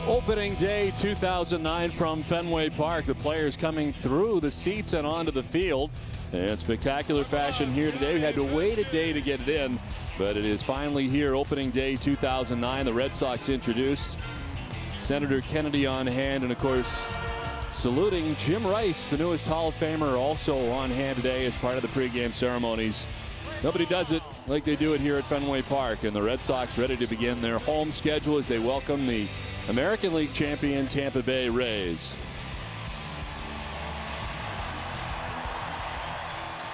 Opening day 2009 from Fenway Park. The players coming through the seats and onto the field in spectacular fashion here today. We had to wait a day to get it in, but it is finally here. Opening day 2009. The Red Sox introduced. Senator Kennedy on hand, and of course saluting Jim Rice, the newest Hall of Famer, also on hand today as part of the pregame ceremonies. Nobody does it like they do it here at Fenway Park, and the Red Sox ready to begin their home schedule as they welcome the American League champion Tampa Bay Rays.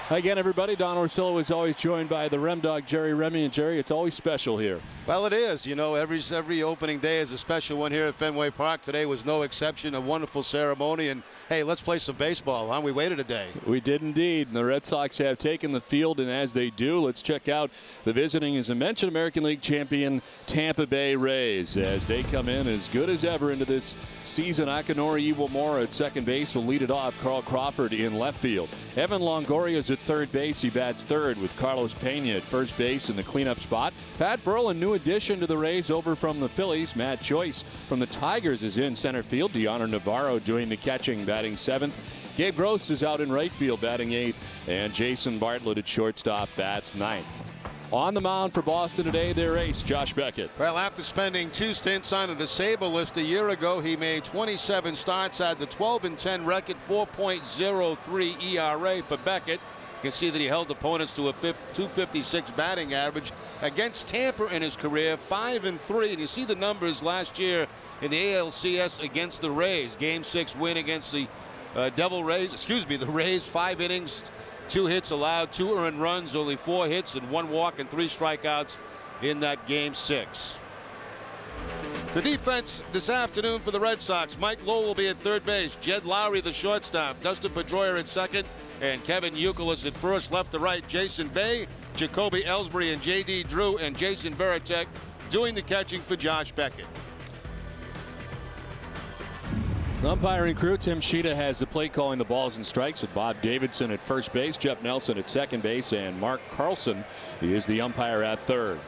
Hi again, everybody. Don Orsillo is always joined by the Rem Dog, Jerry Remy. And Jerry, it's always special here. Well, it is. You know, every opening day is a special one here at Fenway Park. Today was no exception. A wonderful ceremony. And, hey, let's play some baseball, huh? We waited a day. We did indeed. And the Red Sox have taken the field, and as they do, let's check out the visiting, as I mentioned, American League champion Tampa Bay Rays as they come in as good as ever into this season. Akinori Iwamura at second base will lead it off. Carl Crawford in left field. Evan Longoria is at third base. He bats third with Carlos Pena at first base in the cleanup spot. Pat Burrell, a new addition to the Rays over from the Phillies. Matt Joyce from the Tigers is in center field. Deoner Navarro doing the catching, batting seventh. Gabe Gross is out in right field, batting eighth. And Jason Bartlett at shortstop bats ninth. On the mound for Boston today, their ace, Josh Beckett. Well, after spending 2 stints on the Sabre list a year ago, he made 27 starts, had the 12-10 record, 4.03 ERA for Beckett. You can see that he held opponents to a 256 batting average. Against Tampa in his career, 5-3. And you see the numbers last year in the ALCS against the Rays. Game 6 win against the the Rays, 5 innings, 2 hits allowed, 2 earned runs, only 4 hits and 1 walk and 3 strikeouts in that Game 6. The defense this afternoon for the Red Sox. Mike Lowell will be at third base. Jed Lowry, the shortstop. Dustin Pedroia at second. And Kevin Youkilis at first. Left to right, Jason Bay, Jacoby Ellsbury, and J.D. Drew, and Jason Varitek doing the catching for Josh Beckett. The umpiring crew, Tim Sheeta has the play calling the balls and strikes with Bob Davidson at first base, Jeff Nelson at second base, and Mark Carlson is the umpire at third.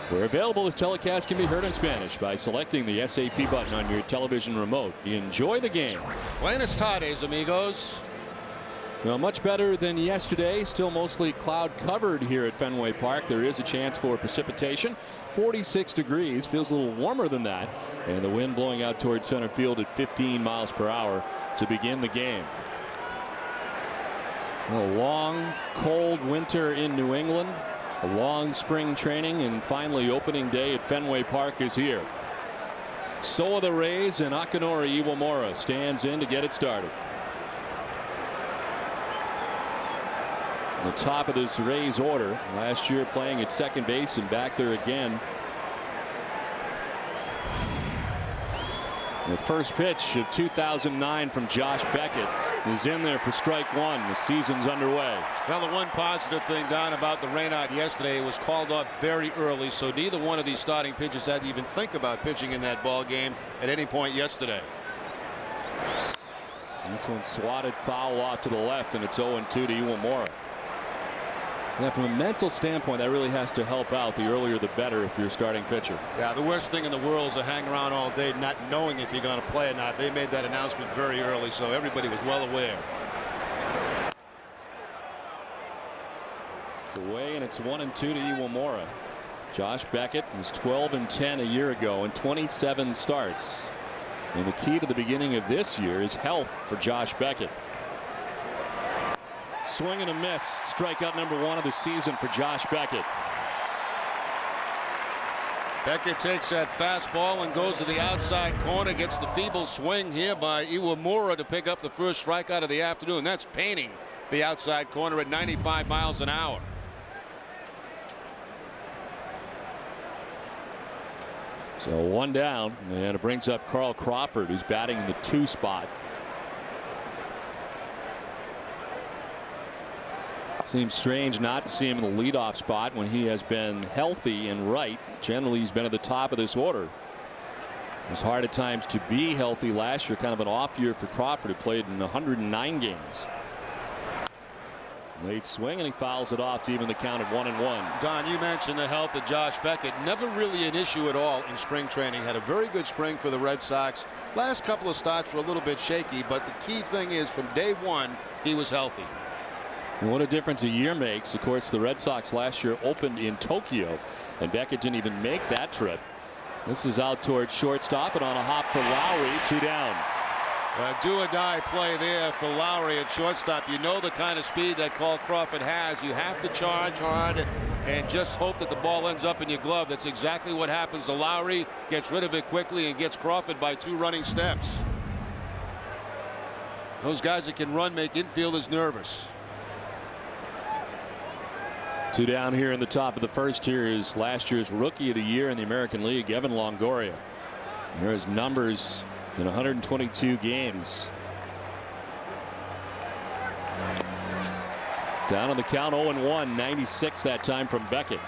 Where available, this telecast can be heard in Spanish by selecting the SAP button on your television remote. Enjoy the game. Buenas tardes, amigos. Well, much better than yesterday. Still mostly cloud covered here at Fenway Park. There is a chance for precipitation. 46 degrees. Feels a little warmer than that. And the wind blowing out towards center field at 15 miles per hour to begin the game. A long, cold winter in New England. A long spring training, and finally opening day at Fenway Park is here. So are the Rays, and Akinori Iwamura stands in to get it started. The top of this Rays order, last year playing at second base and back there again. The first pitch of 2009 from Josh Beckett is in there for strike one. The season's underway. Well, the one positive thing, Don, about the rainout yesterday, it was called off very early, so neither one of these starting pitchers had to even think about pitching in that ball game at any point yesterday. This one swatted foul off to the left, and it's 0-2 to Iwamura. Now, from a mental standpoint, that really has to help out. The earlier the better if you're a starting pitcher. Yeah, the worst thing in the world is to hang around all day not knowing if you're going to play or not. They made that announcement very early, so everybody was well aware. It's away, and it's 1-2 to Iwamura. Josh Beckett was 12-10 a year ago in 27 starts. And the key to the beginning of this year is health for Josh Beckett. Swing and a miss. Strikeout number 1 of the season for Josh Beckett. Beckett takes that fastball and goes to the outside corner. Gets the feeble swing here by Iwamura to pick up the first strikeout of the afternoon. That's painting the outside corner at 95 miles an hour. So 1 down, and it brings up Carl Crawford, who's batting in the 2 spot. Seems strange not to see him in the leadoff spot when he has been healthy and right. Generally, he's been at the top of this order. It was hard at times to be healthy last year, kind of an off year for Crawford, who played in 109 games. Late swing, and he fouls it off to even the count at 1-1. Don, you mentioned the health of Josh Beckett. Never really an issue at all in spring training. Had a very good spring for the Red Sox. Last couple of starts were a little bit shaky, but the key thing is from day one, he was healthy. And what a difference a year makes. Of course, the Red Sox last year opened in Tokyo, and Beckett didn't even make that trip. This is out towards shortstop, and on a hop for Lowry, 2 down. Do or die play there for Lowry at shortstop. You know the kind of speed that Cole Crawford has. You have to charge hard and just hope that the ball ends up in your glove. That's exactly what happens to Lowry. Gets rid of it quickly and gets Crawford by 2 running steps. Those guys that can run make infielders nervous. 2 down here in the top of the first. Here is last year's Rookie of the Year in the American League, Evan Longoria. There his numbers in 122 games. Down on the count, 0-1, 96 that time from Beckett.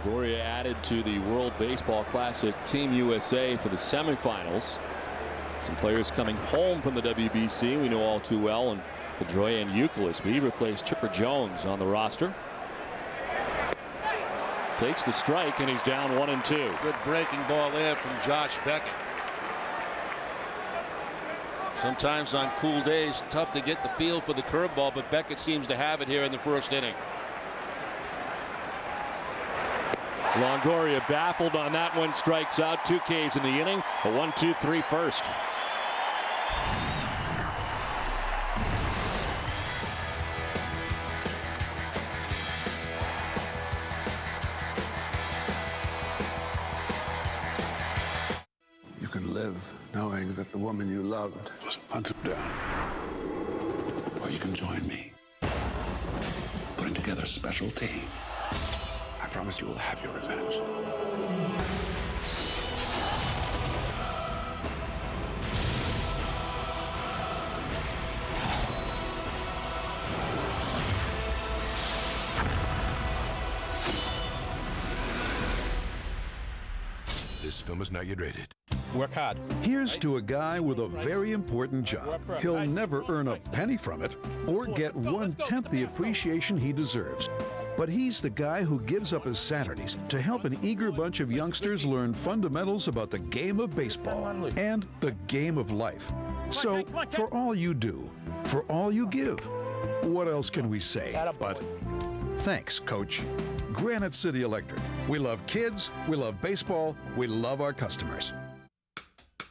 Longoria added to the World Baseball Classic Team USA for the semifinals. Some players coming home from the WBC we know all too well, and Pedroia and Youkilis. He replaced Chipper Jones on the roster. Takes the strike, and he's down 1-2. Good breaking ball there from Josh Beckett. Sometimes on cool days, tough to get the feel for the curveball, but Beckett seems to have it here in the first inning. Longoria baffled on that one, strikes out. 2 Ks in the inning. A 1-2-3 first. You can live knowing that the woman you loved was hunted down. Or you can join me, putting together a special team. I promise you will have your revenge. This film is not yet rated. Work hard. Here's to a guy with a very important job. He'll never earn a penny from it or get 1/10 the appreciation he deserves. But he's the guy who gives up his Saturdays to help an eager bunch of youngsters learn fundamentals about the game of baseball and the game of life. So, for all you do, for all you give, what else can we say but thanks, Coach? Granite City Electric. We love kids, we love baseball, we love our customers.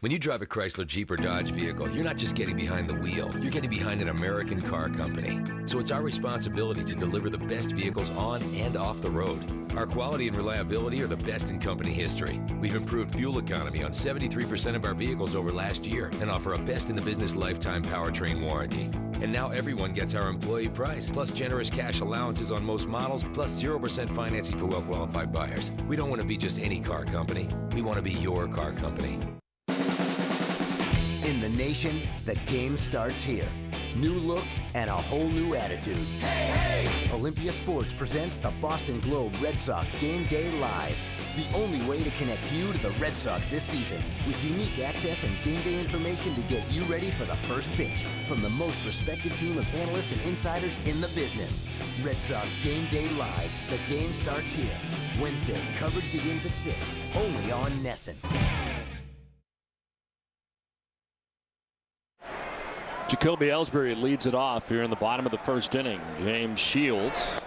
When you drive a Chrysler, Jeep, or Dodge vehicle, you're not just getting behind the wheel, you're getting behind an American car company. So it's our responsibility to deliver the best vehicles on and off the road. Our quality and reliability are the best in company history. We've improved fuel economy on 73% of our vehicles over last year and offer a best-in-the-business lifetime powertrain warranty. And now everyone gets our employee price, plus generous cash allowances on most models, plus 0% financing for well-qualified buyers. We don't want to be just any car company. We want to be your car company. In the nation, the game starts here. New look and a whole new attitude. Hey, hey! Olympia Sports presents the Boston Globe Red Sox Game Day Live. The only way to connect you to the Red Sox this season, with unique access and game day information to get you ready for the first pitch from the most respected team of analysts and insiders in the business. Red Sox Game Day Live. The game starts here. Wednesday, coverage begins at 6, only on NESN. Jacoby Ellsbury leads it off here in the bottom of the first inning. James Shields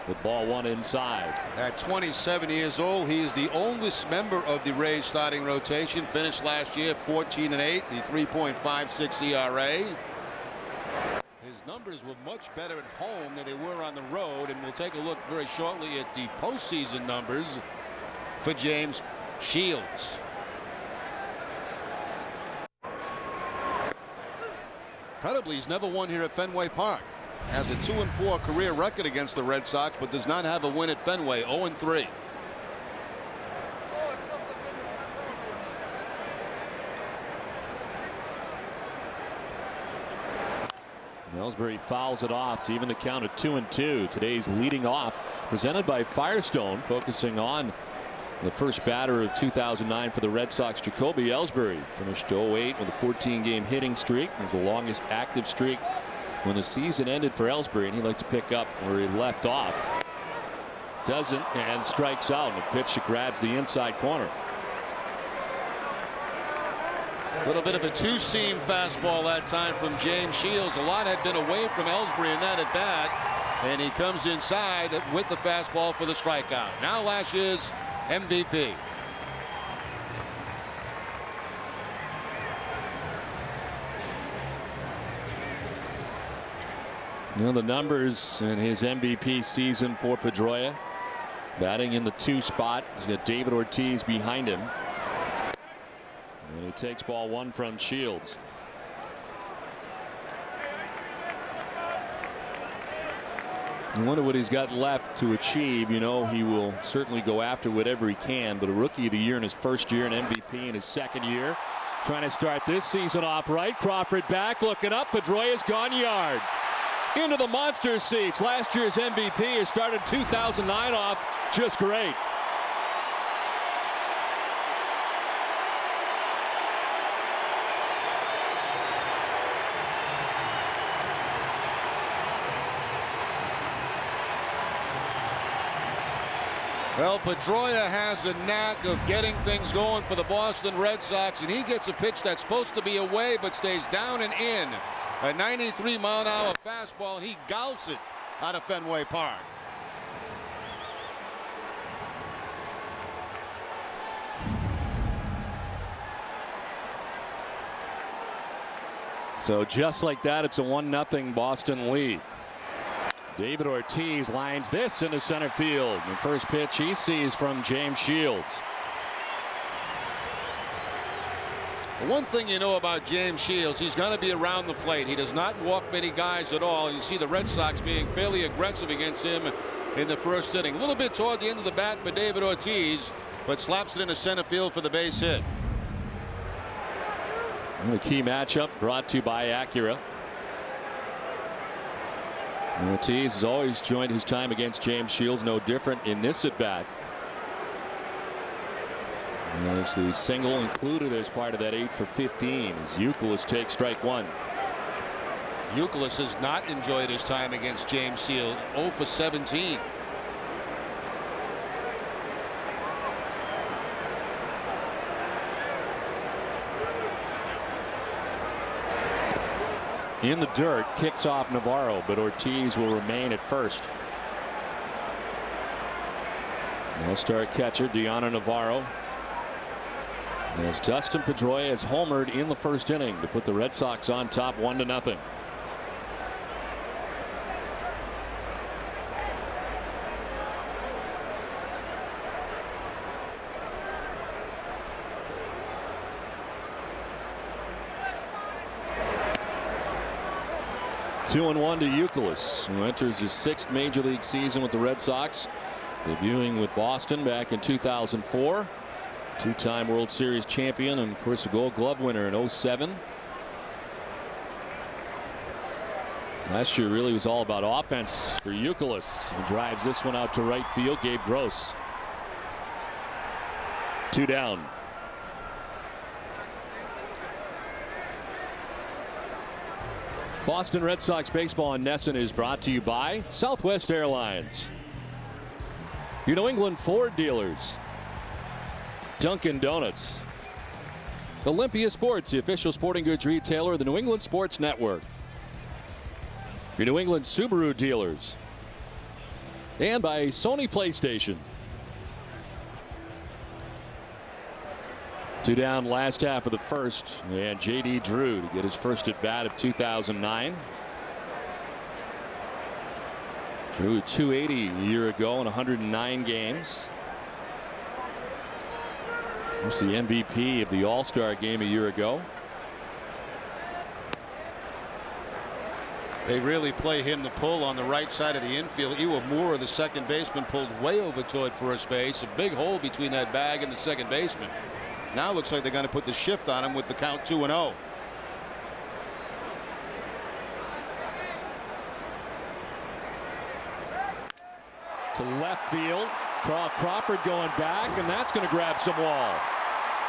with ball 1 inside. At 27 years old, he is the oldest member of the Rays starting rotation. Finished last year 14-8, the 3.56 ERA. His numbers were much better at home than they were on the road, and we'll take a look very shortly at the postseason numbers for James Shields. Incredibly, he's never won here at Fenway Park. Has a 2-4 career record against the Red Sox, but does not have a win at Fenway. 0-3. Ellsbury fouls it off to even the count at 2-2. Today's leading off presented by Firestone, focusing on the first batter of 2009 for the Red Sox. Jacoby Ellsbury finished 08 with a 14-game hitting streak. It was the longest active streak when the season ended for Ellsbury, and he'd like to pick up where he left off. Doesn't, and strikes out. A pitch that grabs the inside corner. A little bit of a two-seam fastball that time from James Shields. A lot had been away from Ellsbury in that at bat, and he comes inside with the fastball for the strikeout. Now last year's MVP. Well, the numbers in his MVP season for Pedroia. Batting in the 2 spot. He's got David Ortiz behind him. And he takes ball 1 from Shields. I wonder what he's got left to achieve. You know, he will certainly go after whatever he can, but a Rookie of the Year in his first year, an MVP in his second year. Trying to start this season off right. Crawford back, looking up. Pedroia's gone yard. Into the monster seats. Last year's MVP has started 2009 off just great. Well, Pedroia has a knack of getting things going for the Boston Red Sox, and he gets a pitch that's supposed to be away but stays down and in. A 93-mile-an-hour fastball, and he golfs it out of Fenway Park. So just like that, it's a 1-0 Boston lead. David Ortiz lines this into center field. The first pitch he sees from James Shields. One thing you know about James Shields, he's going to be around the plate. He does not walk many guys at all. You see the Red Sox being fairly aggressive against him in the first inning. A little bit toward the end of the bat for David Ortiz, but slaps it into center field for the base hit. And the key matchup brought to you by Acura. And Ortiz has always joined his time against James Shields, no different in this at bat. As the single included as part of that 8 for 15 as Youkilis takes strike 1. Youkilis has not enjoyed his time against James Shields. 0 for 17. In the dirt, kicks off Navarro, but Ortiz will remain at first. All-star catcher Deanna Navarro. As Dustin Pedroia has homered in the first inning to put the Red Sox on top 1-0. Two and 1 to Youkilis, who enters his 6th major league season with the Red Sox, debuting with Boston back in 2004. Two-time World Series champion and, of course, a Gold Glove winner in 07. Last year really was all about offense for Youkilis. He drives this one out to right field. Gabe Gross. 2 down. Boston Red Sox baseball on NESN is brought to you by Southwest Airlines, your New England Ford dealers, Dunkin' Donuts, Olympia Sports, the official sporting goods retailer of the New England Sports Network, your New England Subaru dealers, and by Sony PlayStation. 2 down last half of the first, and J.D. Drew to get his first at bat of 2009. Drew at 280 a year ago in 109 games. Was the MVP of the All-Star game a year ago. They really play him the pull on the right side of the infield. Iwamura, the second baseman, pulled way over toward first base. A big hole between that bag and the second baseman. Now looks like they're going to put the shift on him with the count 2-0. to left field. Carl Crawford going back, and that's going to grab some wall.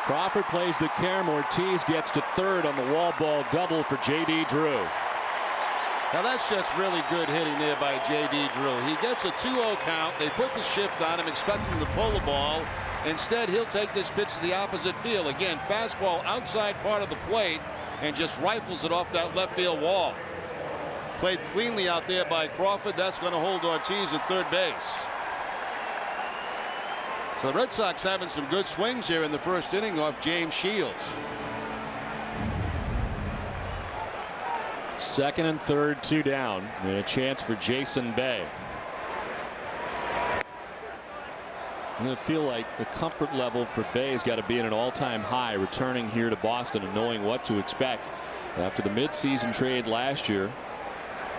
Crawford plays the carom. Ortiz gets to third on the wall ball double for J.D. Drew. Now that's just really good hitting there by J.D. Drew. He gets a 2-0 count. They put the shift on him, expecting him to pull the ball. Instead, he'll take this pitch to the opposite field. Again, fastball outside part of the plate and just rifles it off that left field wall. Played cleanly out there by Crawford. That's going to hold Ortiz at third base. So the Red Sox having some good swings here in the first inning off James Shields. Second and third, 2 down, and a chance for Jason Bay. I'm going to feel like the comfort level for Bay has got to be at an all-time high, returning here to Boston and knowing what to expect after the midseason trade last year.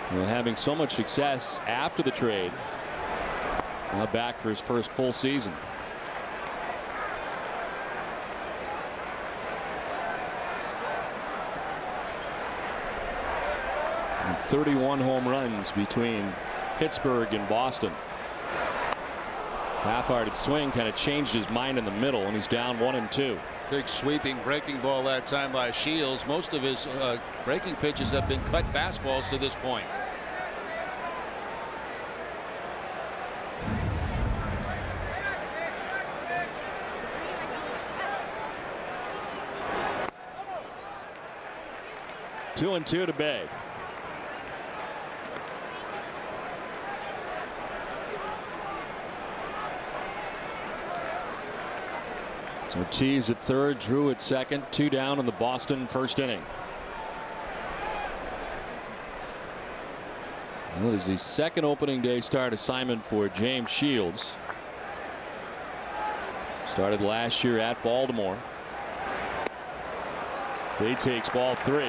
Having so much success after the trade. Now back for his first full season. And 31 home runs between Pittsburgh and Boston. Half-hearted swing kind of changed his mind in the middle, and he's down 1-2. Big sweeping breaking ball that time by Shields. Most of his breaking pitches have been cut fastballs to this point. Two and two to Bay. Ortiz at third, Drew at second, 2 down in the Boston first inning. Well, it is the second opening day start assignment for James Shields. Started last year at Baltimore. Bay takes ball 3.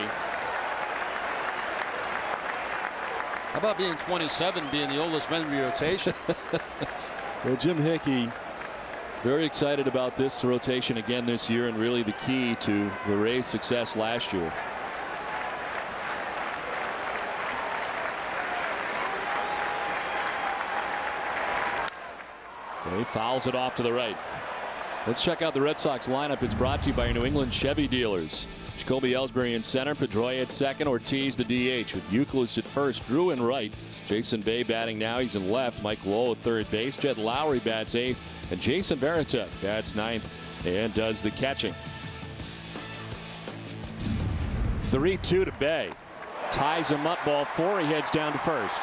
How about being 27, being the oldest member of your rotation? Well, Jim Hickey very excited about this rotation again this year, and really the key to the Rays' success last year. He fouls it off to the right. Let's check out the Red Sox lineup. It's brought to you by your New England Chevy dealers. Jacoby Ellsbury in center, Pedroia at second, Ortiz the DH with Youkilis at first, Drew in right, Jason Bay batting now. He's in left. Mike Lowell at third base. Jed Lowry bats 8th, and Jason Varitek bats 9th and does the catching. 3-2 to Bay. Ties him up, ball 4. He heads down to first.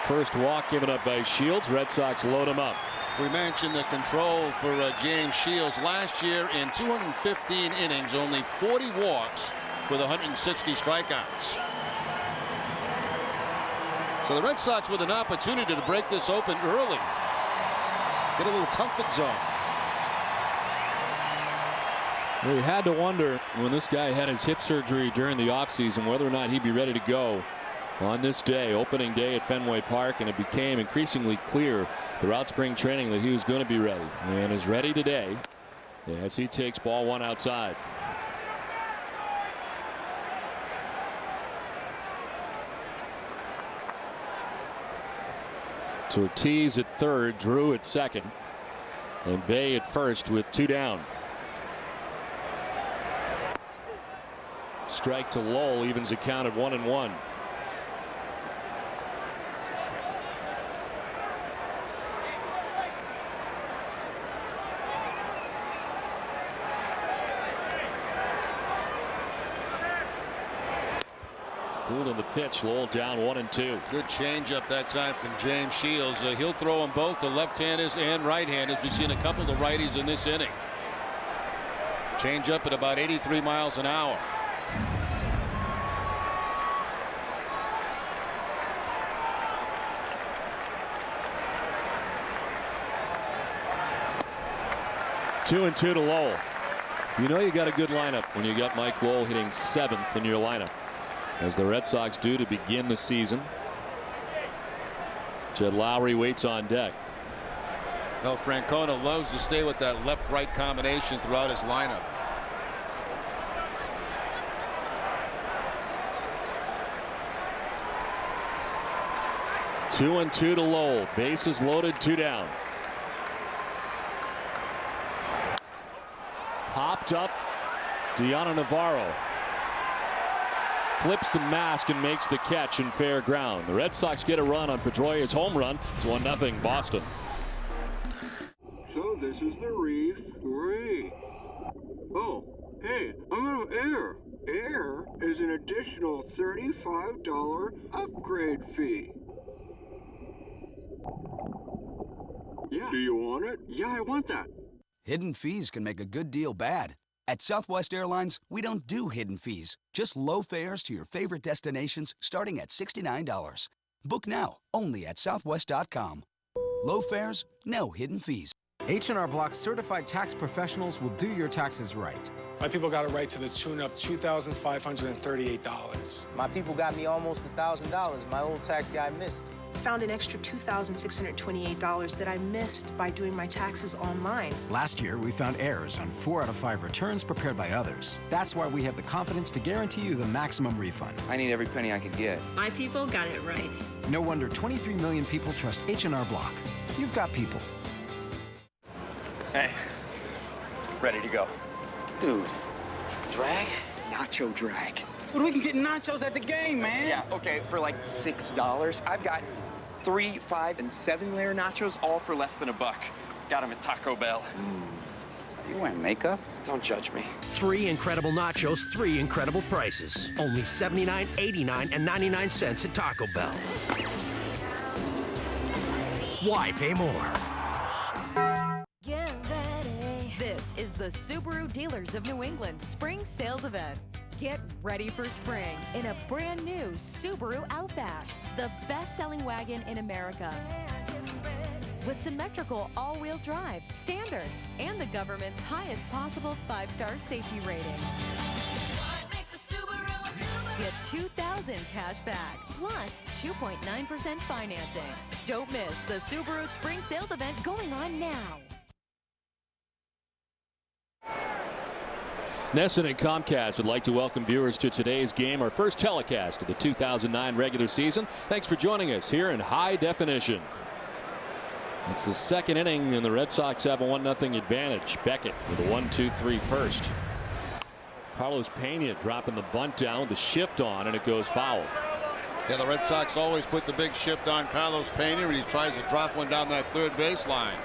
First walk given up by Shields. Red Sox load him up. We mentioned the control for James Shields. Last year in 215 innings, only 40 walks with 160 strikeouts. So the Red Sox with an opportunity to break this open early. Get a little comfort zone. Well, you had to wonder when this guy had his hip surgery during the offseason whether or not he'd be ready to go on this day, opening day at Fenway Park, and it became increasingly clear throughout spring training that he was going to be ready, and is ready today as he takes ball 1 outside. So Ortiz at third, Drew at second, and Bay at first with 2 down. Strike to Lowell evens the count at 1-1. Fooled in the pitch. Lowell down 1-2. Good changeup that time from James Shields. He'll throw them both to left-handers and right-handers. We've seen a couple of righties in this inning. Changeup at about 83 miles an hour. Two and 2 to Lowell. You know you got a good lineup when you got Mike Lowell hitting 7th in your lineup, as the Red Sox do to begin the season. Jed Lowry waits on deck. Well, Francona loves to stay with that left-right combination throughout his lineup. 2-2 to Lowell. Bases loaded, 2 down. Popped up. Deanna Navarro flips the mask and makes the catch in fair ground. The Red Sox get a run on Pedroia's home run. It's 1-0 Boston. So this is the reef. Great. Oh, hey, I'm out of air. Air is an additional $35 upgrade fee. Yeah. Do you want it? Yeah, I want that. Hidden fees can make a good deal bad. At Southwest Airlines, we don't do hidden fees, just low fares to your favorite destinations starting at $69. Book now, only at southwest.com. Low fares, no hidden fees. H&R Block certified tax professionals will do your taxes right. My people got it right to the tune of $2,538. My people got me almost $1,000 my old tax guy missed. Found an extra $2,628 that I missed by doing my taxes online. Last year, we found errors on 4 out of 5 returns prepared by others. That's why we have the confidence to guarantee you the maximum refund. I need every penny I could get. My people got it right. No wonder 23 million people trust H&R Block. You've got people. Hey, ready to go. Dude, drag? Nacho drag. Dude, we can get nachos at the game, man. Yeah, okay, for like $6. I've got 3, 5, and 7-layer nachos, all for less than $1. Got them at Taco Bell. You wearing makeup? Don't judge me. 3 incredible nachos, 3 incredible prices. Only $79, $89, and 99 cents at Taco Bell. Why pay more? Get ready. This is the Subaru Dealers of New England Spring Sales Event. Get ready for spring in a brand new Subaru Outback, the best-selling wagon in America. With symmetrical all-wheel drive, standard, and the government's highest possible 5-star safety rating. Get $2,000 cash back, plus 2.9% financing. Don't miss the Subaru Spring Sales Event going on now. Nesson and Comcast would like to welcome viewers to today's game, our first telecast of the 2009 regular season. Thanks for joining us here in high definition. It's the second inning, and the Red Sox have a 1-0 advantage. Beckett with a 1-2-3 first. Carlos Pena dropping the bunt down with the shift on, and it goes foul. Yeah, the Red Sox always put the big shift on Carlos Pena, and he tries to drop one down that third baseline.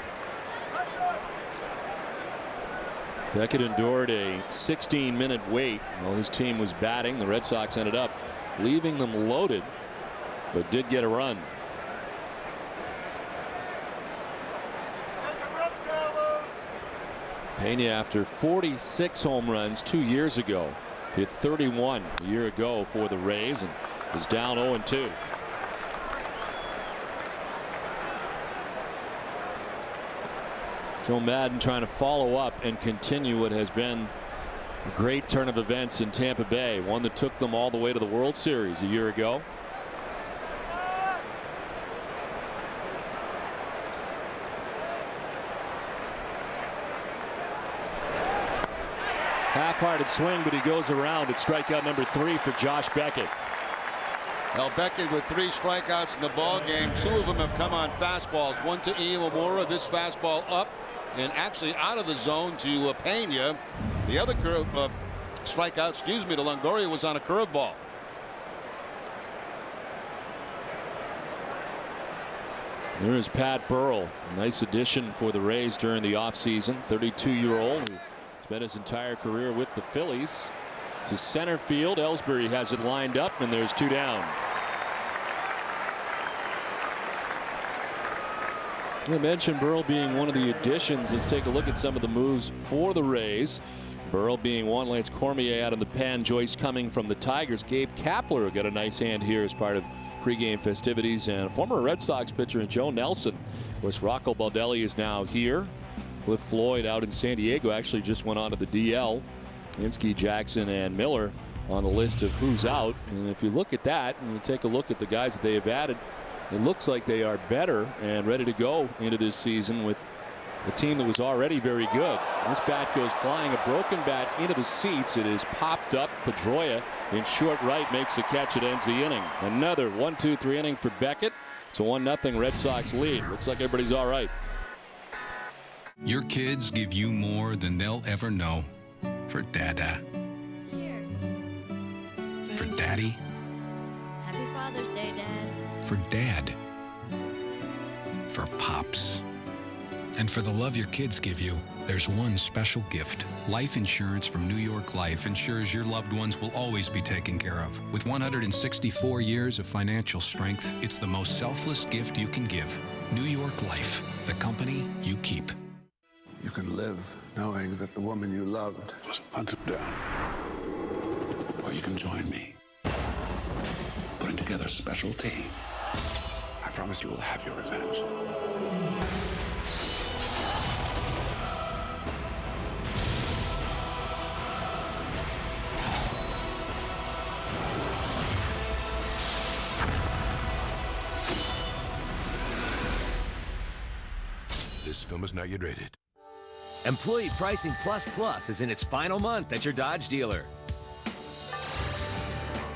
Beckett endured a 16-minute wait while his team was batting. The Red Sox ended up leaving them loaded, but did get a run. Pena, after 46 home runs 2 years ago, hit 31 a year ago for the Rays and is down 0-2. Joe Madden trying to follow up and continue what has been a great turn of events in Tampa Bay, one that took them all the way to the World Series a year ago. Half-hearted swing, but he goes around at strikeout number 3 for Josh Beckett. Now Beckett with 3 strikeouts in the ball game. 2 of them have come on fastballs. One to Iamamura. This fastball up and actually out of the zone to Pena. The other strikeout, to Longoria, was on a curveball. There is Pat Burrell, a nice addition for the Rays during the offseason. 32-year-old who spent his entire career with the Phillies. To center field, Ellsbury has it lined up, and there's 2 down. I mentioned Burrell being one of the additions. Let's take a look at some of the moves for the Rays. Burrell being one, Lance Cormier out in the pen, Joyce coming from the Tigers. Gabe Kapler got a nice hand here as part of pregame festivities, and former Red Sox pitcher Joe Nelson. Of course, Rocco Baldelli is now here. Cliff Floyd out in San Diego actually just went on to the DL. Inskeep, Jackson, and Miller on the list of who's out. And if you look at that and you take a look at the guys that they have added, it looks like they are better and ready to go into this season with a team that was already very good. This bat goes flying, a broken bat into the seats. It is popped up. Pedroia in short right makes the catch. It ends the inning. Another 1-2-3 inning for Beckett. It's a 1-0 Red Sox lead. Looks like everybody's all right. Your kids give you more than they'll ever know. For Dada. Here. For Daddy. Happy Father's Day, Dad. For Dad. For Pops. And for the love your kids give you, there's one special gift. Life insurance from New York Life ensures your loved ones will always be taken care of. With 164 years of financial strength, it's the most selfless gift you can give. New York Life, the company you keep. You can live knowing that the woman you loved was hunted down. Or you can join me, putting together a special team. I promise you will have your revenge. This film is not yet rated. Employee Pricing Plus Plus is in its final month at your Dodge dealer.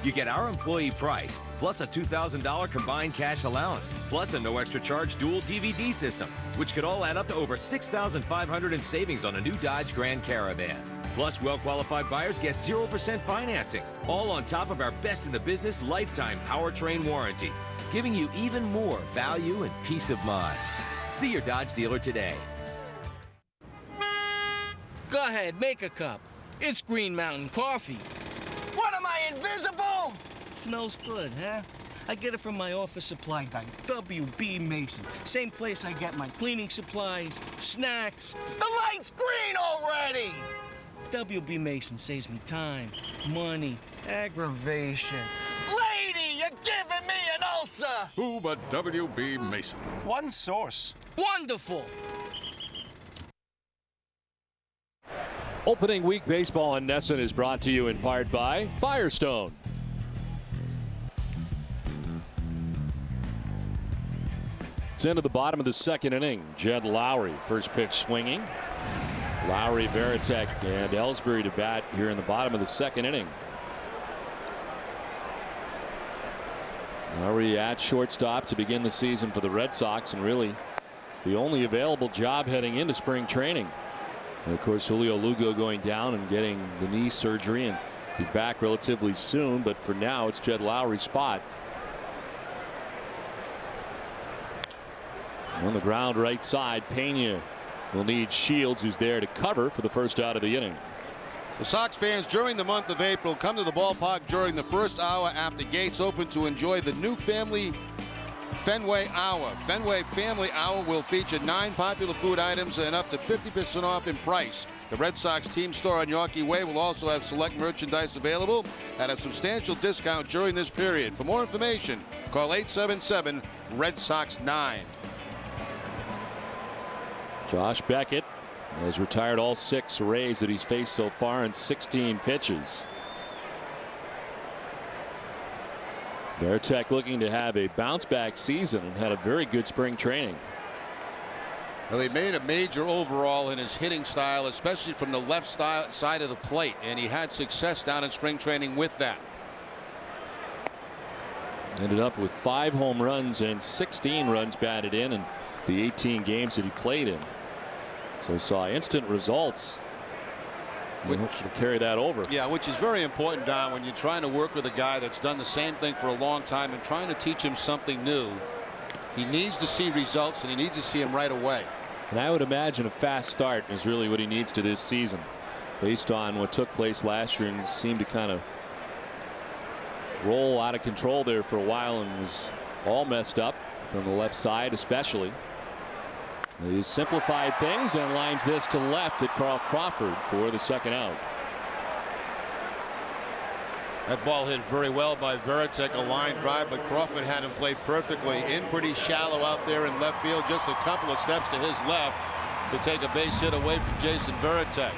You get our employee price, plus a $2,000 combined cash allowance, plus a no extra charge dual DVD system, which could all add up to over $6,500 in savings on a new Dodge Grand Caravan. Plus, well-qualified buyers get 0% financing, all on top of our best-in-the-business lifetime powertrain warranty, giving you even more value and peace of mind. See your Dodge dealer today. Go ahead, make a cup. It's Green Mountain Coffee. What am I, invisible? Smells good, huh? I get it from my office supply guy, W.B. Mason. Same place I get my cleaning supplies, snacks. The light's green already! W.B. Mason saves me time, money, aggravation. Lady, you're giving me an ulcer! Who but W.B. Mason? One source. Wonderful! Opening week baseball in Nesson is brought to you in part by Firestone. It's into the bottom of the second inning. Jed Lowry, first pitch swinging. Lowry, Veritek, and Ellsbury to bat here in the bottom of the second inning. Lowry at shortstop to begin the season for the Red Sox, and really the only available job heading into spring training. And of course, Julio Lugo going down and getting the knee surgery and be back relatively soon. But for now, it's Jed Lowry's spot. On the ground right side, Pena will need Shields, who's there to cover for the first out of the inning. The Sox fans during the month of April come to the ballpark during the first hour after gates open to enjoy the new Fenway Hour. Fenway Family Hour will feature 9 popular food items and up to 50% off in price. The Red Sox team store on Yorkie Way will also have select merchandise available at a substantial discount during this period. For more information, call 877 Red Sox 9. Josh Beckett has retired all 6 Rays that he's faced so far in 16 pitches. Veritek looking to have a bounce-back season and had a very good spring training. Well, he made a major overhaul in his hitting style, especially from the left side of the plate, and he had success down in spring training with that. Ended up with 5 home runs and 16 runs batted in the 18 games that he played in. So saw instant results. We hope to carry that over. Yeah, which is very important, Don, when you're trying to work with a guy that's done the same thing for a long time and trying to teach him something new. He needs to see results, and he needs to see them right away. And I would imagine a fast start is really what he needs to this season, based on what took place last year and seemed to kind of roll out of control there for a while and was all messed up from the left side especially. He simplified things and lines this to left at Carl Crawford for the second out. That ball hit very well by Veritek, a line drive, but Crawford had him played perfectly in pretty shallow out there in left field, just a couple of steps to his left to take a base hit away from Jason Veritek.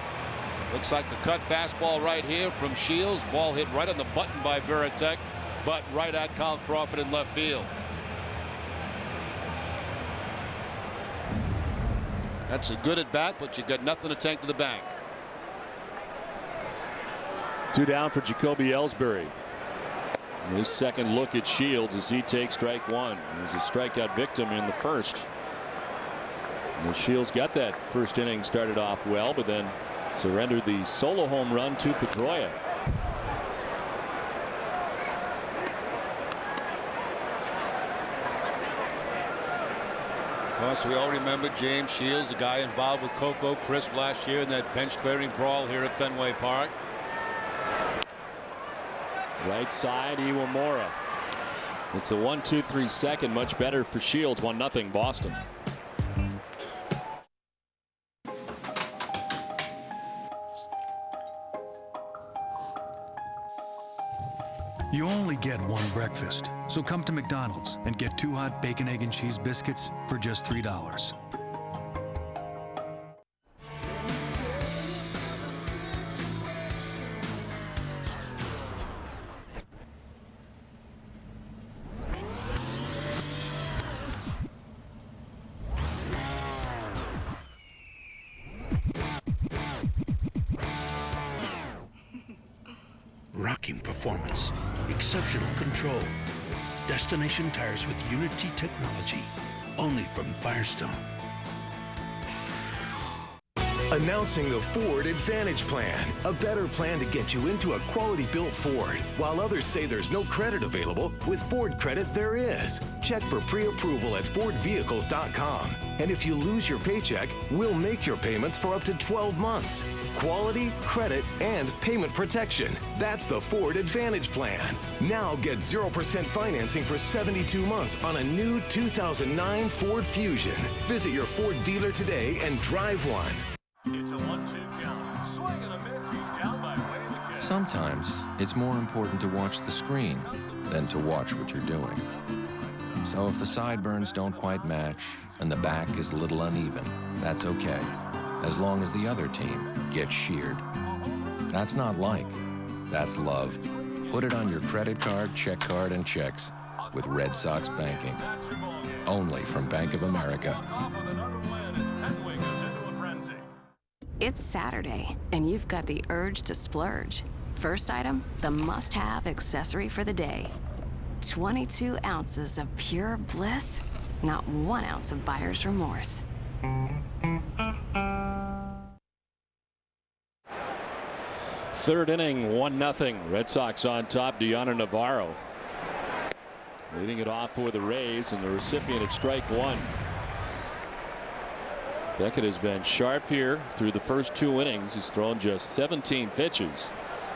Looks like the cut fastball right here from Shields. Ball hit right on the button by Veritek, but right at Carl Crawford in left field. That's a good at bat, but you got nothing to take to the bank. 2 down for Jacoby Ellsbury. His second look at Shields as he takes strike one. He was a strikeout victim in the first. And Shields got that first inning started off well, but then surrendered the solo home run to Pedroia. So we all remember James Shields, the guy involved with Coco Crisp last year in that bench clearing brawl here at Fenway Park. Right side, Iwamura. It's a 1-2-3 second, much better for Shields. 1-0 Boston. You only get one breakfast, so come to McDonald's and get 2 hot bacon, egg, and cheese biscuits for just $3. Rocking performance, exceptional control. Destination tires with Unity technology, only from Firestone. Announcing the Ford Advantage Plan, a better plan to get you into a quality-built Ford. While others say there's no credit available, with Ford Credit there is. Check for pre-approval at FordVehicles.com. And if you lose your paycheck, we'll make your payments for up to 12 months. Quality, credit, and payment protection. That's the Ford Advantage Plan. Now get 0% financing for 72 months on a new 2009 Ford Fusion. Visit your Ford dealer today and drive one. It's a 1-2 count. Swing and a miss. He's down by way of the catch. Sometimes it's more important to watch the screen than to watch what you're doing. So if the sideburns don't quite match and the back is a little uneven, that's okay, as long as the other team gets sheared. That's not like, that's love. Put it on your credit card, check card, and checks with Red Sox banking. Only from Bank of America. It's Saturday, and you've got the urge to splurge. First item, the must-have accessory for the day. 22 ounces of pure bliss, not 1 ounce of buyer's remorse. Third inning, 1-0. Red Sox on top. Deanna Navarro leading it off for the Rays, and the recipient of strike one. Beckett has been sharp here through the first 2 innings. He's thrown just 17 pitches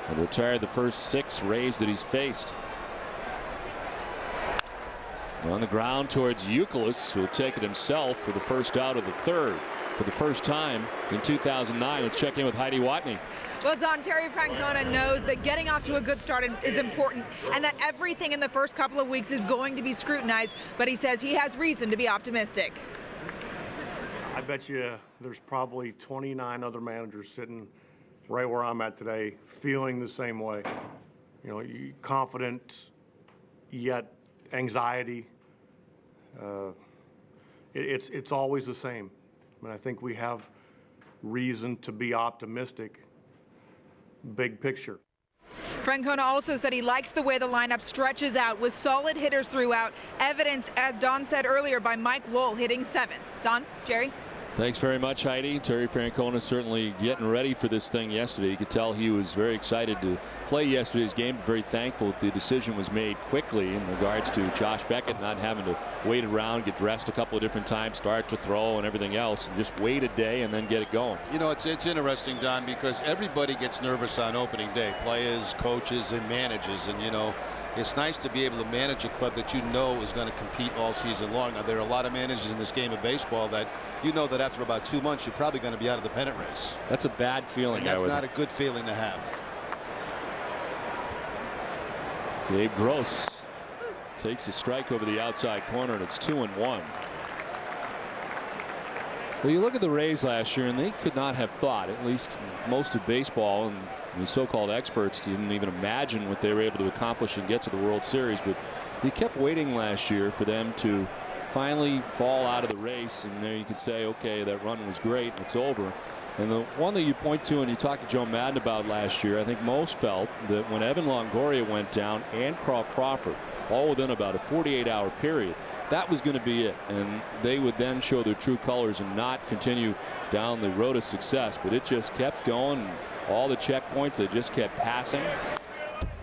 and retired the first 6 Rays that he's faced. On the ground towards Youkilis, who'll take it himself for the first out of the third. For the first time in 2009, let's check in with Heidi Watney. Well, Don, Terry Francona knows that getting off to a good start is important and that everything in the first couple of weeks is going to be scrutinized, but he says he has reason to be optimistic. I bet you there's probably 29 other managers sitting right where I'm at today feeling the same way. You know, confident, yet anxiety. It's always the same. I mean, I think we have reason to be optimistic, big picture. Francona also said he likes the way the lineup stretches out with solid hitters throughout, evidenced, as Don said earlier, by Mike Lowell hitting 7th. Don, Jerry? Thanks very much, Heidi. Terry Francona certainly getting ready for this thing yesterday. You could tell he was very excited to play yesterday's game, very thankful that the decision was made quickly in regards to Josh Beckett not having to wait around, get dressed a couple of different times, start to throw and everything else, and just wait a day and then get it going. You know, it's interesting, Don, because everybody gets nervous on opening day. Players, coaches, and managers. And, you know, it's nice to be able to manage a club that you know is going to compete all season long. Now, there are a lot of managers in this game of baseball that you know that after about 2 months, you're probably going to be out of the pennant race. That's a bad feeling. And that's not a good feeling to have. Gabe Gross takes a strike over the outside corner, and it's 2-1. Well, you look at the Rays last year, and they could not have thought, at least most of baseball and the so-called experts didn't even imagine what they were able to accomplish and get to the World Series. But you kept waiting last year for them to finally fall out of the race, and there you could say, okay, that run was great, it's over. And the one that you point to and you talked to Joe Madden about last year, I think most felt that when Evan Longoria went down and Carl Crawford, all within about a 48-hour period, that was going to be it. And they would then show their true colors and not continue down the road of success. But it just kept going. And all the checkpoints, they just kept passing.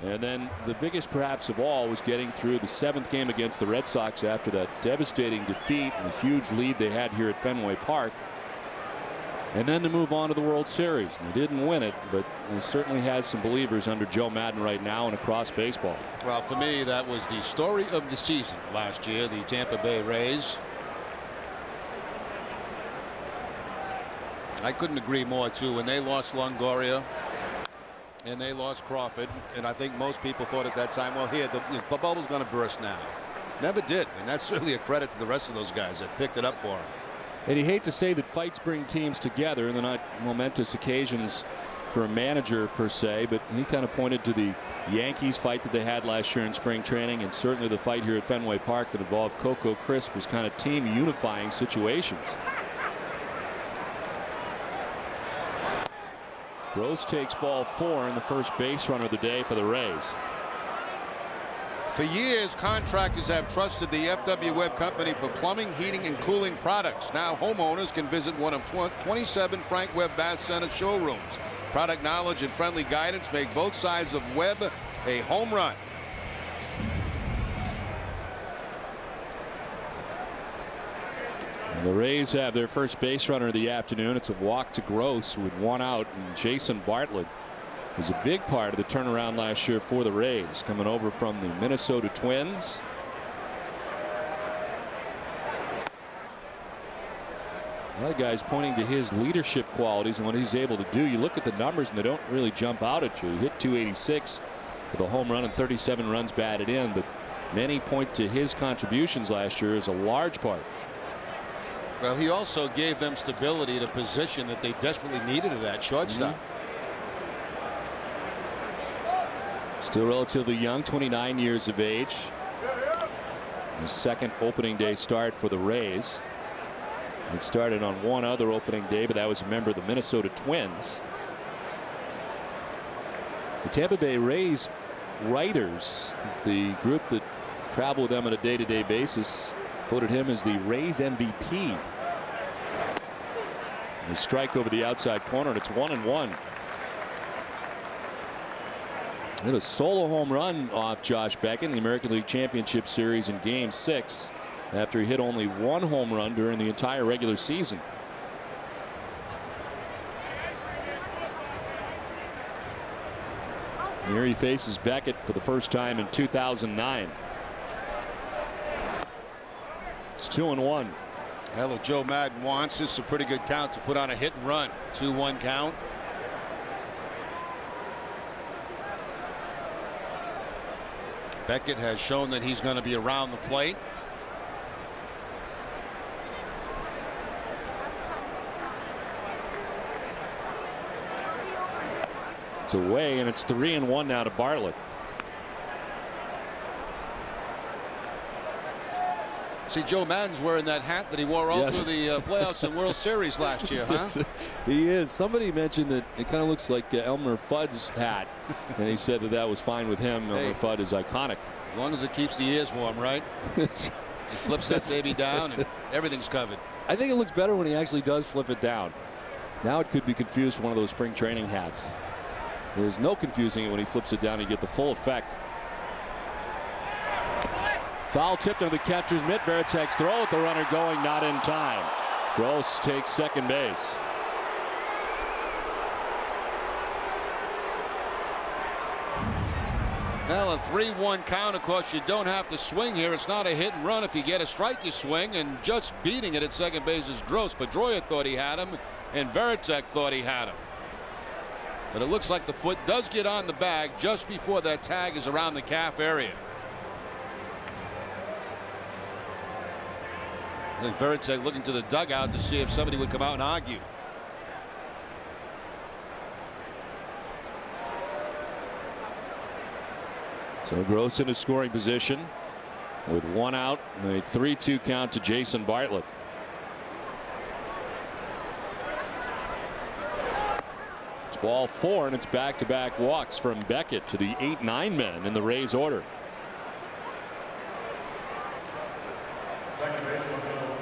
And then the biggest perhaps of all was getting through the 7th game against the Red Sox after that devastating defeat and the huge lead they had here at Fenway Park. And then to move on to the World Series. And they didn't win it, but it certainly has some believers under Joe Madden right now and across baseball. Well, for me, that was the story of the season last year, the Tampa Bay Rays. I couldn't agree more, too, when they lost Longoria and they lost Crawford. And I think most people thought at that time, well, here, the bubble's going to burst now. Never did. And that's certainly a credit to the rest of those guys that picked it up for him. And you hate to say that fights bring teams together, and they're not momentous occasions for a manager per se, but he kind of pointed to the Yankees fight that they had last year in spring training, and certainly the fight here at Fenway Park that involved Coco Crisp was kind of team unifying situations. Gross takes ball 4 and the first base runner of the day for the Rays. For years, contractors have trusted the FW Webb Company for plumbing, heating, and cooling products. Now homeowners can visit one of 27 Frank Webb Bath Center showrooms. Product knowledge and friendly guidance make both sides of Webb a home run. And the Rays have their first base runner of the afternoon. It's a walk to Gross with 1 out, and Jason Bartlett was a big part of the turnaround last year for the Rays, coming over from the Minnesota Twins. A lot of guys pointing to his leadership qualities and what he's able to do. You look at the numbers and they don't really jump out at you. He hit .286 with a home run and 37 runs batted in, but many point to his contributions last year as a large part. Well, he also gave them stability at a position that they desperately needed at shortstop. Still relatively young, 29 years of age. His second opening day start for the Rays. It started on one other opening day, but that was a member of the Minnesota Twins. The Tampa Bay Rays writers, the group that travel with them on a day-to-day basis, voted him as the Rays MVP. A strike over the outside corner, and it's 1-1. Hit a solo home run off Josh Beckett in the American League Championship Series in Game 6 after he hit only 1 home run during the entire regular season. Here he faces Beckett for the first time in 2009. It's 2-1. Hell, if Joe Madden wants, this is a pretty good count to put on a hit and run. 2-1 count. Beckett has shown that he's going to be around the plate. It's away, and it's 3-1 now to Bartlett. See, Joe Madden's wearing that hat that he wore all through the playoffs and World Series last year, huh? He is. Somebody mentioned that it kind of looks like Elmer Fudd's hat, and he said that that was fine with him. Hey, Elmer Fudd is iconic. As long as it keeps the ears warm, right? He flips that baby down, and everything's covered. I think it looks better when he actually does flip it down. Now it could be confused for one of those spring training hats. There's no confusing it when he flips it down. You get the full effect. Foul tipped into the catcher's mitt. Veritek's throw with the runner going, not in time. Gross takes second base. Well, a 3-1 count. Of course, you don't have to swing here. It's not a hit and run. If you get a strike, you swing, and just beating it at second base is Gross. Pedroia thought he had him, and Veritek thought he had him. But it looks like the foot does get on the bag just before that tag is around the calf area. I think Veritek looking to the dugout to see if somebody would come out and argue. So Gross in a scoring position with 1 out and a 3-2 count to Jason Bartlett. Ball 4, and it's back-to-back walks from Beckett to the 8-9 men in the Rays order.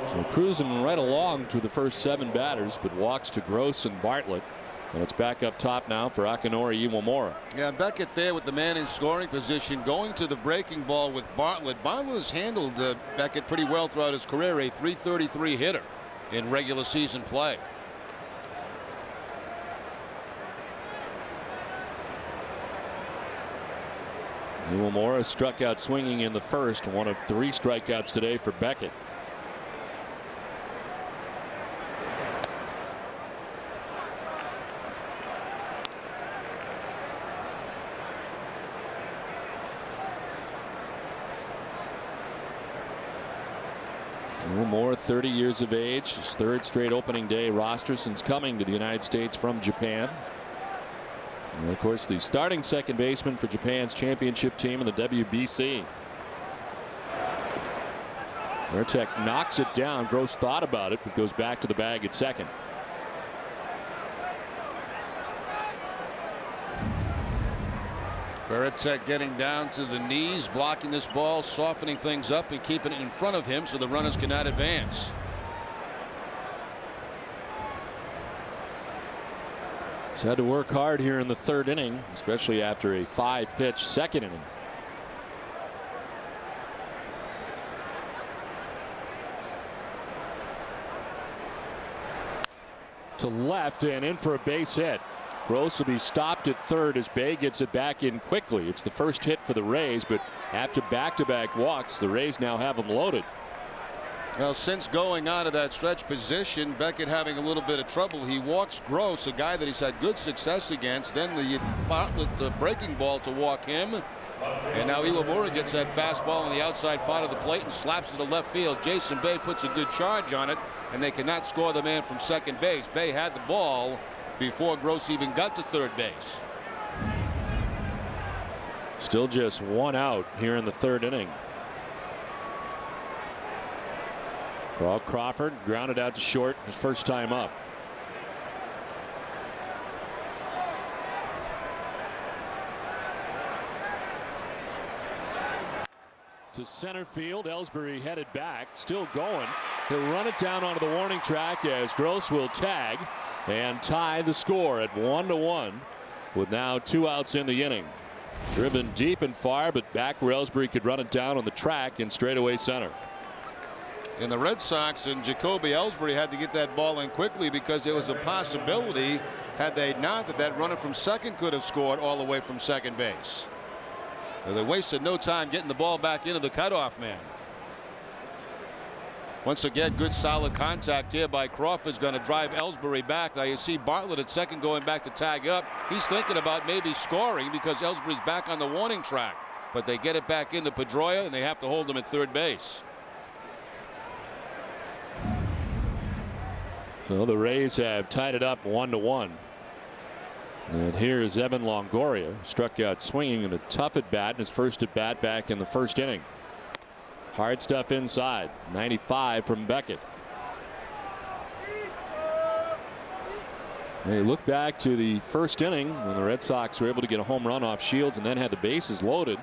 So cruising right along through the first 7 batters, but walks to Gross and Bartlett. And it's back up top now for Akinori Iwamura. Yeah, Beckett there with the man in scoring position, going to the breaking ball with Bartlett. Bartlett has handled Beckett pretty well throughout his career, a .333 hitter in regular season play. Iwamura struck out swinging in the first, one of 3 strikeouts today for Beckett. Iwamura, 30 years of age, his 3rd straight opening day roster since coming to the United States from Japan. And of course, the starting second baseman for Japan's championship team in the WBC. Veritek knocks it down. Gross thought about it, but goes back to the bag at second. Veritek getting down to the knees, blocking this ball, softening things up and keeping it in front of him so the runners cannot advance. He's had to work hard here in the 3rd inning, especially after a 5-pitch 2nd inning. To left and in for a base hit. Gross will be stopped at 3rd as Bay gets it back in quickly. It's the first hit for the Rays, but after back-to-back walks, the Rays now have them loaded. Well, since going out of that stretch position, Beckett having a little bit of trouble. He walks Gross, a guy that he's had good success against. Then the Bartlett breaking ball to walk him. And now Iwamura gets that fastball on the outside part of the plate and slaps it to left field. Jason Bay puts a good charge on it, and they cannot score the man from second base. Bay had the ball before Gross even got to 3rd base. Still just 1 out here in the 3rd inning. Carl Crawford grounded out to short his first time up. To center field, Ellsbury headed back, still going. He'll run it down onto the warning track as Gross will tag and tie the score at 1-1 with now 2 outs in the inning. Driven deep and far, but back where Ellsbury could run it down on the track in straightaway center. And the Red Sox and Jacoby Ellsbury had to get that ball in quickly because there was a possibility, had they not, that runner from second could have scored all the way from second base. They wasted no time getting the ball back into the cutoff man. Once again, good solid contact here by Crawford is going to drive Ellsbury back. Now you see Bartlett at second going back to tag up. He's thinking about maybe scoring because Ellsbury's back on the warning track. But they get it back into Pedroia and they have to hold him at 3rd base. So the Rays have tied it up 1-1. And here's Evan Longoria, struck out swinging in a tough at bat in his first at bat back in the 1st inning. Hard stuff inside. 95 from Beckett. They look back to the 1st inning when the Red Sox were able to get a home run off Shields and then had the bases loaded.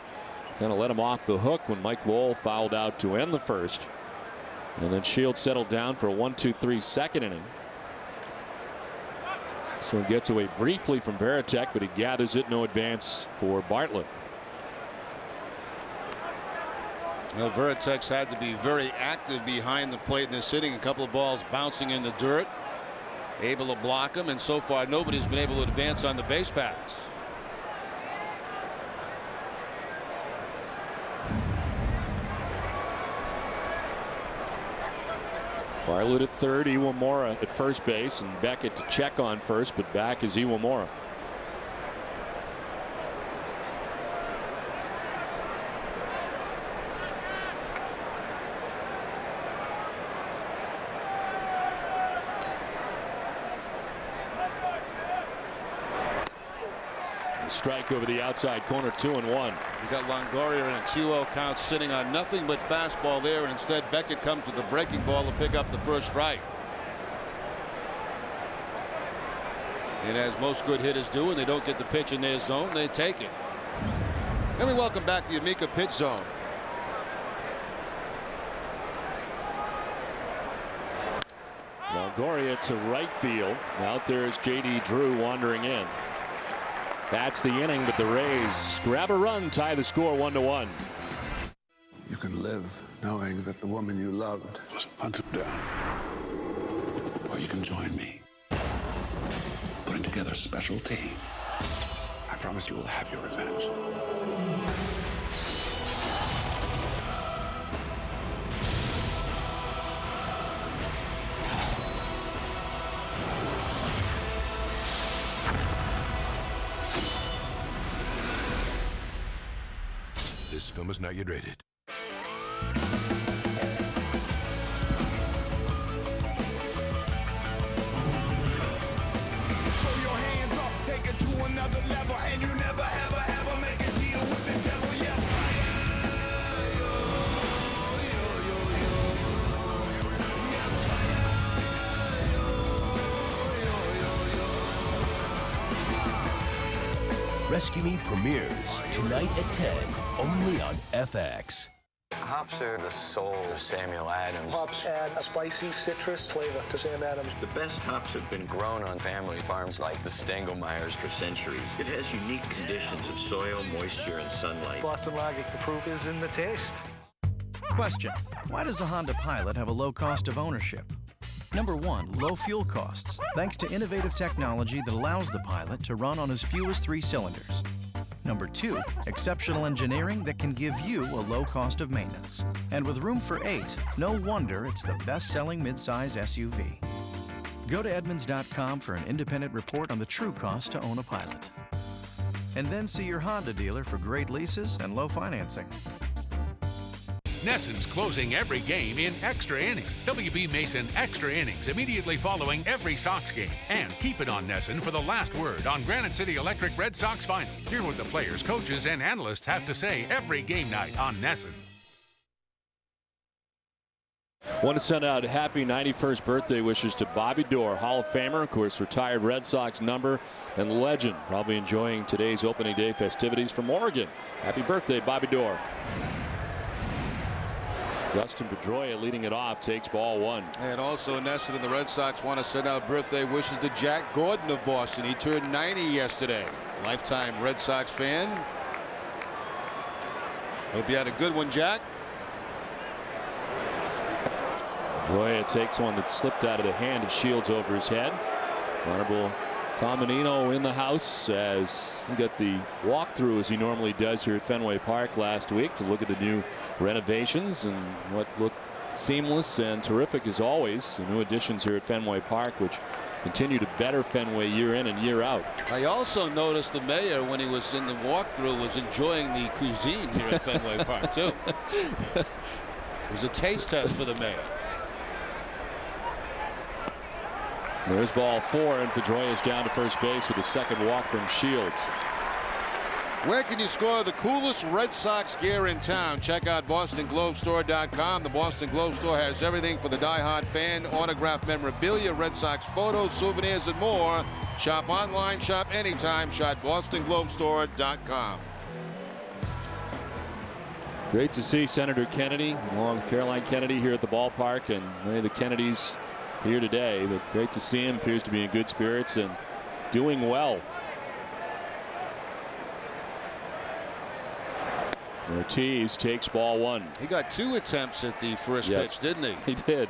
Kind of let him off the hook when Mike Lowell fouled out to end the 1st. And then Shields settled down for a 1-2-3 2nd inning. So he gets away briefly from Veritek, but he gathers it. No advance for Bartlett. Well, Veritek's had to be very active behind the plate in this inning. A couple of balls bouncing in the dirt, able to block him, and so far nobody's been able to advance on the base paths. Bartlett at 3rd, Iwamura at first base, and Beckett to check on first, but back is Iwamura. Strike over the outside corner, 2-1. You got Longoria in a 2-0 count, sitting on nothing but fastball there, and instead Beckett comes with the breaking ball to pick up the first strike. And as most good hitters do, when they don't get the pitch in their zone, they take it. And we welcome back the Amica pitch zone. Longoria to right field. Out there is J.D. Drew wandering in. That's the inning, but the Rays grab a run, tie the score 1-1. You can live knowing that the woman you loved was hunted down. Or you can join me, putting together a special team. I promise you will have your revenge. This film is not yet rated. Rescue Me premieres tonight at 10, only on FX. Hops are the soul of Samuel Adams. Hops add a spicy citrus flavor to Sam Adams. The best hops have been grown on family farms like the Stengelmeyers for centuries. It has unique conditions of soil, moisture, and sunlight. Boston Lager, the proof is in the taste. Question: why does the Honda Pilot have a low cost of ownership? Number 1, low fuel costs, thanks to innovative technology that allows the Pilot to run on as few as 3 cylinders. Number 2, exceptional engineering that can give you a low cost of maintenance. And with room for 8, no wonder it's the best-selling midsize SUV. Go to Edmunds.com for an independent report on the true cost to own a Pilot. And then see your Honda dealer for great leases and low financing. Nesson's closing every game in extra innings. WB Mason extra innings immediately following every Sox game. And keep it on Nesson for the last word on Granite City Electric Red Sox final. Hear what the players, coaches, and analysts have to say every game night on Nesson. Want to send out happy 91st birthday wishes to Bobby Doerr, Hall of Famer, of course, retired Red Sox number and legend. Probably enjoying today's opening day festivities from Oregon. Happy birthday, Bobby Doerr. Dustin Pedroia leading it off, takes ball 1. And also nested in the Red Sox want to send out birthday wishes to Jack Gordon of Boston. He turned 90 yesterday. Lifetime Red Sox fan. Hope you had a good one, Jack. Pedroia takes one that slipped out of the hand of Shields over his head. Honorable Tom Menino in the house as he got the walkthrough as he normally does here at Fenway Park last week to look at the new renovations and what looked seamless and terrific as always. The new additions here at Fenway Park, which continue to better Fenway year in and year out. I also noticed the mayor, when he was in the walkthrough, was enjoying the cuisine here at Fenway Park too. It was a taste test for the mayor. There's ball 4, and Pedroia is down to first base with a second walk from Shields. Where can you score the coolest Red Sox gear in town? Check out BostonGlobeStore.com. The Boston Globe Store has everything for the diehard fan: autographed memorabilia, Red Sox photos, souvenirs, and more. Shop online, shop anytime. Shop BostonGlobeStore.com. Great to see Senator Kennedy along with Caroline Kennedy here at the ballpark, and many of the Kennedys here today, but great to see him. Appears to be in good spirits and doing well. Ortiz takes ball 1. He got 2 attempts at the first pitch, didn't he? He did.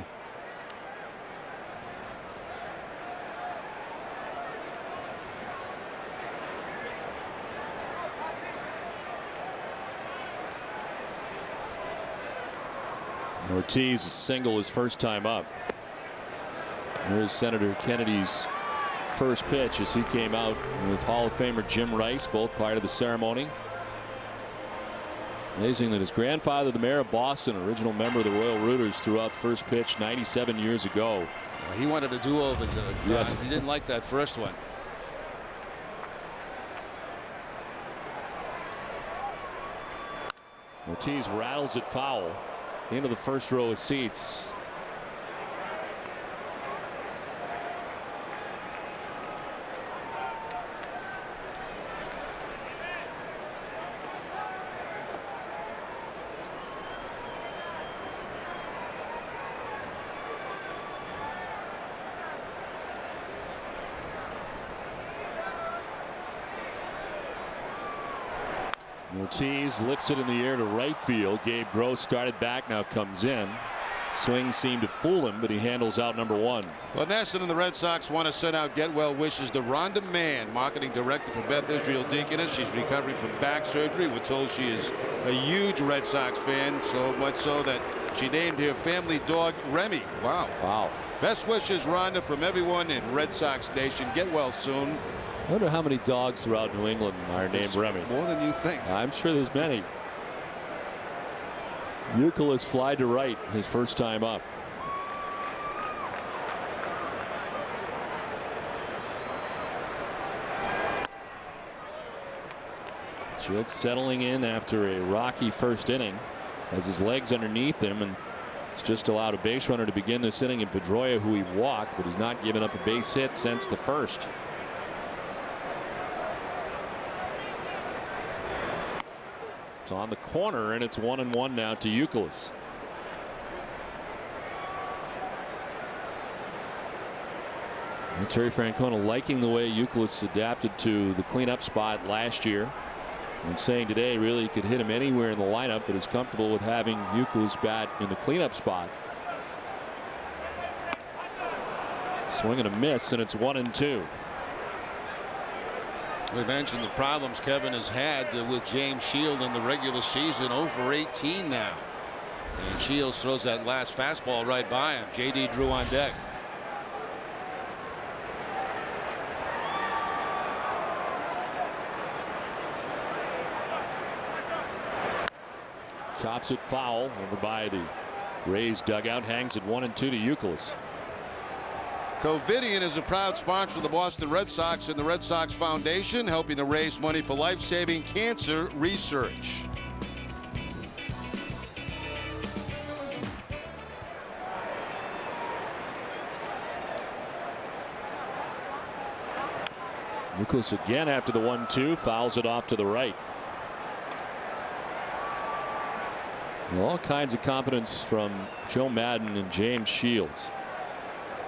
Ortiz a single his first time up. Here's Senator Kennedy's first pitch as he came out with Hall of Famer Jim Rice, both part of the ceremony. Amazing that his grandfather, the mayor of Boston, original member of the Royal Rooters, threw out the first pitch 97 years ago. He wanted a do-over. Yes. He didn't like that first one. Ortiz rattles it foul into the first row of seats. Ortiz lifts it in the air to right field. Gabe Gross started back, now comes in. Swing seemed to fool him, but he handles out number one. Well, Nesson and the Red Sox want to send out get well wishes to Rhonda Mann, marketing director for Beth Israel Deaconess. She's recovering from back surgery. We're told she is a huge Red Sox fan, so much so that she named her family dog Remy. Wow. Wow. Best wishes, Rhonda, from everyone in Red Sox Nation. Get well soon. I wonder how many dogs throughout New England are named Remy. More than you think. I'm sure there's many. Youkilis fly to right his first time up. Shields settling in after a rocky first inning, has his legs underneath him, and he's just allowed a base runner to begin this inning in Pedroia, who he walked, but he's not given up a base hit since the first. It's on the corner, and it's 1-1 now to Youkilis. And Terry Francona liking the way Youkilis adapted to the cleanup spot last year, and saying today really he could hit him anywhere in the lineup, but is comfortable with having Youkilis bat in the cleanup spot. Swing and a miss, and it's 1-2. We mentioned the problems Kevin has had with James Shield in the regular season. 0 for 18 now. And Shields throws that last fastball right by him. J.D. Drew on deck. Chops it foul over by the Rays dugout. Hangs it 1-2 to Youkilis. Covidien is a proud sponsor of the Boston Red Sox and the Red Sox Foundation, helping to raise money for life-saving cancer research. Youkilis again after the 1-2, fouls it off to the right. All kinds of confidence from Joe Madden and James Shields.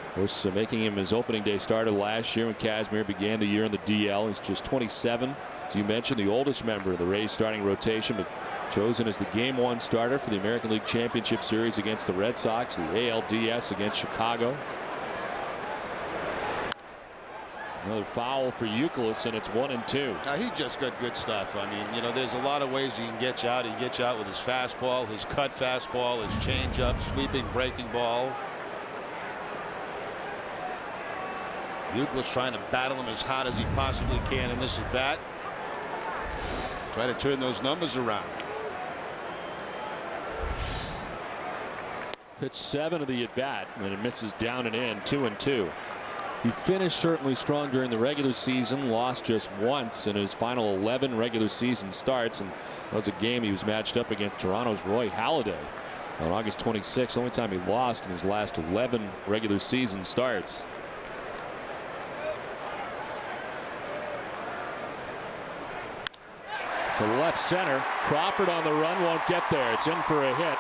Of course, making him his opening day starter last year when Kazmir began the year in the DL. He's just 27, as you mentioned, the oldest member of the Rays starting rotation, but chosen as the Game 1 starter for the American League Championship Series against the Red Sox, the ALDS against Chicago. Another foul for Youkilis, and it's 1-2. Now, he just got good stuff. I mean, you know, there's a lot of ways he can get you out. He can get you out with his fastball, his cut fastball, his changeup, sweeping, breaking ball. Youkilis trying to battle him as hard as he possibly can in this at bat. Try to turn those numbers around. Pitch 7 of the at bat, and it misses down and in. 2-2. He finished certainly strong during the regular season, lost just once in his final 11 regular season starts, and that was a game he was matched up against Toronto's Roy Halladay on August 26th. Only time he lost in his last 11 regular season starts. To left center. Crawford on the run, won't get there. It's in for a hit.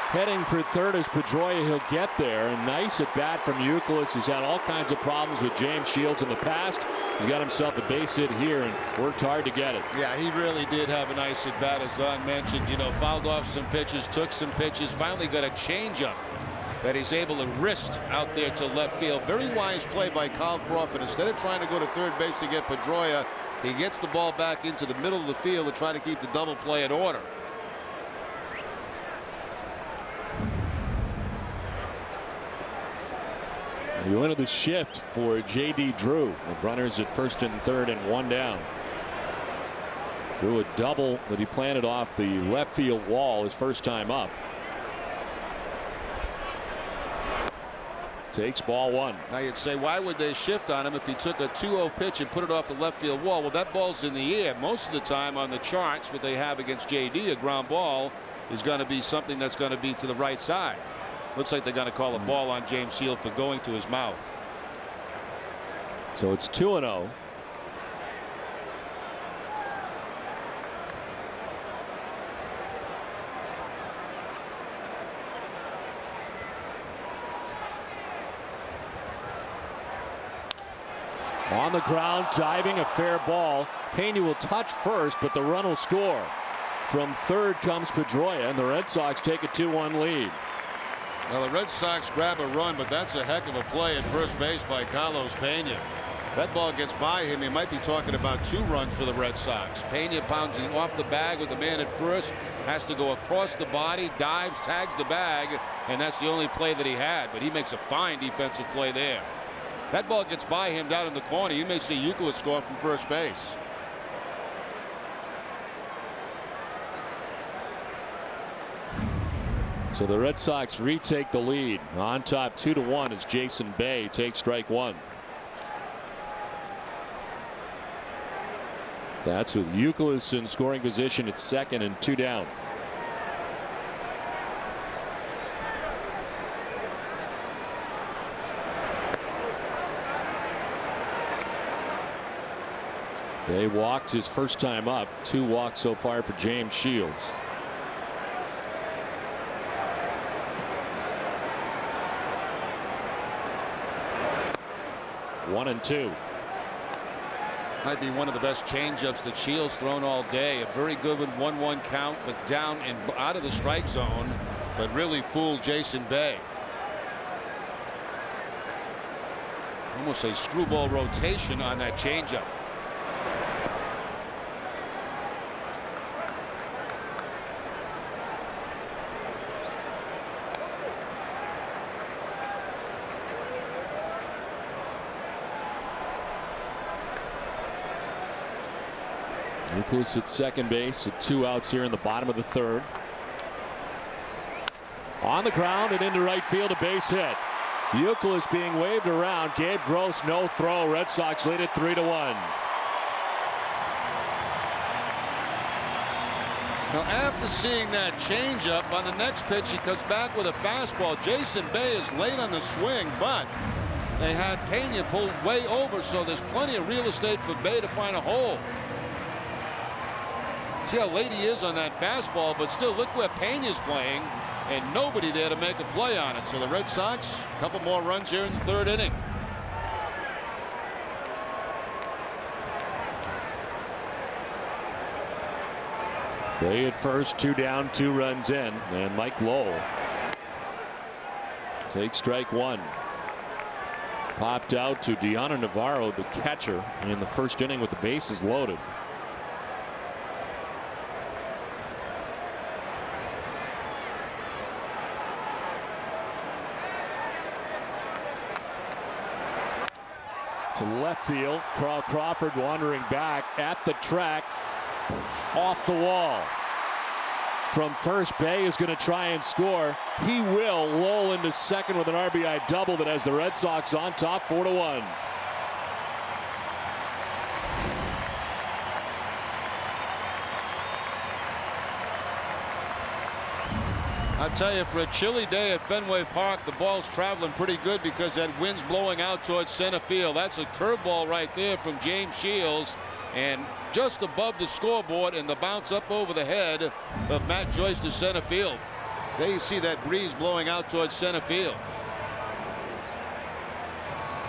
Heading for third as Pedroia. He'll get there. And nice at bat from Youkilis. He's had all kinds of problems with James Shields in the past. He's got himself a base hit here and worked hard to get it. Yeah, he really did have a nice at bat, as Don mentioned. You know, fouled off some pitches, took some pitches, finally got a changeup that he's able to wrist out there to left field. Very wise play by Kyle Crawford. Instead of trying to go to third base to get Pedroia, he gets the ball back into the middle of the field to try to keep the double play in order. You into the shift for J.D. Drew with runners at first and third and one down. Drew a double that he planted off the left field wall his first time up. Takes ball one. Now you'd say, why would they shift on him if he took a 2-0 pitch and put it off the left field wall? Well, that ball's in the air. Most of the time on the charts, what they have against J.D., a ground ball is going to be something that's going to be to the right side. Looks like they're going to call a ball on James Shield for going to his mouth. So it's 2-0. On the ground, diving, a fair ball. Pena will touch first, but the run will score. From third comes Pedroia, and the Red Sox take a 2-1 lead. Well, the Red Sox grab a run, but that's a heck of a play at first base by Carlos Pena. That ball gets by him. He might be talking about 2 runs for the Red Sox. Pena pounding off the bag with the man at first, has to go across the body, dives, tags the bag, and that's the only play that he had. But he makes a fine defensive play there. That ball gets by him down in the corner. You may see Euclid score from first base. So the Red Sox retake the lead. On top 2-1 as Jason Bay takes strike 1. That's with Euclid in scoring position at second and 2 down. They walked his first time up. 2 walks so far for James Shields. One and 2. Might be one of the best changeups that Shields thrown all day. A very good 1-1 count, but down and out of the strike zone, but really fooled Jason Bay. Almost a screwball rotation on that changeup. Euclid at second base with 2 outs here in the bottom of the third. On the ground and into right field, a base hit. Euclid is being waved around. Gabe Gross, no throw. Red Sox lead it 3-1. Now, after seeing that changeup, on the next pitch he comes back with a fastball. Jason Bay is late on the swing, but they had Pena pulled way over, so there's plenty of real estate for Bay to find a hole. See how late he is on that fastball, but still look where Pena's playing, and nobody there to make a play on it. So the Red Sox, a couple more runs here in the third inning. Bay at first, 2 down, 2 runs in, and Mike Lowell takes strike 1. Popped out to Deanna Navarro, the catcher, in the first inning with the bases loaded. To left field, Carl Crawford wandering back at the track, off the wall. From first, Bay is going to try and score. He will. Lowell into second with an RBI double that has the Red Sox on top 4-1. I tell you, for a chilly day at Fenway Park, the ball's traveling pretty good because that wind's blowing out towards center field. That's a curveball right there from James Shields, and just above the scoreboard, and the bounce up over the head of Matt Joyce to center field. There you see that breeze blowing out towards center field.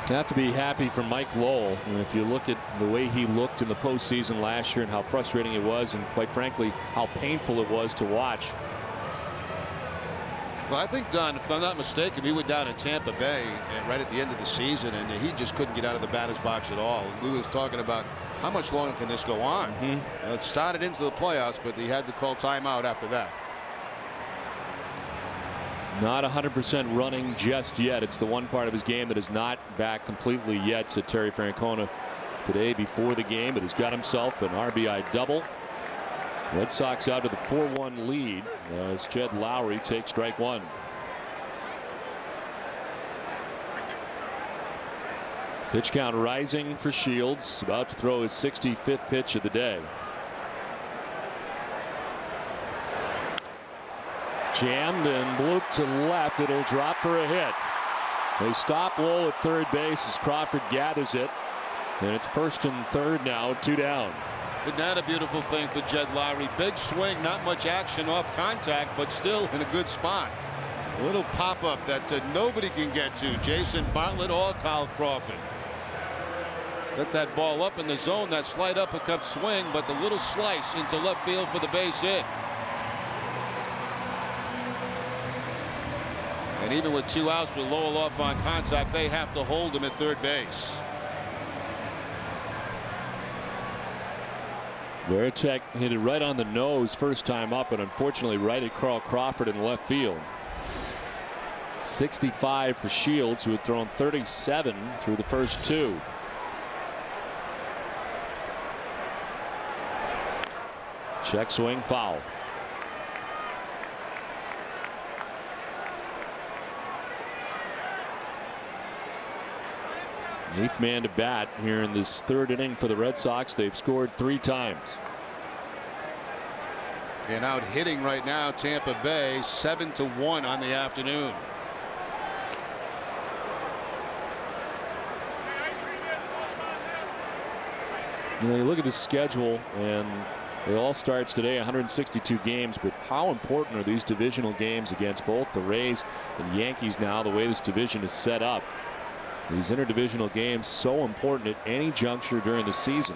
You have to be happy for Mike Lowell. And if you look at the way he looked in the postseason last year and how frustrating it was, and quite frankly, how painful it was to watch. Well, I think, Don, if I'm not mistaken, he went down in Tampa Bay right at the end of the season, and he just couldn't get out of the batter's box at all. And we was talking about how much longer can this go on. It started into the playoffs, but he had to call timeout after that. Not 100% running just yet. It's the one part of his game that is not back completely yet, said Terry Francona today before the game, but he's got himself an RBI double. Red Sox out to the 4-1 lead as Jed Lowry takes strike 1. Pitch count rising for Shields, about to throw his 65th pitch of the day. Jammed and looped to left. It'll drop for a hit. They stop Lowell at third base as Crawford gathers it, and it's first and third now, 2 down. Isn't that a beautiful thing for Jed Lowry? Big swing, not much action off contact, but still in a good spot. A little pop-up that nobody can get to. Jason Bartlett or Kyle Crawford. Got that ball up in the zone, that slight uppercut swing, but the little slice into left field for the base hit. And even with 2 outs with Lowell off on contact, they have to hold him at third base. Varitek hit it right on the nose first time up, and unfortunately right at Carl Crawford in left field. 65 for Shields, who had thrown 37 through the first 2. Check swing, foul. Eighth man to bat here in this third inning for the Red Sox. They've scored 3 times. And out hitting right now, Tampa Bay 7-1 on the afternoon. You know, you look at the schedule, and it all starts today, 162 games, but how important are these divisional games against both the Rays and Yankees now, the way this division is set up? These interdivisional games so important at any juncture during the season.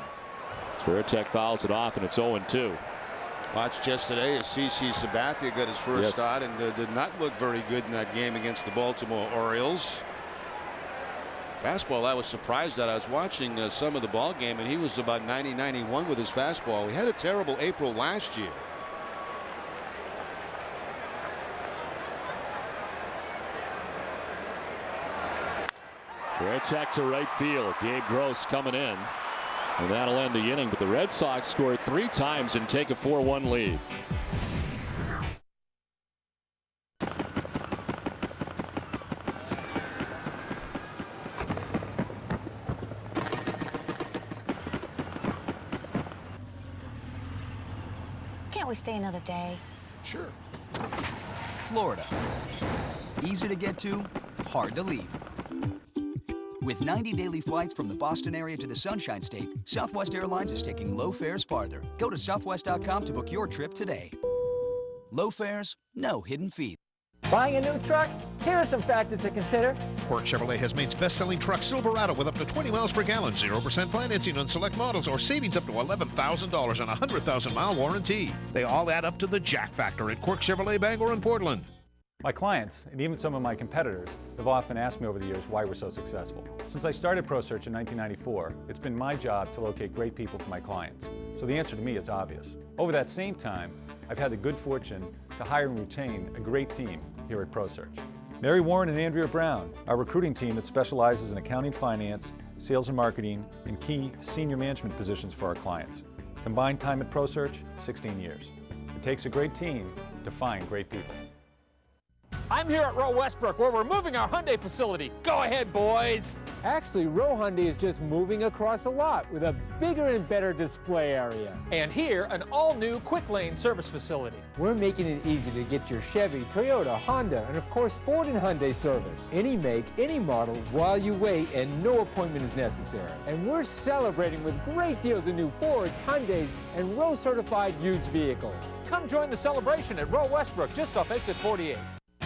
Varitek fouls it off, and it's 0-2. Watched yesterday as CC Sabathia got his first start and did not look very good in that game against the Baltimore Orioles. Fastball I was surprised at. I was watching some of the ball game, and he was about 90-91 with his fastball. He had a terrible April last year. Varitek to right field. Gabe Gross coming in. And that'll end the inning. But the Red Sox score 3 times and take a 4-1 lead. Can't we stay another day? Sure. Florida. Easy to get to, hard to leave. With 90 daily flights from the Boston area to the Sunshine State, Southwest Airlines is taking low fares farther. Go to southwest.com to book your trip today. Low fares, no hidden fees. Buying a new truck? Here are some factors to consider. Quirk Chevrolet has Maine's best-selling truck Silverado with up to 20 miles per gallon, 0% financing on select models, or savings up to $11,000 on a 100,000-mile warranty. They all add up to the Jack Factor at Quirk Chevrolet, Bangor and Portland. My clients, and even some of my competitors, have often asked me over the years why we're so successful. Since I started ProSearch in 1994, it's been my job to locate great people for my clients. So the answer to me is obvious. Over that same time, I've had the good fortune to hire and retain a great team here at ProSearch. Mary Warren and Andrea Brown, our recruiting team that specializes in accounting, finance, sales and marketing, and key senior management positions for our clients. Combined time at ProSearch, 16 years. It takes a great team to find great people. I'm here at Roe Westbrook, where we're moving our Hyundai facility. Go ahead, boys. Actually, Roe Hyundai is just moving across a lot with a bigger and better display area. And here, an all-new quick lane service facility. We're making it easy to get your Chevy, Toyota, Honda, and of course Ford and Hyundai service. Any make, any model, while you wait, and no appointment is necessary. And we're celebrating with great deals in new Fords, Hyundais, and Roe certified used vehicles. Come join the celebration at Roe Westbrook, just off exit 48.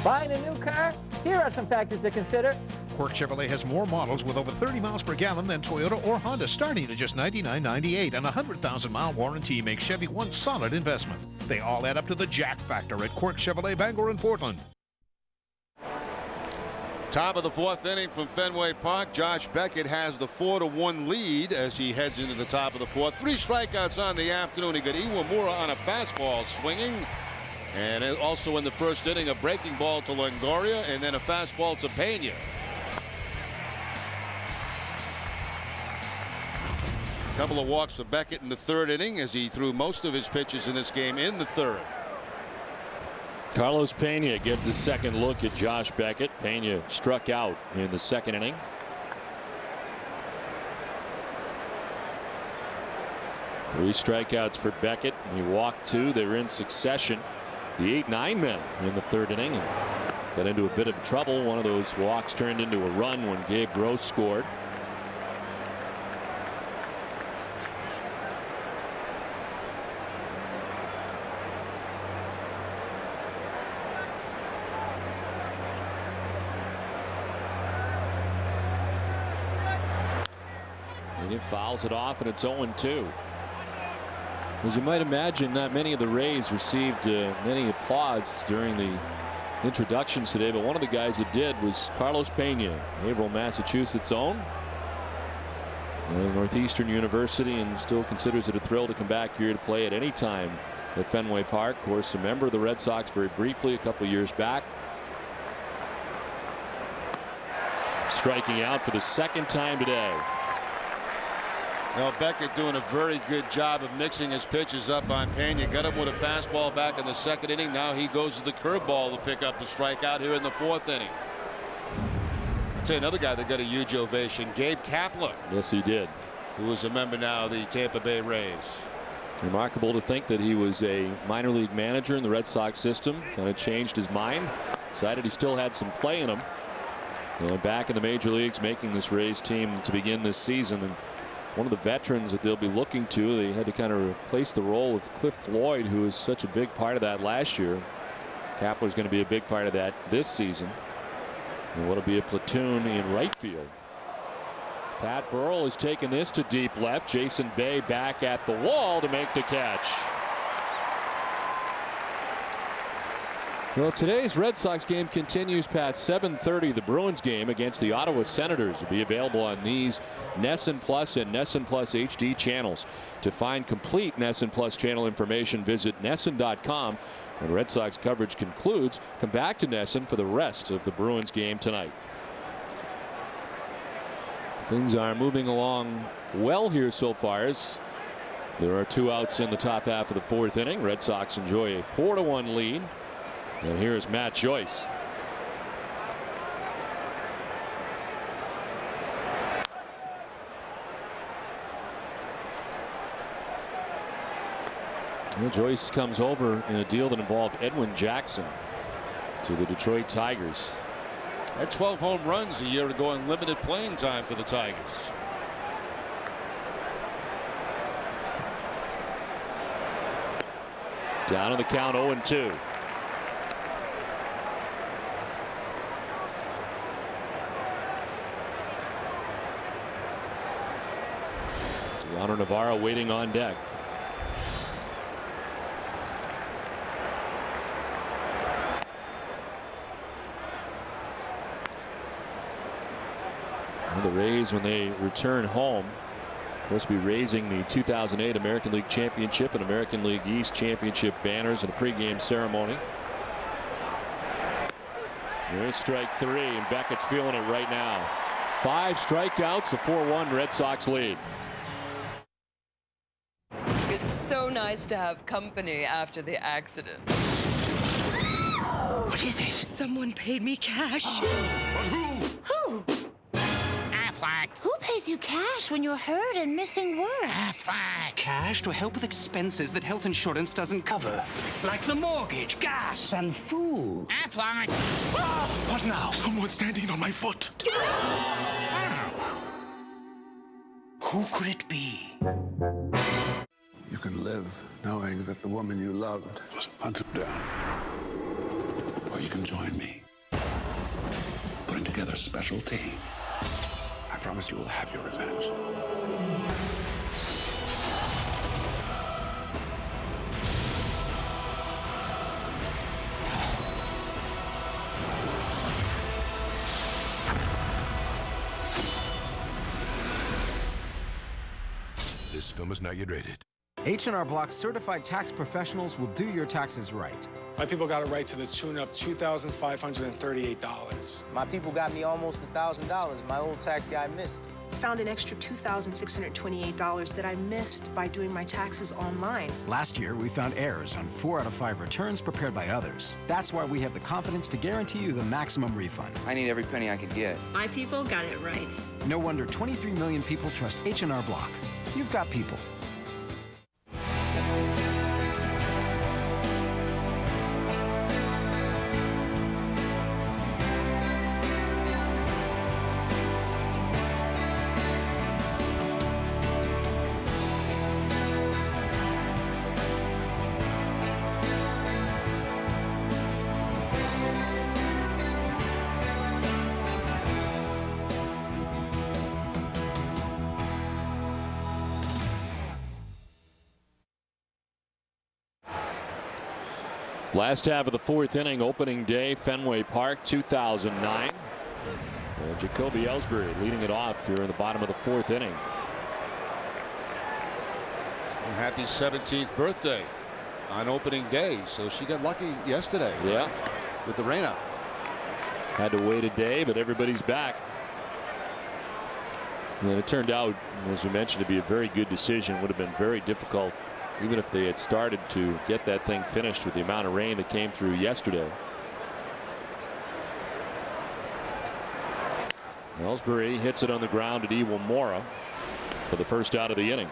Buying a new car? Here are some factors to consider. Quirk Chevrolet has more models with over 30 miles per gallon than Toyota or Honda, starting at just $99.98, and a 100,000-mile warranty makes Chevy one solid investment. They all add up to the Jack Factor at Quirk Chevrolet, Bangor and Portland. Top of the 4th inning from Fenway Park. Josh Beckett has the 4-1 lead as he heads into the top of the 4th. 3 strikeouts on the afternoon. He got Iwamura on a fastball swinging. And also in the first inning, a breaking ball to Longoria and then a fastball to Pena. A couple of walks for Beckett in the 3rd inning as he threw most of his pitches in this game in the 3rd. Carlos Pena gets a second look at Josh Beckett. Pena struck out in the 2nd inning. Three strikeouts for Beckett. He walked 2. They were in succession. The 8-9 men in the 3rd inning got into a bit of trouble. One of those walks turned into a run when Gabe Gross scored. And He fouls it off, and it's 0-2. As you might imagine, not many of the Rays received many applause during the introductions today, but one of the guys that did was Carlos Pena, Haverhill, Massachusetts' own. Northeastern University, and still considers it a thrill to come back here to play at any time at Fenway Park. Of course, a member of the Red Sox very briefly a couple years back. Striking out for the second time today. Now Beckett doing a very good job of mixing his pitches up on Pena. Got him with a fastball back in the second inning. Now he goes to the curveball to pick up the strikeout here in the fourth inning. I'll tell you another guy that got a huge ovation, Gabe Kapler. Yes, he did. Who is a member now of the Tampa Bay Rays. Remarkable to think that he was a minor league manager in the Red Sox system. Kind of changed his mind. Decided he still had some play in him. And back in the major leagues, making this Rays team to begin this season. And one of the veterans that they'll be looking to, they had to kind of replace the role of Cliff Floyd, who was such a big part of that last year. Kapler's going to be a big part of that this season. And what'll be a platoon in right field. Pat Burrell has taken this to deep left. Jason Bay back at the wall to make the catch. Well, today's Red Sox game continues past 7:30. The Bruins game against the Ottawa Senators will be available on these NESN Plus and NESN Plus HD channels. To find complete NESN Plus channel information, visit NESN.com. When Red Sox coverage concludes, come back to NESN for the rest of the Bruins game tonight. Things are moving along well here so far, as there are 2 outs in the top half of the fourth inning. Red Sox enjoy a 4-1 lead. And here's Matt Joyce. Well, Joyce comes over in a deal that involved Edwin Jackson to the Detroit Tigers. Had 12 home runs a year ago in limited playing time for the Tigers. Down on the count, 0-2. Leonard Navarro waiting on deck. And the Rays, when they return home, of course, be raising the 2008 American League Championship and American League East Championship banners in a pregame ceremony. There's strike 3, and Beckett's feeling it right now. 5 strikeouts, a 4-1 Red Sox lead. It's so nice to have company after the accident. What is it? Someone paid me cash. But who? Who? Affleck. Who pays you cash when you're hurt and missing work? Affleck. Cash to help with expenses that health insurance doesn't cover. Like the mortgage, gas, and food. Affleck. What now? Someone's standing on my foot. Who could it be? You can live knowing that the woman you loved was hunted down. Or you can join me, putting together a special team. I promise you will have your revenge. This film is not yet rated. H&R Block certified tax professionals will do your taxes right. My people got it right to the tune of $2,538. My people got me almost $1,000 my old tax guy missed. Found an extra $2,628 that I missed by doing my taxes online. Last year, we found errors on 4 out of 5 returns prepared by others. That's why we have the confidence to guarantee you the maximum refund. I need every penny I could get. My people got it right. No wonder 23 million people trust H&R Block. You've got people. Last half of the fourth inning, opening day, Fenway Park, 2009. And Jacoby Ellsbury leading it off here in the bottom of the fourth inning. And happy 17th birthday on opening day. So she got lucky yesterday. Yeah. With the rain out. Had to wait a day, but everybody's back. And it turned out, as we mentioned, to be a very good decision. Would have been very difficult, even if they had started to get that thing finished with the amount of rain that came through yesterday. Ellsbury hits it on the ground at Iwamura for the first out of the inning.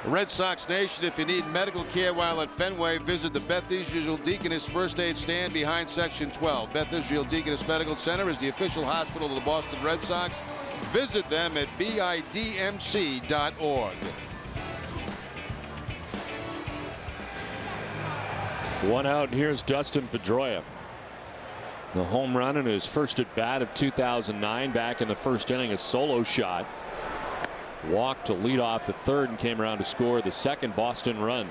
Red Sox Nation, if you need medical care while at Fenway, visit the Beth Israel Deaconess First Aid Stand behind Section 12. Beth Israel Deaconess Medical Center is the official hospital of the Boston Red Sox. Visit them at bidmc.org. One out, and here's Dustin Pedroia. The home run in his first at bat of 2009. Back in the first inning, a solo shot. Walked to lead off the third and came around to score the second Boston run.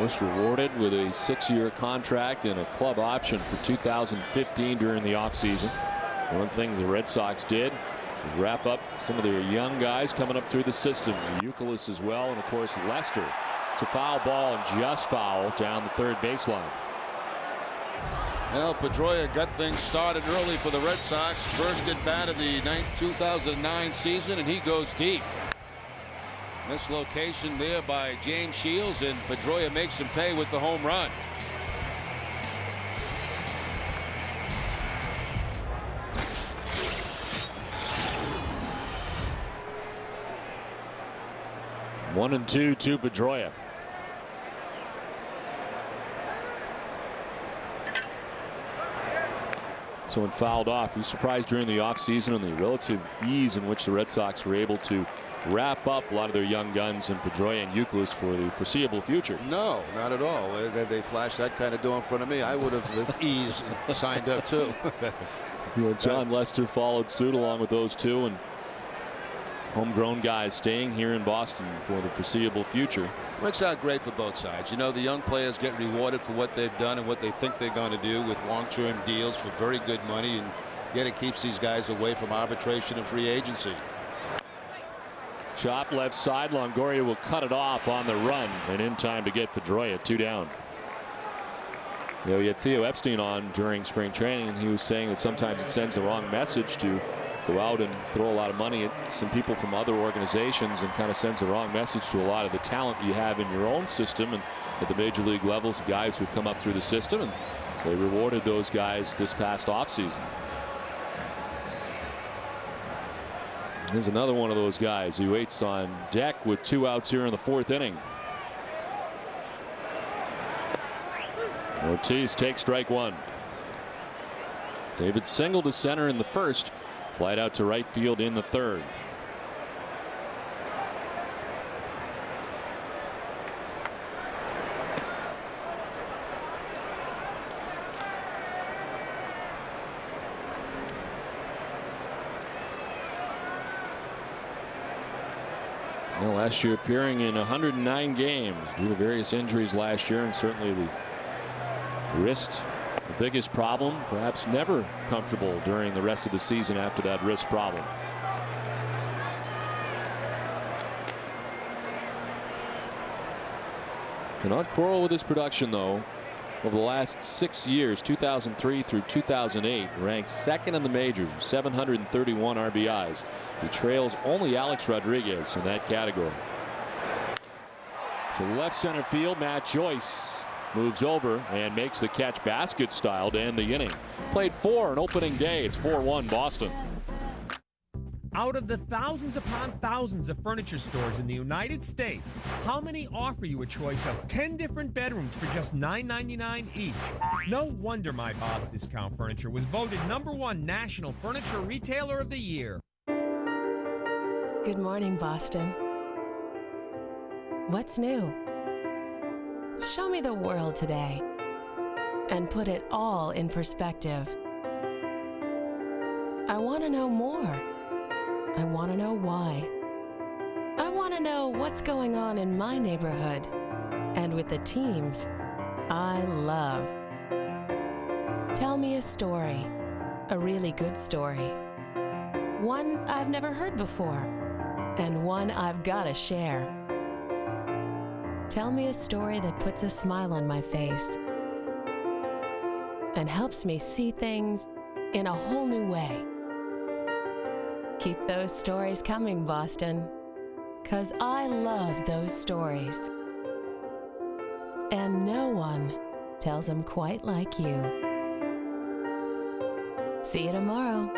Was rewarded with a 6-year contract and a club option for 2015 during the offseason. One thing the Red Sox did was wrap up some of their young guys coming up through the system. Youkilis as well, and of course Lester. It's a foul ball and just foul down the third baseline. Well, Pedroia got things started early for the Red Sox. First at bat of the 2009 season, and he goes deep. Mislocation there by James Shields, and Pedroia makes him pay with the home run. 1-2 to Pedroia. So when fouled off, he was surprised during the offseason and the relative ease in which the Red Sox were able to wrap up a lot of their young guns in Pedroia and Youkilis for the foreseeable future. No, not at all. They flashed that kind of door in front of me. I would have with ease signed up too. John Lester followed suit along with those two, and homegrown guys staying here in Boston for the foreseeable future. Works out great for both sides. You know, the young players get rewarded for what they've done and what they think they're going to do with long-term deals for very good money, and yet it keeps these guys away from arbitration and free agency. Chop left side. Longoria will cut it off on the run and in time to get Pedroia 2 down. You know, we had Theo Epstein on during spring training, and he was saying that sometimes it sends the wrong message to go out and throw a lot of money at some people from other organizations, and kind of sends the wrong message to a lot of the talent you have in your own system and at the major league levels, guys who've come up through the system, and they rewarded those guys this past offseason. Here's another one of those guys who waits on deck with 2 outs here in the fourth inning. Ortiz takes strike one. David singled to center in the first. Flight out to right field in the third. Well, last year appearing in 109 games due to various injuries last year, and certainly the wrist, the biggest problem. Perhaps never comfortable during the rest of the season after that wrist problem. Cannot quarrel with his production, though. Over the last 6 years, 2003 through 2008, ranked second in the majors with 731 RBIs. He trails only Alex Rodriguez in that category. To left center field, Matt Joyce moves over and makes the catch basket style to end the inning. Played 4 on opening day. It's 4-1 Boston. Out of the thousands upon thousands of furniture stores in the United States, how many offer you a choice of 10 different bedrooms for just $9.99 each? No wonder my Bob's Discount Furniture was voted #1 National Furniture Retailer of the Year. Good morning, Boston. What's new? Show me the world today and put it all in perspective. I want to know more. I want to know why. I want to know what's going on in my neighborhood and with the teams I love. Tell me a story, a really good story. One I've never heard before, and one I've got to share. Tell me a story that puts a smile on my face and helps me see things in a whole new way. Keep those stories coming, Boston, 'cause I love those stories. And no one tells them quite like you. See you tomorrow.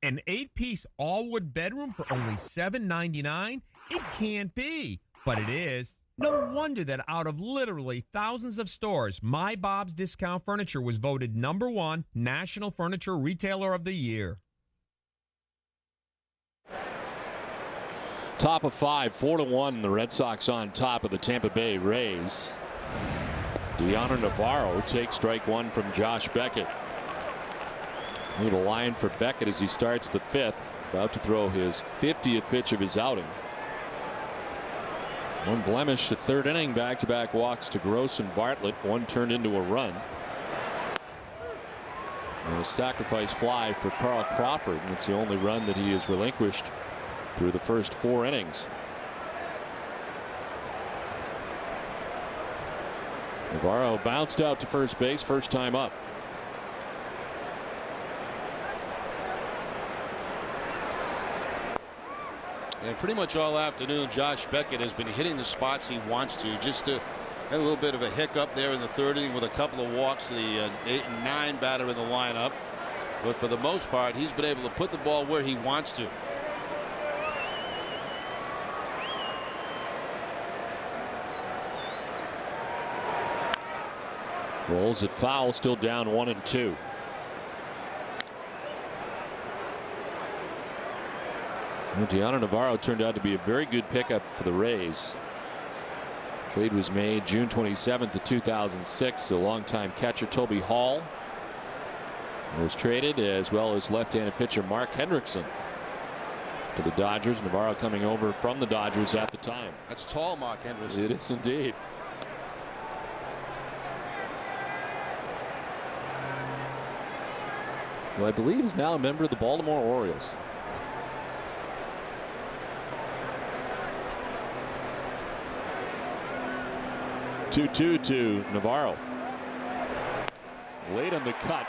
An 8-piece all-wood bedroom for only $7.99? It can't be, but it is. No wonder that out of literally thousands of stores, My Bob's Discount Furniture was voted #1 National Furniture Retailer of the Year. Top of 5, 4-1. The Red Sox on top of the Tampa Bay Rays. Deanna Navarro takes strike one from Josh Beckett. A little line for Beckett as he starts the 5th, about to throw his 50th pitch of his outing. One blemish to 3rd inning, back-to-back walks to Gross and Bartlett, one turned into a run. And a sacrifice fly for Carl Crawford, and it's the only run that he has relinquished through the first 4 innings. Navarro bounced out to first base, first time up. And pretty much all afternoon, Josh Beckett has been hitting the spots he wants to. Just to had a little bit of a hiccup there in the 3rd inning with a couple of walks to the 8 and 9 batter in the lineup. But for the most part, he's been able to put the ball where he wants to. Rolls it foul, still down 1-2. Well, Deanna Navarro turned out to be a very good pickup for the Rays. Trade was made June 27th of 2006. So longtime catcher Toby Hall was traded, as well as left-handed pitcher Mark Hendrickson to the Dodgers. Navarro coming over from the Dodgers at the time. That's tall, Mark Hendrickson. It is indeed. Well, I believe he's now a member of the Baltimore Orioles. Two-2 to Navarro. Late on the cut,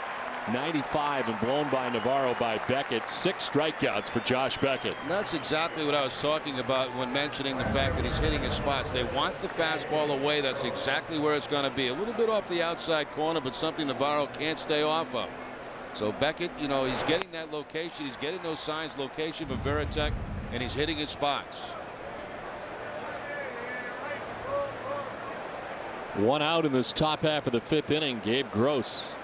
95 and blown by Navarro by Beckett. 6 strikeouts for Josh Beckett. And that's exactly what I was talking about when mentioning the fact that he's hitting his spots. They want the fastball away. That's exactly where it's going to be. A little bit off the outside corner, but something Navarro can't stay off of. So Beckett, you know, he's getting that location. He's getting those signs, location for Veritek, and he's hitting his spots. 1 out in this top half of the 5th inning. Gabe Gross.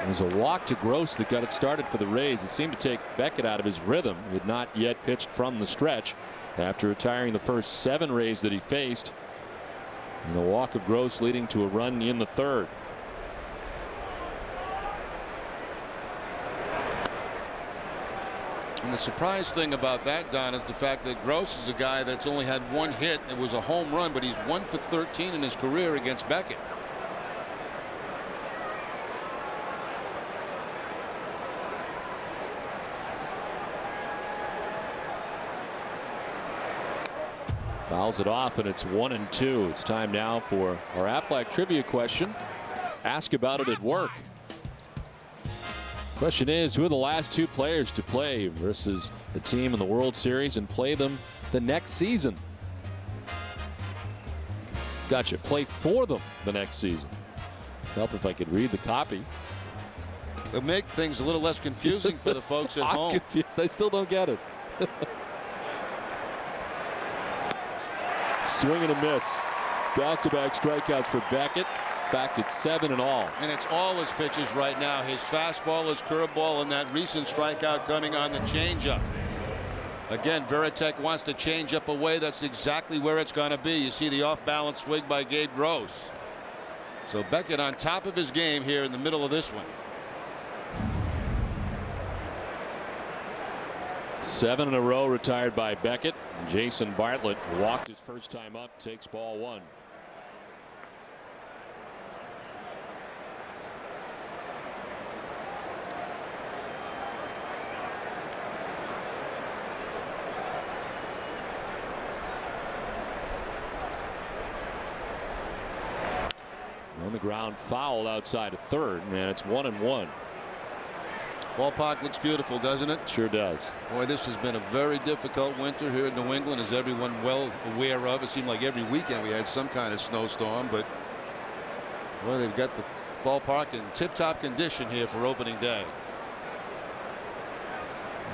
It was a walk to Gross that got it started for the Rays. It seemed to take Beckett out of his rhythm. He had not yet pitched from the stretch after retiring the first 7 Rays that he faced. And a walk of Gross leading to a run in the 3rd. And the surprise thing about that, Don, is the fact that Gross is a guy that's only had 1 hit. It was a home run, but he's 1 for 13 in his career against Beckett. Fouls it off, and it's 1-2. It's time now for our Aflac trivia question. Ask about it at work. Question is, who are the last two players to play versus the team in the World Series and play them the next season? Gotcha. Play for them the next season. Help if I could read the copy. It'll make things a little less confusing for the folks at home. I'm confused. I still don't get it. Swing and a miss. Back-to-back strikeouts for Beckett. In fact, it's 7 in all. And it's all his pitches right now. His fastball, his curveball, and that recent strikeout coming on the changeup. Again, Veritek wants to change up away. That's exactly where it's going to be. You see the off-balance swing by Gabe Gross. So Beckett on top of his game here in the middle of this one. 7 in a row retired by Beckett. Jason Bartlett walked his first time up, takes ball 1. On the ground, foul outside of third, and it's 1-1. Ballpark looks beautiful, doesn't it? Sure does. Boy, this has been a very difficult winter here in New England, as everyone well aware of. It seemed like every weekend we had some kind of snowstorm, but well, they've got the ballpark in tip-top condition here for opening day.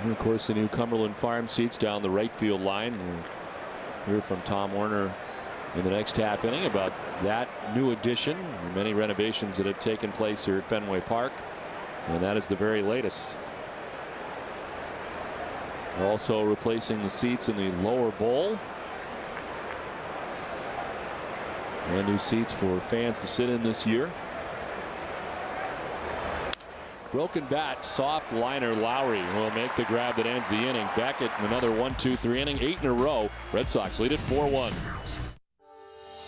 And of course, the new Cumberland Farm seats down the right field line. We'll hear from Tom Werner in the next half inning about that new addition and many renovations that have taken place here at Fenway Park. And that is the very latest. Also replacing the seats in the lower bowl. And new seats for fans to sit in this year. Broken bat, soft liner. Lowry will make the grab that ends the inning. Beckett in another 1-2-3 inning, 8 in a row. Red Sox lead at 4-1.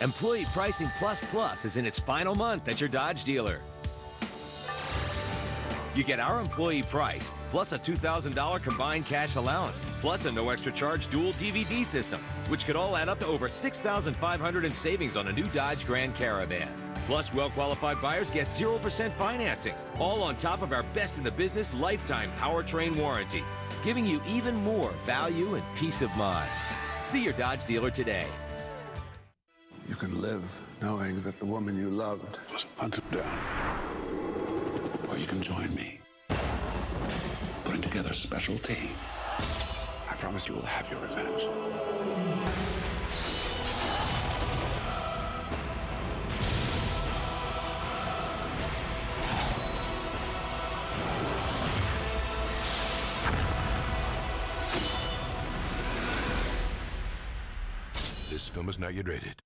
Employee Pricing Plus Plus is in its final month at your Dodge dealer. You get our employee price, plus a $2,000 combined cash allowance, plus a no extra charge dual DVD system, which could all add up to over $6,500 in savings on a new Dodge Grand Caravan. Plus, well-qualified buyers get 0% financing, all on top of our best-in-the-business lifetime powertrain warranty, giving you even more value and peace of mind. See your Dodge dealer today. You can live knowing that the woman you loved was hunted down. Or you can join me, putting together a special team. I promise you will have your revenge. This film is not yet rated.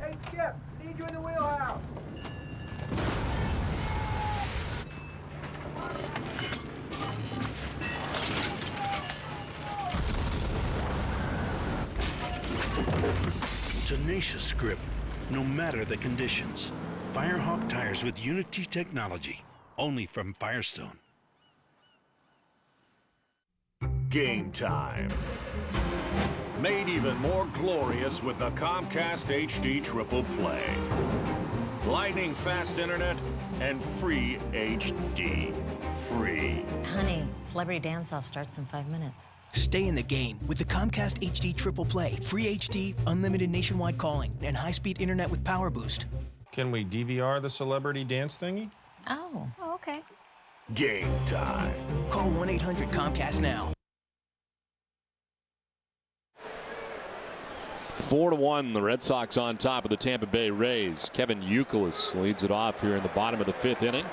Hey, Skip, need you in the wheelhouse. Tenacious grip, no matter the conditions. Firehawk tires with Unity technology, only from Firestone. Game time. Made even more glorious with the Comcast HD Triple Play. Lightning fast internet and free HD. Free. Honey, Celebrity Dance-Off starts in 5 minutes. Stay in the game with the Comcast HD Triple Play. Free HD, unlimited nationwide calling, and high-speed internet with Power Boost. Can we DVR the celebrity dance thingy? Oh, okay. Game time. Call 1-800-COMCAST now. 4-1, the Red Sox on top of the Tampa Bay Rays. Kevin Youkilis leads it off here in the bottom of the 5th inning.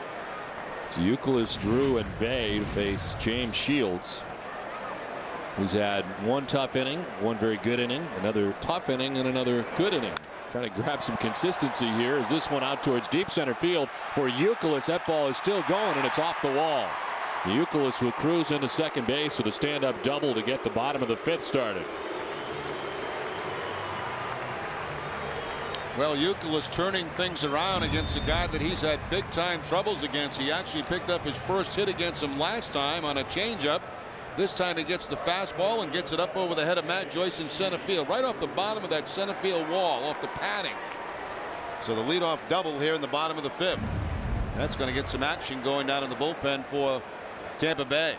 It's Youkilis, Drew, and Bay to face James Shields, who's had one tough inning, one very good inning, another tough inning, and another good inning. Trying to grab some consistency here as this one out towards deep center field for Youkilis. That ball is still going, and it's off the wall. Youkilis will cruise into second base with a stand-up double to get the bottom of the 5th started. Well, Youkilis turning things around against a guy that he's had big-time troubles against. He actually picked up his first hit against him last time on a changeup. This time he gets the fastball and gets it up over the head of Matt Joyce in center field, right off the bottom of that center field wall, off the padding. So the leadoff double here in the bottom of the 5th. That's going to get some action going down in the bullpen for Tampa Bay.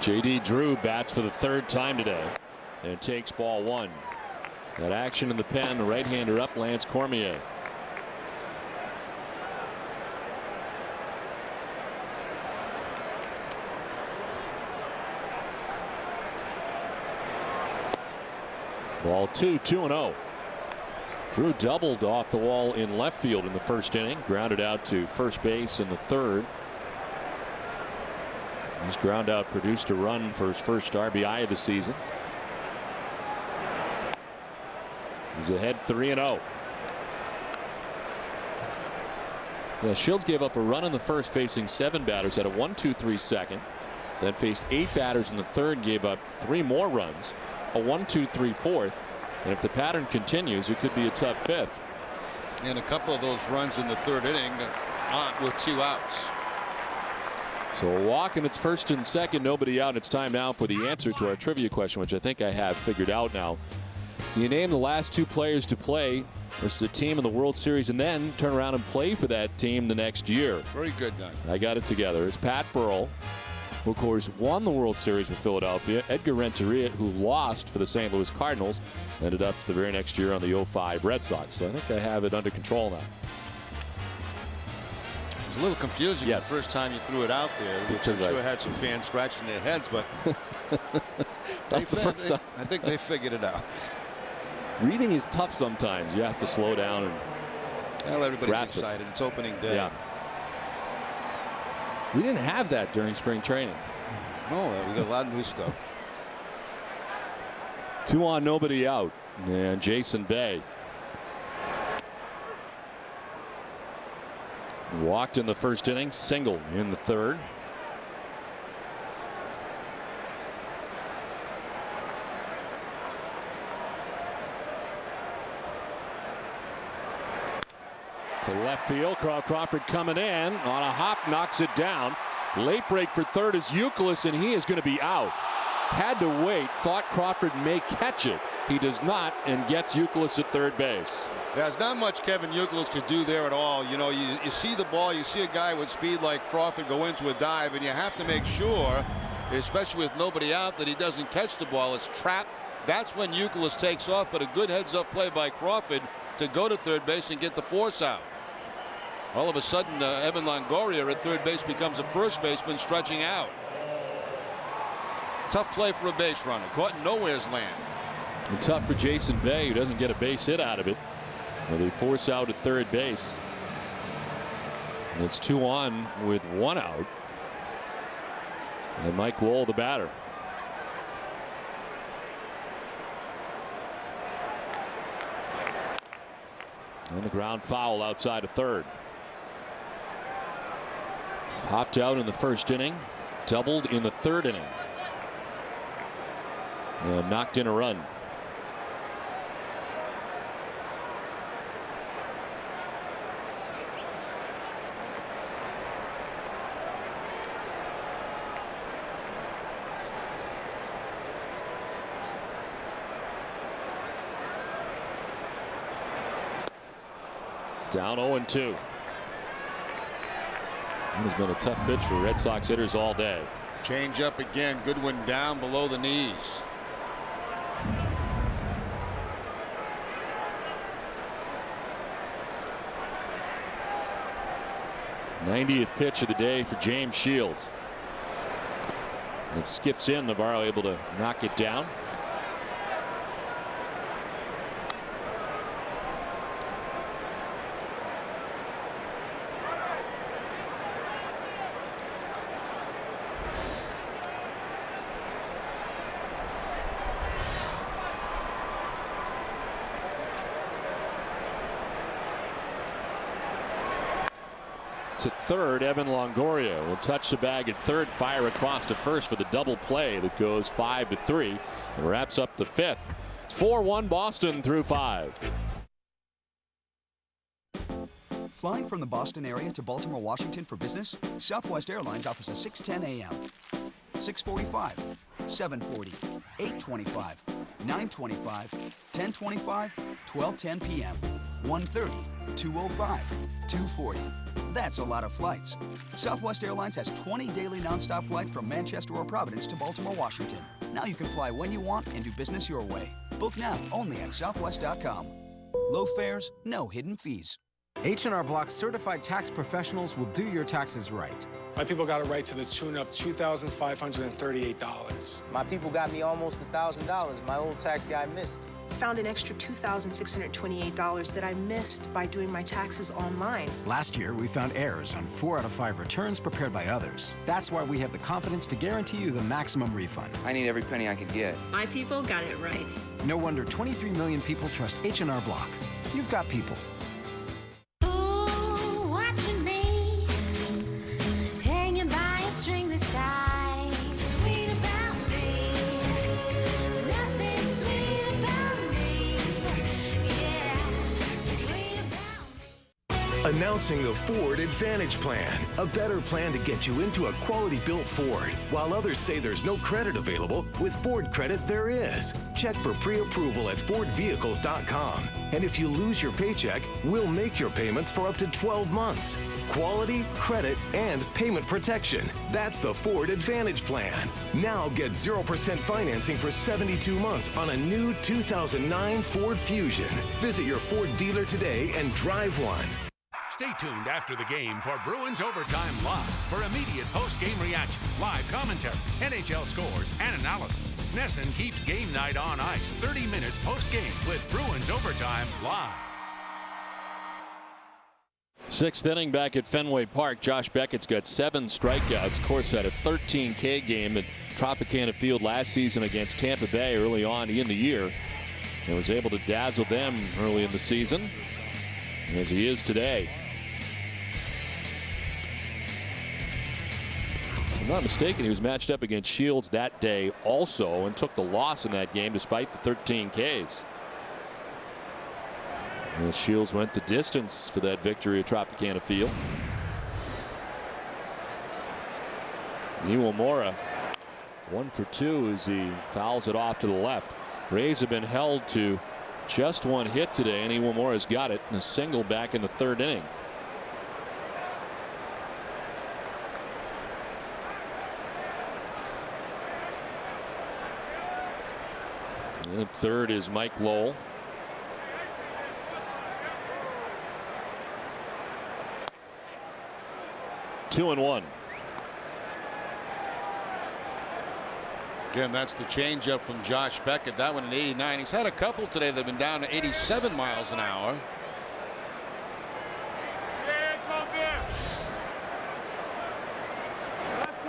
J.D. Drew bats for the 3rd time today and takes ball 1. That action in the pen, the right-hander up, Lance Cormier. Ball 2, 2-0. Drew doubled off the wall in left field in the 1st inning, grounded out to first base in the 3rd. His ground out produced a run for his first RBI of the season. He's ahead 3-0. Yeah, Shields gave up a run in the 1st, facing 7 batters, had a 1-2-3 second, then faced 8 batters in the 3rd, gave up 3 more runs, a 1-2-3 4th, and if the pattern continues, it could be a tough 5th. And a couple of those runs in the 3rd inning with 2 outs. So a walk, and it's 1st and 2nd, nobody out. It's time now for the answer to our trivia question, which I think I have figured out now. You name the last 2 players to play versus a team in the World Series and then turn around and play for that team the next year. Very good, Doug. I got it together. It's Pat Burrell, who of course won the World Series with Philadelphia. Edgar Renteria, who lost for the St. Louis Cardinals, ended up the very next year on the 05 Red Sox. So I think I have it under control now. It was a little confusing the first time you threw it out there, which I'm sure had some fans scratching their heads, but I think they figured it out. Reading is tough sometimes. You have to slow down and everybody's excited. It's opening day. Yeah. We didn't have that during spring training. No, we got a lot of new stuff. 2 on, nobody out, and Jason Bay walked in the 1st inning, singled in the 3rd. To left field, Carl Crawford coming in on a hop, knocks it down. Late break for 3rd is Youkilis, and he is going to be out. Had to wait, thought Crawford may catch it. He does not, and gets Youkilis at 3rd base. There's not much Kevin Youkilis could do there at all. You know, you see the ball, you see a guy with speed like Crawford go into a dive, and you have to make sure, especially with nobody out, that he doesn't catch the ball. It's trapped. That's when Youkilis takes off, but a good heads-up play by Crawford to go to 3rd base and get the force out. All of a sudden, Evan Longoria at 3rd base becomes a first baseman stretching out. Tough play for a base runner, caught in nowhere's land. And tough for Jason Bay, who doesn't get a base hit out of it. Well, they force out at 3rd base. And it's 2 on with 1 out. And Mike Lowell, the batter. On the ground foul outside of 3rd. Popped out in the 1st inning, doubled in the 3rd inning. And knocked in a run. Down 0-2. It has been a tough pitch for Red Sox hitters all day. Change up again. Goodwin down below the knees. '90th pitch of the day for James Shields. It skips in. Navarro able to knock it down. To 3rd, Evan Longoria will touch the bag at 3rd, fire across to 1st for the double play that goes 5-3 and wraps up the 5th. It's 4-1 Boston through 5. Flying from the Boston area to Baltimore, Washington for business? Southwest Airlines offers a 6:10 a.m. 6:45, 7:40, 8:25, 9:25, 10:25, 12:10 p.m., 1:30, 2:05, 2:40. That's a lot of flights. Southwest Airlines has 20 daily nonstop flights from Manchester or Providence to Baltimore, Washington. Now you can fly when you want and do business your way. Book now only at southwest.com. Low fares, no hidden fees. H&R Block certified tax professionals will do your taxes right. My people got it right to the tune of $2,538. My people got me almost $1,000 my old tax guy missed. Found an extra $2,628 that I missed by doing my taxes online. Last year, we found errors on 4 out of 5 returns prepared by others. That's why we have the confidence to guarantee you the maximum refund. I need every penny I could get. My people got it right. No wonder 23 million people trust H&R Block. You've got people. Watching me, hanging by a string this size. Sweet about me, nothing sweet about me. Yeah, sweet about me. Announcing the Ford Advantage Plan, a better plan to get you into a quality-built Ford. While others say there's no credit available, with Ford Credit there is. Check for pre-approval at FordVehicles.com. And if you lose your paycheck, we'll make your payments for up to 12 months. Quality, credit, and payment protection. That's the Ford Advantage Plan. Now get 0% financing for 72 months on a new 2009 Ford Fusion. Visit your Ford dealer today and drive one. Stay tuned after the game for Bruins Overtime Live for immediate post-game reaction, live commentary, NHL scores, and analysis. Nesson keeps game night on ice 30 minutes post-game with Bruins Overtime Live. Sixth inning back at Fenway Park. Josh Beckett's got 7 strikeouts. Of course, had a 13K game at Tropicana Field last season against Tampa Bay early on in the year. And was able to dazzle them early in the season, as he is today. If I'm not mistaken, he was matched up against Shields that day also and took the loss in that game despite the 13 Ks. And Shields went the distance for that victory at Tropicana Field. Iwamura 1 for 2 as he fouls it off to the left. Rays have been held to just 1 hit today, and Iwamura's got it in a single back in the 3rd inning. And at 3rd is Mike Lowell. Two and 1. Again, that's the changeup from Josh Beckett. That one at 89. He's had a couple today that have been down to 87 miles an hour.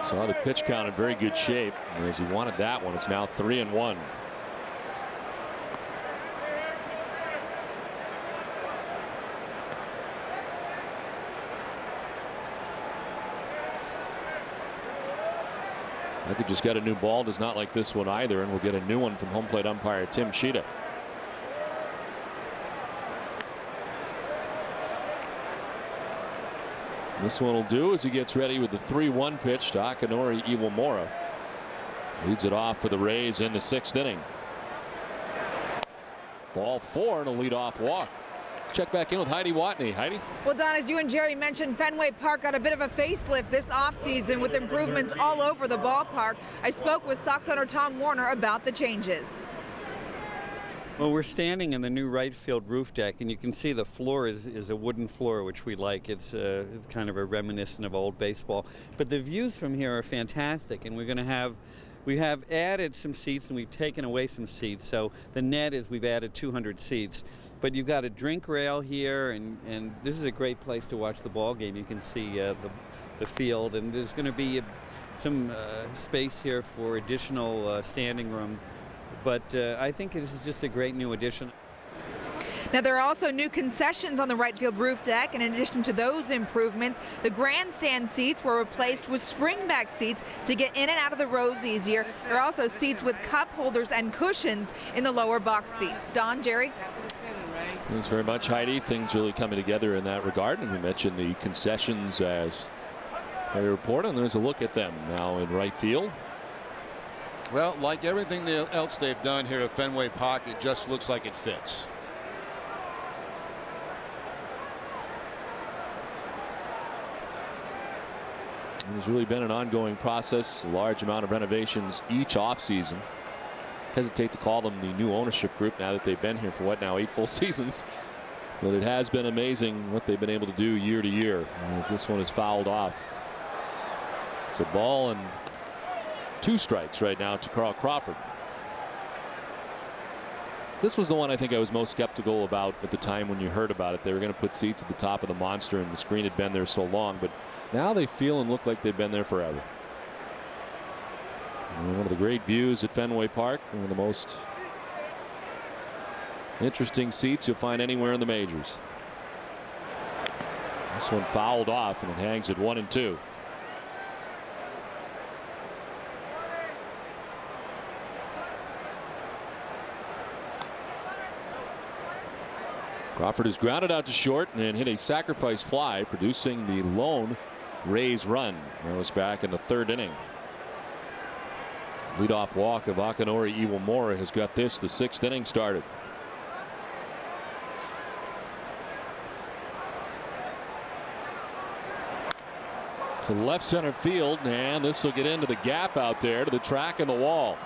Saw the pitch count in very good shape. And as he wanted that one, it's now 3 and 1. Beckett just got a new ball, does not like this one either, and we'll get a new one from home plate umpire Tim Sheeta. This one will do as he gets ready with the 3-1 pitch to Akinori Iwamura. Leads it off for the Rays in the 6th inning. Ball 4 and a leadoff walk. Check back in with Heidi Watney. Heidi? Well, Don, as you and Jerry mentioned, Fenway Park got a bit of a facelift this offseason with improvements all over the ballpark. I spoke with Sox owner Tom Warner about the changes. Well, we're standing in the new right field roof deck, and you can see the floor is a wooden floor, which we like. It's kind of a reminiscent of old baseball. But the views from here are fantastic, and we have added some seats and we've taken away some seats. So the net is we've added 200 seats. But you've got a drink rail here, and this is a great place to watch the ball game. You can see the field, and there's going to be some space here for additional standing room. But I think this is just a great new addition. Now, there are also new concessions on the right field roof deck. In addition to those improvements, the grandstand seats were replaced with spring-back seats to get in and out of the rows easier. There are also seats with cup holders and cushions in the lower box seats. Don, Jerry? Thanks very much, Heidi. Things really coming together in that regard. And we mentioned the concessions as they report, and there's a look at them now in right field. Well, like everything else they've done here at Fenway Park, it just looks like it fits. It's really been an ongoing process, a large amount of renovations each offseason. Hesitate to call them the new ownership group now that they've been here for what now, 8 full seasons. But it has been amazing what they've been able to do year to year as this one is fouled off. It's a ball and 2 strikes right now to Carl Crawford. This was the one I think I was most skeptical about at the time when you heard about it. They were going to put seats at the top of the monster and the screen had been there so long, but now they feel and look like they've been there forever. And one of the great views at Fenway Park, one of the most interesting seats you'll find anywhere in the majors. This one fouled off and it hangs at 1-2. Crawford is grounded out to short and hit a sacrifice fly, producing the lone Rays run. That was back in the 3rd inning. Leadoff walk of Akinori Iwamura has got this, the 6th inning started. To left center field, and this will get into the gap out there to the track and the wall.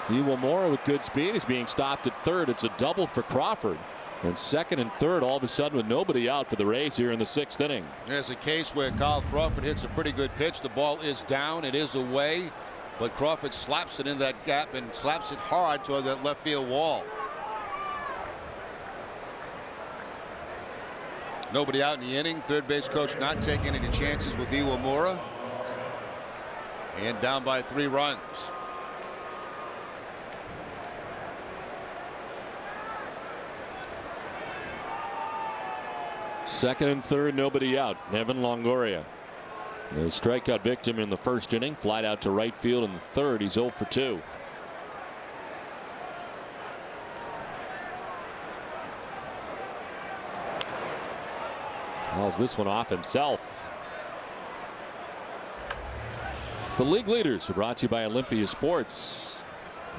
Iwamura with good speed is being stopped at 3rd. It's a double for Crawford. And 2nd and 3rd all of a sudden with nobody out for the Rays here in the 6th inning. There's a case where Carl Crawford hits a pretty good pitch. The ball is down. It is away. But Crawford slaps it in that gap and slaps it hard toward that left field wall. Nobody out in the inning. Third base coach not taking any chances with Iwamura. And down by 3 runs. Second and 3rd, nobody out. Evan Longoria, the strikeout victim in the 1st inning, flied out to right field in the 3rd. He's 0 for 2. Fouls this one off himself. The league leaders are brought to you by Olympia Sports.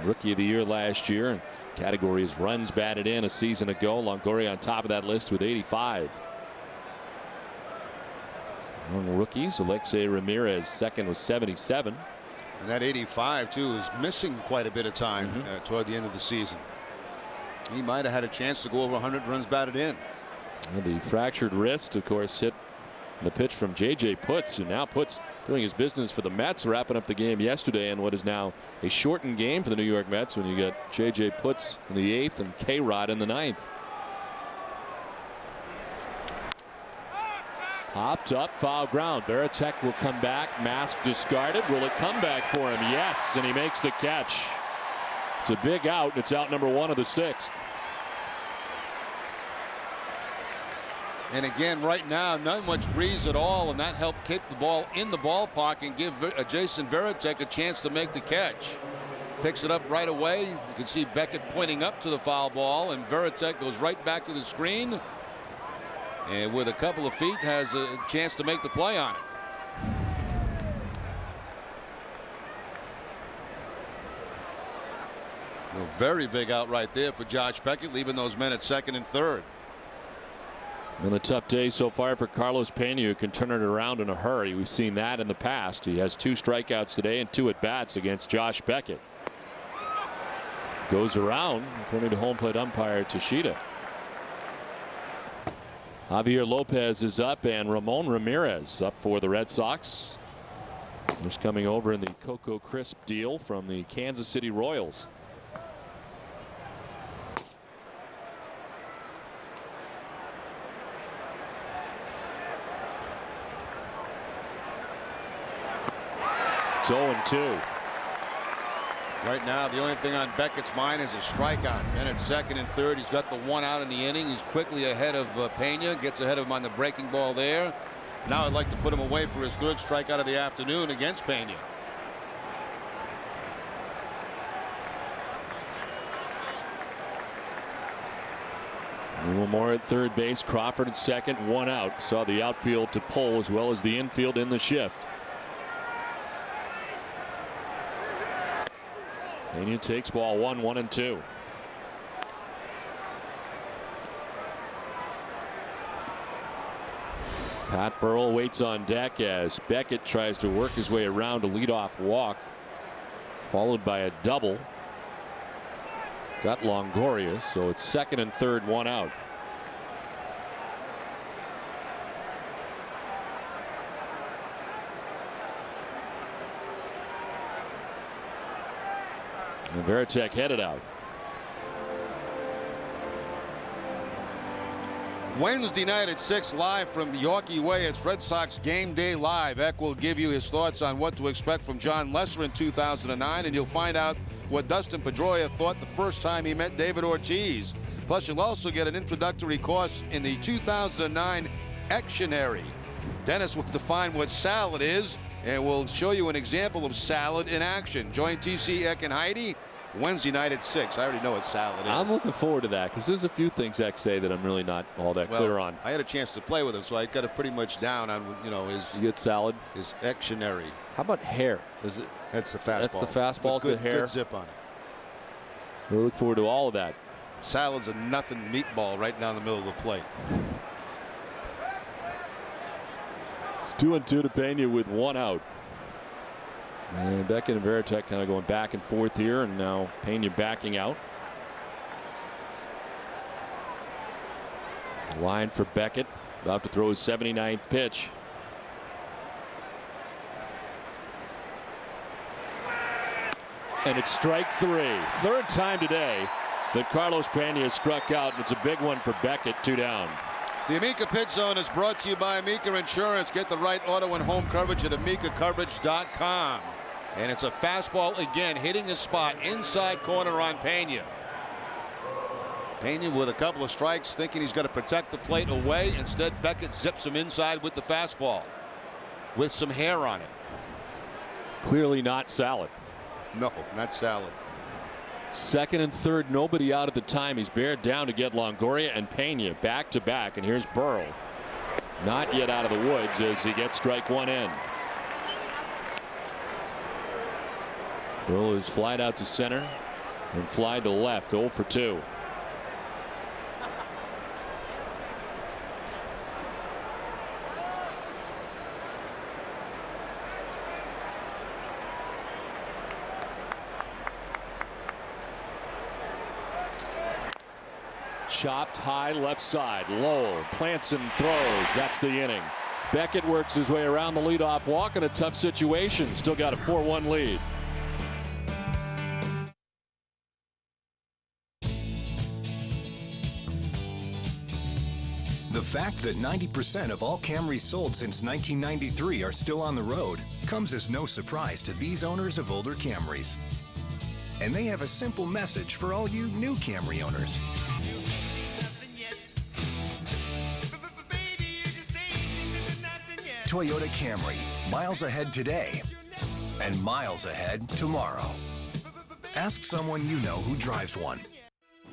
Rookie of the year last year. Category is runs batted in a season ago. Longoria on top of that list with 85. Among rookies, Alexei Ramirez second with 77. And that 85 too is missing quite a bit of time toward the end of the season. He might have had a chance to go over 100 runs batted in. And the fractured wrist, of course, hit in a pitch from J.J. Putz, who now Putz doing his business for the Mets, wrapping up the game yesterday in what is now a shortened game for the New York Mets when you got J.J. Putz in the 8th and K-Rod in the 9th. Hopped up, foul ground. Veritek will come back. Mask discarded. Will it come back for him? Yes, and he makes the catch. It's a big out, and it's out number 1 of the 6th. And again, right now, not much breeze at all, and that helped keep the ball in the ballpark and give Jason Veritek a chance to make the catch. Picks it up right away. You can see Beckett pointing up to the foul ball, and Veritek goes right back to the screen. And with a couple of feet has a chance to make the play on it. A very big out right there for Josh Beckett, leaving those men at 2nd and 3rd. Been a tough day so far for Carlos Pena, who can turn it around in a hurry. We've seen that in the past. He has 2 strikeouts today and 2 at-bats against Josh Beckett. Goes around, according to home plate umpire Toshida. Javier Lopez is up, and Ramon Ramirez up for the Red Sox. Just coming over in the Coco Crisp deal from the Kansas City Royals. It's 0-2. Right now, the only thing on Beckett's mind is a strikeout. And at 2nd and 3rd, he's got the 1 out in the inning. He's quickly ahead of Pena, gets ahead of him on the breaking ball there. Now I'd like to put him away for his 3rd strikeout of the afternoon against Pena. One more at 3rd base. Crawford at 2nd, 1 out. Saw the outfield to pull as well as the infield in the shift. Pena takes ball 1, 1-2. Pat Burrell waits on deck as Beckett tries to work his way around a leadoff walk, followed by a double. Got Longoria, so it's second and third, 1 out. And Veritek headed out. Wednesday night at 6 live from Yorkie Way. It's Red Sox Game Day Live. Eck will give you his thoughts on what to expect from John Lester in 2009, and you'll find out what Dustin Pedroia thought the first time he met David Ortiz. Plus, you'll also get an introductory course in the 2009 Ectionary. Dennis will define what salad is, and we'll show you an example of salad in action. Join TC, Eck, and Heidi Wednesday night at 6. I already know what salad is. I'm looking forward to that because there's a few things Eck say that I'm really not all that clear on. I had a chance to play with him, so I got it pretty much down on his. You get salad. His Ectionary. How about hair? Is it? That's the fastball. That's the fastball. Good, the hair. good zip on it. We look forward to all of that. Salad's a nothing meatball right down the middle of the plate. It's 2-2 to Pena with 1 out. And Beckett and Veritek kind of going back and forth here, and now Pena backing out. Line for Beckett, about to throw his 79th pitch. And it's strike 3. Third time today that Carlos Pena has struck out, and it's a big one for Beckett. 2 down. The Amica Pitch Zone is brought to you by Amica Insurance. Get the right auto and home coverage at amicacoverage.com. And it's a fastball again, hitting a spot inside corner on Pena. Pena with a couple of strikes, thinking he's got to protect the plate away. Instead, Beckett zips him inside with the fastball with some hair on it. Clearly not salad. No, not salad. Second and third, nobody out at the time. He's bared down to get Longoria and Pena back to back. And here's Burrell. Not yet out of the woods as he gets strike 1 in. Burrell is flied out to center and fly to left. 0 for 2. Chopped high left side. Lowell plants and throws. That's the inning. Beckett works his way around the leadoff walk in a tough situation. Still got a 4-1 lead. The fact that 90% of all Camrys sold since 1993 are still on the road comes as no surprise to these owners of older Camrys. And they have a simple message for all you new Camry owners. Toyota Camry, miles ahead today and miles ahead tomorrow. Ask someone you know who drives one.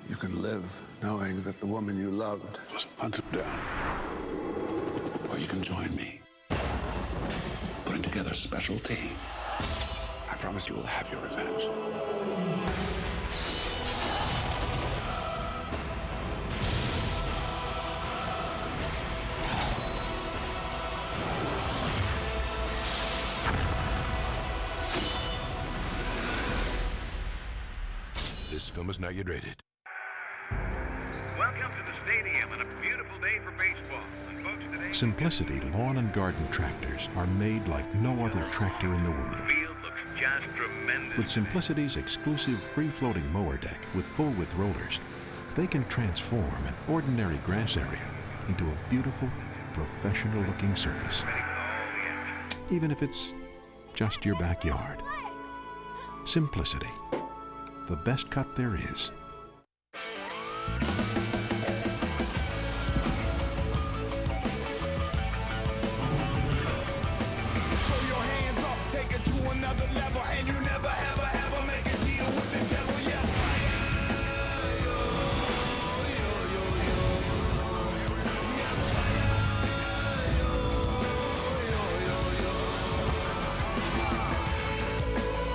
You can live knowing that the woman you loved was hunted down. Or you can join me, putting together a special team. I promise you will have your revenge. This film is not yet rated. Welcome to the stadium on a beautiful day for baseball. And folks, today, Simplicity lawn and garden tractors are made like no other tractor in the world. the field looks just tremendous. With Simplicity's exclusive free-floating mower deck with full-width rollers, they can transform an ordinary grass area into a beautiful, professional-looking surface. Even if it's just your backyard. Simplicity, the best cut there is.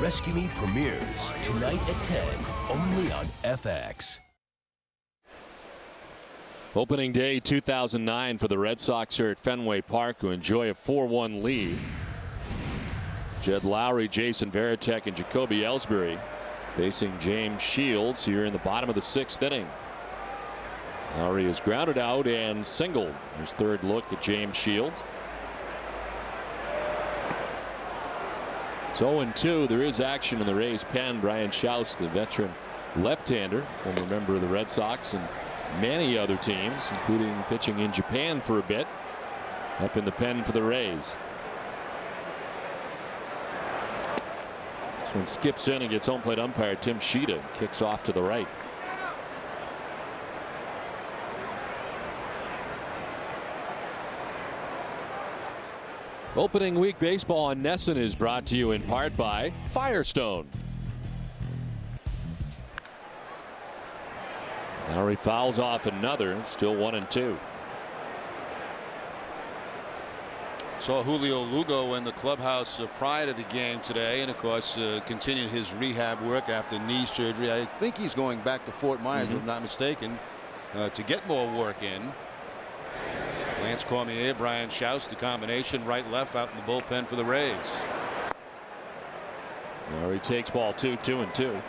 Rescue Me premieres tonight at 10, only on FX. Opening day 2009 for the Red Sox here at Fenway Park, who enjoy a 4-1 lead. Jed Lowry, Jason Varitek, and Jacoby Ellsbury facing James Shields here in the bottom of the 6th inning. Lowry is grounded out and singled. His third look at James Shields. It's 0-2. There is action in the Rays pen. Brian Schaus, the veteran left-hander, former member of the Red Sox and many other teams, including pitching in Japan for a bit, up in the pen for the Rays. This one skips in and gets home plate umpire Tim Sheeta, kicks off to the right. Opening week baseball on NESN is brought to you in part by Firestone. Lowry fouls off another. It's still 1-2. Saw Julio Lugo in the clubhouse prior to the game today, and of course continued his rehab work after knee surgery. I think he's going back to Fort Myers, if I'm not mistaken, to get more work in. Lance Cormier, Brian Schaus, the combination right left out in the bullpen for the Rays. Lowry takes ball 2, 2-2.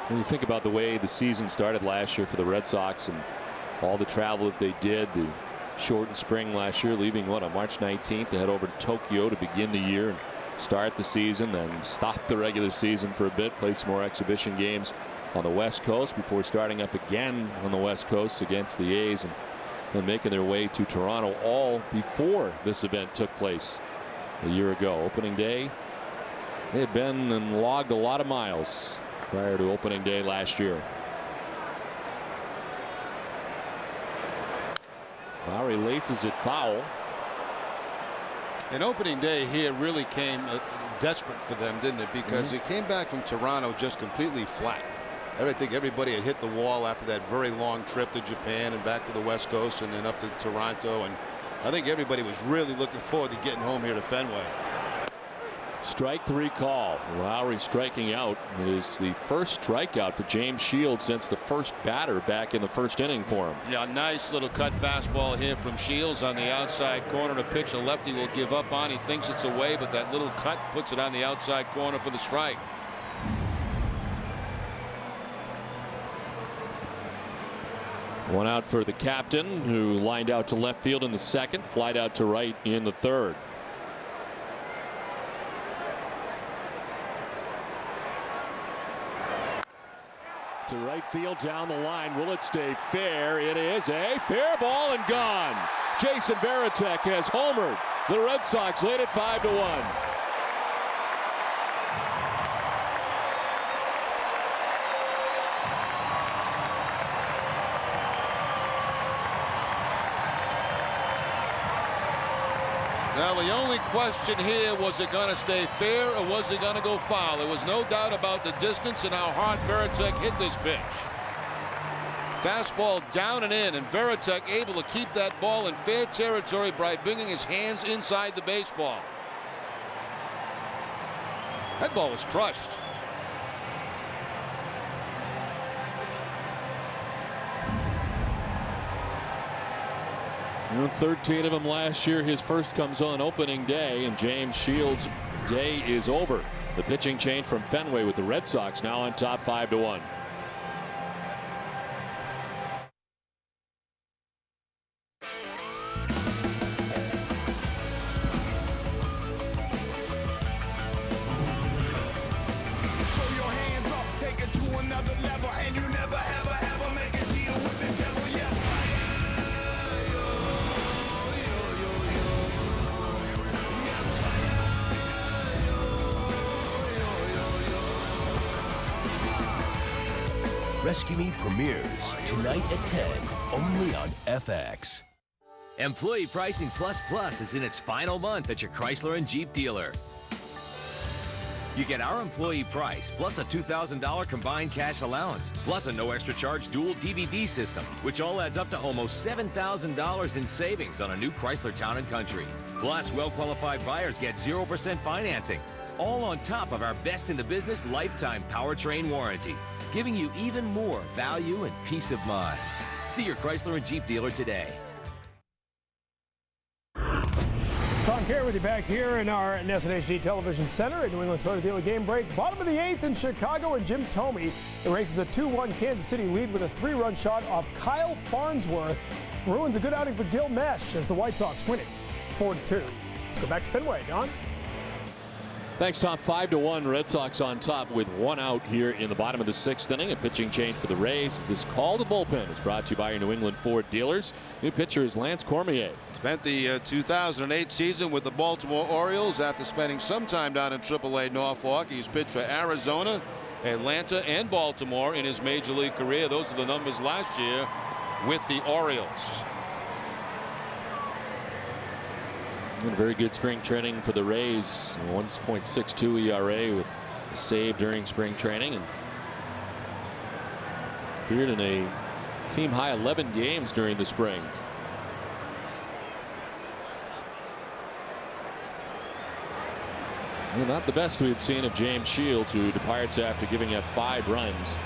When you think about the way the season started last year for the Red Sox and all the travel that they did, the shortened spring last year, leaving on March 19th to head over to Tokyo to begin the year and start the season, then stop the regular season for a bit, play some more exhibition games on the West Coast before starting up again on the West Coast against the A's, and then making their way to Toronto, all before this event took place a year ago. Opening day, they had been and logged a lot of miles prior to opening day last year. Lowry laces it foul. And opening day here really came desperate for them, didn't it? Because they came back from Toronto just completely flat. I think everybody had hit the wall after that very long trip to Japan and back to the West Coast and then up to Toronto. And I think everybody was really looking forward to getting home here to Fenway. Strike 3 call. Lowry striking out. It is the first strikeout for James Shields since the first batter back in the first inning for him. Yeah, nice little cut fastball here from Shields on the outside corner. A pitch a lefty will give up on. He thinks it's away, but that little cut puts it on the outside corner for the strike. One out for the captain, who lined out to left field in the second, flied out to right in the third. To right field down the line. Will it stay fair? It is a fair ball and gone. Jason Varitek has homered. The Red Sox lead it 5-1. Now the only question here, was it going to stay fair or was it going to go foul? There was no doubt about the distance and how hard Varitek hit this pitch. Fastball down and in, and Varitek able to keep that ball in fair territory by bringing his hands inside the baseball. That ball was crushed. You know, 13 of them last year. His first comes on opening day, and James Shields' day is over. The pitching change from Fenway with the Red Sox now on top 5-1. Rescue Me premieres tonight at 10, only on FX. Employee Pricing Plus Plus is in its final month at your Chrysler and Jeep dealer. You get our employee price, plus a $2,000 combined cash allowance, plus a no extra charge dual DVD system, which all adds up to almost $7,000 in savings on a new Chrysler Town & Country. Plus, well-qualified buyers get 0% financing, all on top of our best-in-the-business lifetime powertrain warranty, giving you even more value and peace of mind. See your Chrysler and Jeep dealer today. Tom Kerr with you back here in our NESN HD Television Center at New England Toyota Dealer Game Break. Bottom of the 8th in Chicago, and Jim Thome erases a 2-1 Kansas City lead with a 3-run shot off Kyle Farnsworth. Ruins a good outing for Gil Mesh as the White Sox win it 4-2. Let's go back to Fenway. Don? Thanks, Tom. 5-1. Red Sox on top with 1 out here in the bottom of the 6th inning. A pitching change for the Rays. This call to bullpen is brought to you by your New England Ford dealers. New pitcher is Lance Cormier. Spent the 2008 season with the Baltimore Orioles after spending some time down in AAA Norfolk. He's pitched for Arizona, Atlanta, and Baltimore in his major league career. Those are the numbers last year with the Orioles. And a very good spring training for the Rays. 1.62 ERA with a save during spring training, and appeared in a team high 11 games during the spring. Well, not the best we've seen of James Shields, who departs after giving up 5 runs.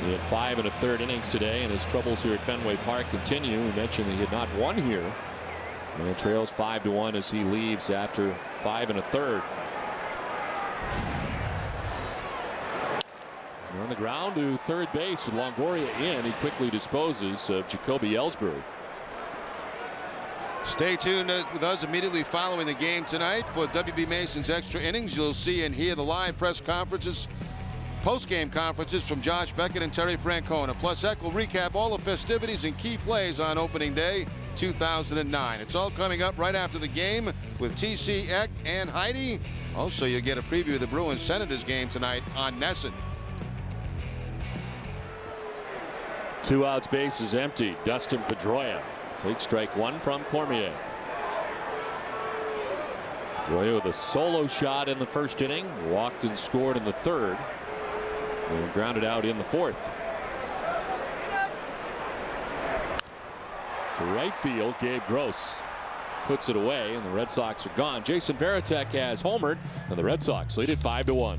He had 5 1/3 innings today, and his troubles here at Fenway Park continue. We mentioned that he had not won here, and it trails 5-1 as he leaves after 5 1/3. On the ground to third base with Longoria in. He quickly disposes of Jacoby Ellsbury. Stay tuned with us immediately following the game tonight for WB Mason's Extra Innings. You'll see and hear the live press conferences, post-game conferences from Josh Beckett and Terry Francona. Plus, Eck will recap all the festivities and key plays on opening day 2009. It's all coming up right after the game with TC, Eck, and Heidi. Also, you'll get a preview of the Bruins Senators game tonight on NESN. 2 outs, base is empty. Dustin Pedroia takes strike 1 from Cormier. Pedroia with a solo shot in the first inning, walked and scored in the 3rd, and grounded out in the 4th. To right field, Gabe Gross puts it away, and the Red Sox are gone. Jason Varitek has homered, and the Red Sox lead it 5-1.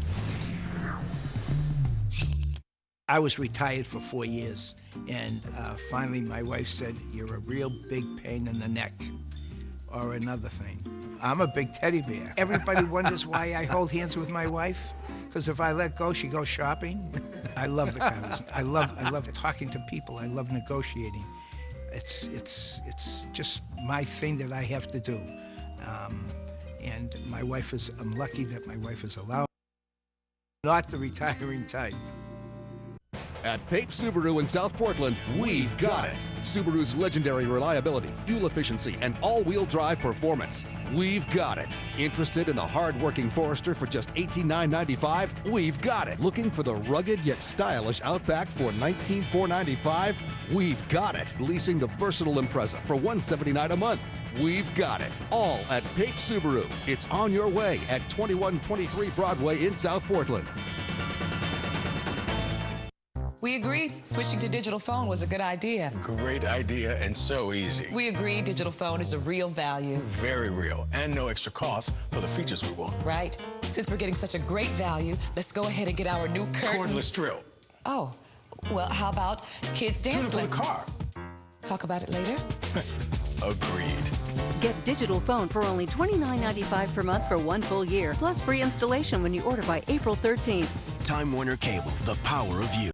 I was retired for 4 years, and finally my wife said, "You're a real big pain in the neck," or another thing. I'm a big teddy bear. Everybody wonders why I hold hands with my wife, because if I let go, she goes shopping. I love the conversation. I love talking to people. I love negotiating. It's just my thing that I have to do. And my wife is. I'm lucky that my wife is allowed. Not the retiring type. At Pape Subaru in South Portland, we've got it. Subaru's legendary reliability, fuel efficiency, and all-wheel drive performance. We've got it. Interested in the hard-working Forester for just $18,995? We've got it. Looking for the rugged yet stylish Outback for $19,495? We've got it. Leasing the versatile Impreza for $179 a month? We've got it. All at Pape Subaru. It's on your way at 2123 Broadway in South Portland. We agreed switching to digital phone was a good idea. Great idea and so easy. We agreed digital phone is a real value. Very real and no extra cost for the features we want. Right. Since we're getting such a great value, let's go ahead and get our new curtain. Cordless drill. Oh, well, how about kids dance Tune it lessons? for the car. Talk about it later. Agreed. Get digital phone for only $29.95 per month for 1 full year, plus free installation when you order by April 13th. Time Warner Cable, the power of you.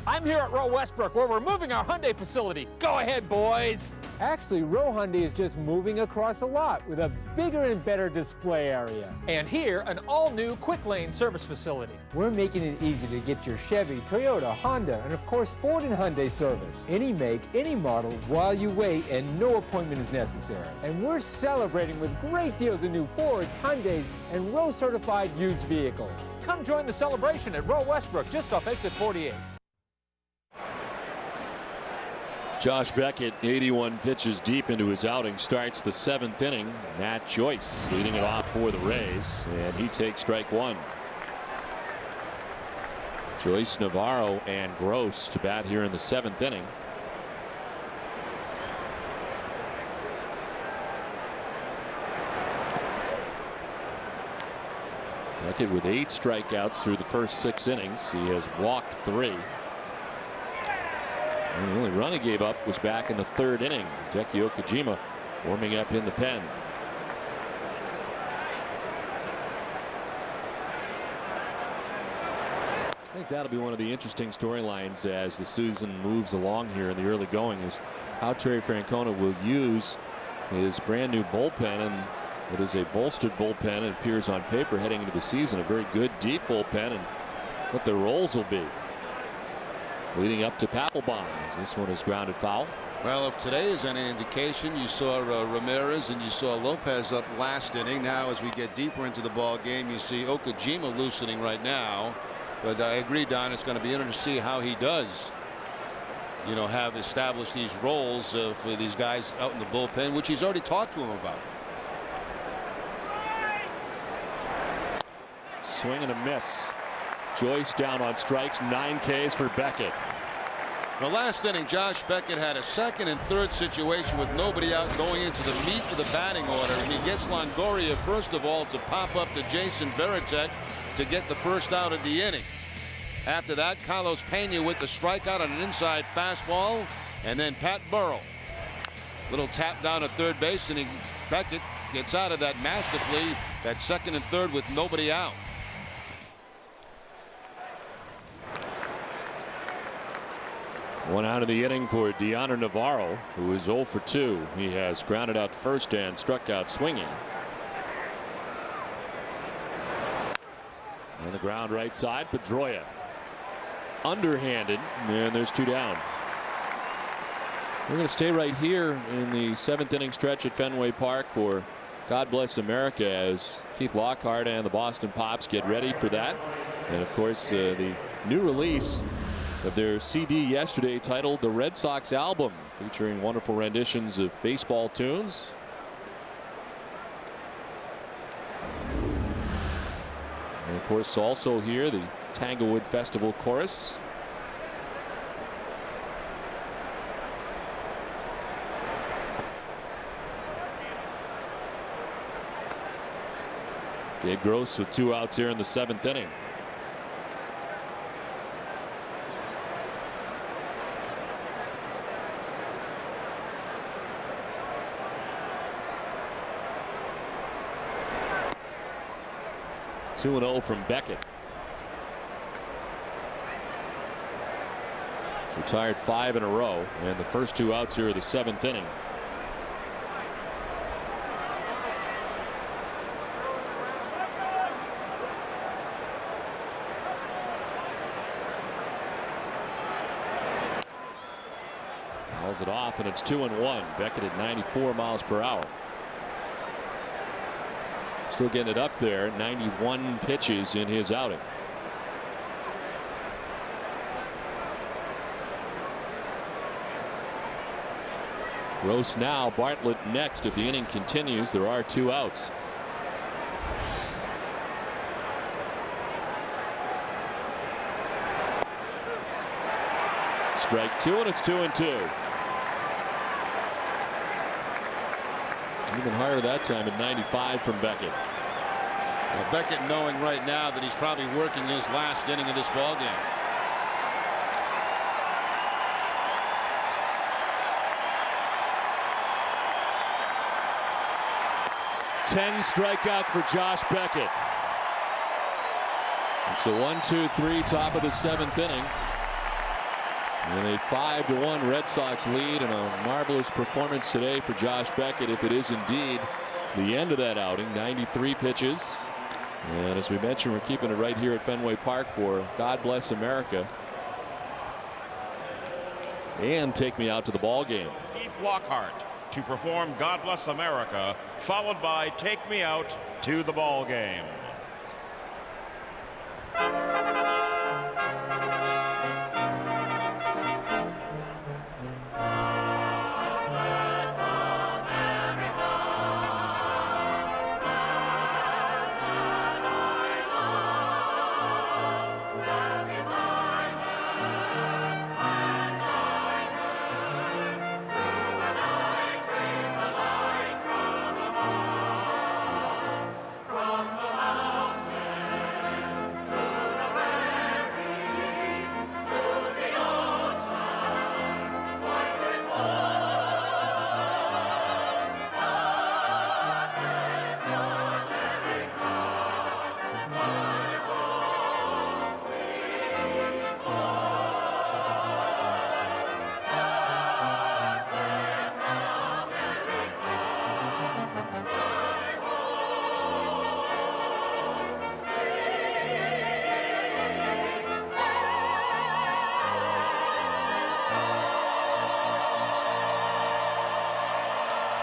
I'm here at Roe Westbrook, where we're moving our Hyundai facility. Go ahead, boys. Actually, Roe Hyundai is just moving across a lot with a bigger and better display area. And here, an all-new quick lane service facility. We're making it easy to get your Chevy, Toyota, Honda, and of course Ford and Hyundai service. Any make, any model, while you wait, and no appointment is necessary. And we're celebrating with great deals on new Fords, Hyundais, and Roe certified used vehicles. Come join the celebration at Roe Westbrook, just off exit 48. Josh Beckett, 81 pitches deep into his outing, starts the 7th inning. Matt Joyce leading it off for the Rays, and he takes strike 1. Joyce, Navarro, and Gross to bat here in the 7th inning. Beckett with 8 strikeouts through the first 6 innings. He has walked 3. And the only run he gave up was back in the 3rd inning. Hideki Okajima warming up in the pen. I think that'll be one of the interesting storylines as the season moves along here in the early going, is how Terry Francona will use his brand new bullpen. And it is a bolstered bullpen. It appears on paper heading into the season, a very good deep bullpen, and what their roles will be. Leading up to Papelbon, as this one is grounded foul. Well, if today is any indication, you saw Ramirez and you saw Lopez up last inning. Now as we get deeper into the ball game, you see Okajima loosening right now. But I agree, Don, it's going to be interesting to see how he does, you know, have established these roles for these guys out in the bullpen, which he's already talked to him about. Swing and a miss. Joyce down on strikes. 9 Ks for Beckett. The last inning, Josh Beckett had a 2nd and 3rd situation with nobody out going into the meat of the batting order. And he gets Longoria, first of all, to pop up to Jason Varitek to get the first out of the inning. After that, Carlos Pena with the strikeout on an inside fastball. And then Pat Burrell. Little tap down at third base, and Beckett gets out of that masterfully. That 2nd and 3rd with nobody out. One out of the inning for Deoner Navarro, who is 0 for 2. He has grounded out to first and struck out swinging. On the ground right side, Pedroia. Underhanded, and there's 2 down. We're going to stay right here in the 7th inning stretch at Fenway Park for God Bless America as Keith Lockhart and the Boston Pops get ready for that. And of course, the new release of their CD yesterday titled The Red Sox Album, featuring wonderful renditions of baseball tunes. And of course, also here the Tanglewood Festival Chorus. Gabe Gross with 2 outs here in the 7th inning. Two and 0 from Beckett. He's retired 5 in a row, and the first 2 outs here are the 7th inning. Fouls it off, and it's 2-1. Beckett at 94 miles per hour. Still getting it up there. 91 pitches in his outing. Gross now, Bartlett next. If the inning continues, there are 2 outs. Strike 2, and it's 2-2. Even higher that time at 95 from Beckett. Well, Beckett knowing right now that he's probably working his last inning of this ball game. Ten strikeouts for Josh Beckett. It's a 1-2-3 top of the 7th inning. And a 5-1 Red Sox lead, and a marvelous performance today for Josh Beckett, if it is indeed the end of that outing. 93 pitches. And as we mentioned, we're keeping it right here at Fenway Park for God Bless America and Take Me Out to the Ball Game. Keith Lockhart to perform God Bless America, followed by Take Me Out to the Ball Game.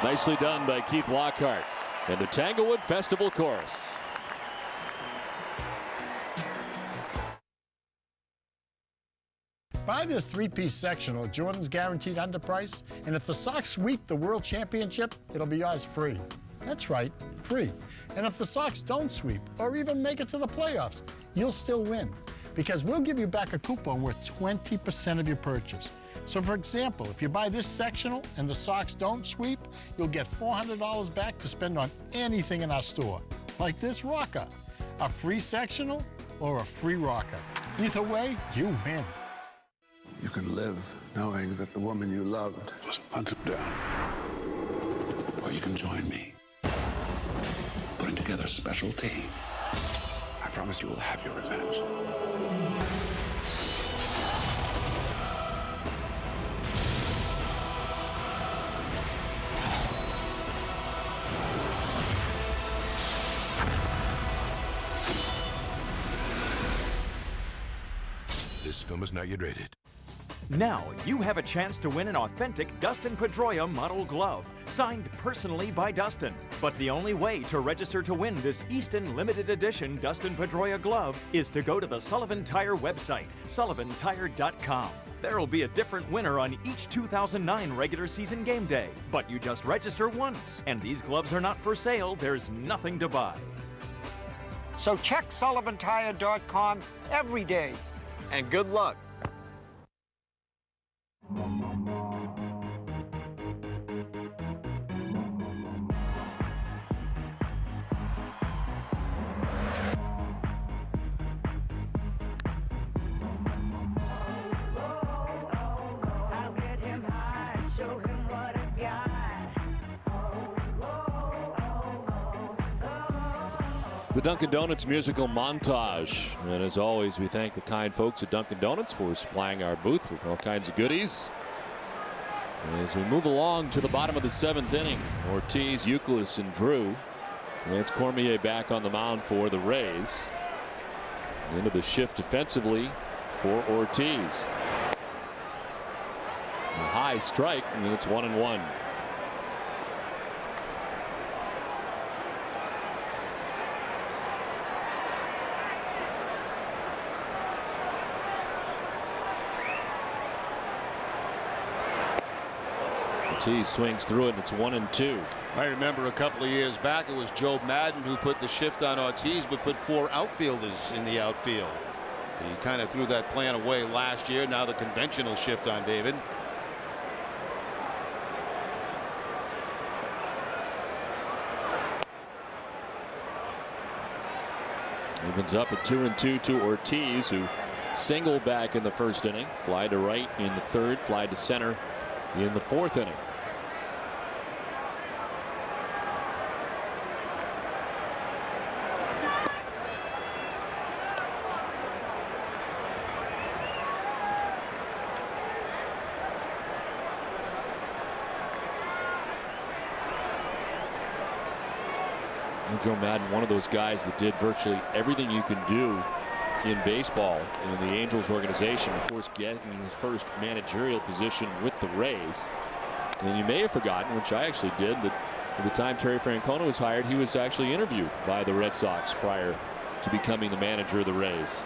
Nicely done by Keith Lockhart and the Tanglewood Festival Chorus. Buy this 3-piece sectional at Jordan's Guaranteed Underprice, and if the Sox sweep the World Championship, it'll be yours free. That's right, free. And if the Sox don't sweep or even make it to the playoffs, you'll still win, because we'll give you back a coupon worth 20% of your purchase. So for example, if you buy this sectional and the Sox don't sweep, you'll get $400 back to spend on anything in our store, like this rocker, a free sectional or a free rocker. Either way, you win. You can live knowing that the woman you loved was hunted down. Or you can join me, putting together a special team. I promise you will have your revenge. This film is not yet rated. Now you have a chance to win an authentic Dustin Pedroia model glove, signed personally by Dustin. But the only way to register to win this Easton limited edition Dustin Pedroia glove is to go to the Sullivan Tire website, sullivantire.com. There'll be a different winner on each 2009 regular season game day, but you just register once, and these gloves are not for sale. There's nothing to buy. So check sullivantire.com every day, and good luck. The Dunkin' Donuts musical montage. And as always, we thank the kind folks at Dunkin' Donuts for supplying our booth with all kinds of goodies. As we move along to the bottom of the 7th inning, Ortiz, Youkilis, and Drew. Lance Cormier back on the mound for the Rays. Into the shift defensively for Ortiz. A high strike, and it's 1-1. Ortiz swings through it, and it's 1-2. I remember a couple of years back, it was Joe Madden who put the shift on Ortiz, but put 4 outfielders in the outfield. He kind of threw that plan away last year. Now the conventional shift on David. Opens up at 2-2 to Ortiz, who singled back in the first inning, fly to right in the third, fly to center in the 4th inning. Joe Madden, one of those guys that did virtually everything you can do in baseball in the Angels organization before getting his first managerial position with the Rays. And you may have forgotten, which I actually did, that at the time Terry Francona was hired, he was actually interviewed by the Red Sox prior to becoming the manager of the Rays.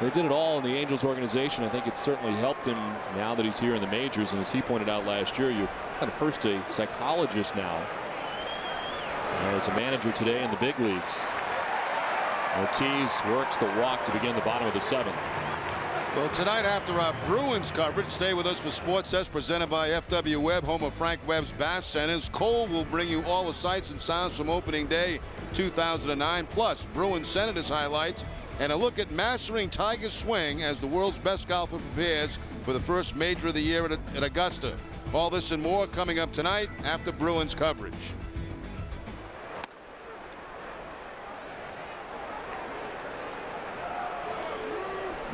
They did it all in the Angels organization. I think it's certainly helped him now that he's here in the majors. And as he pointed out last year, you're kind of first a psychologist now as a manager today in the big leagues. Ortiz works the walk to begin the bottom of the 7th. Well, tonight after our Bruins coverage, stay with us for Sports Desk presented by FW Webb, home of Frank Webb's Bass Centers. Cole will bring you all the sights and sounds from opening day 2009, plus Bruins Senators highlights and a look at mastering Tiger's swing as the world's best golfer prepares for the first major of the year at Augusta. All this and more coming up tonight after Bruins coverage.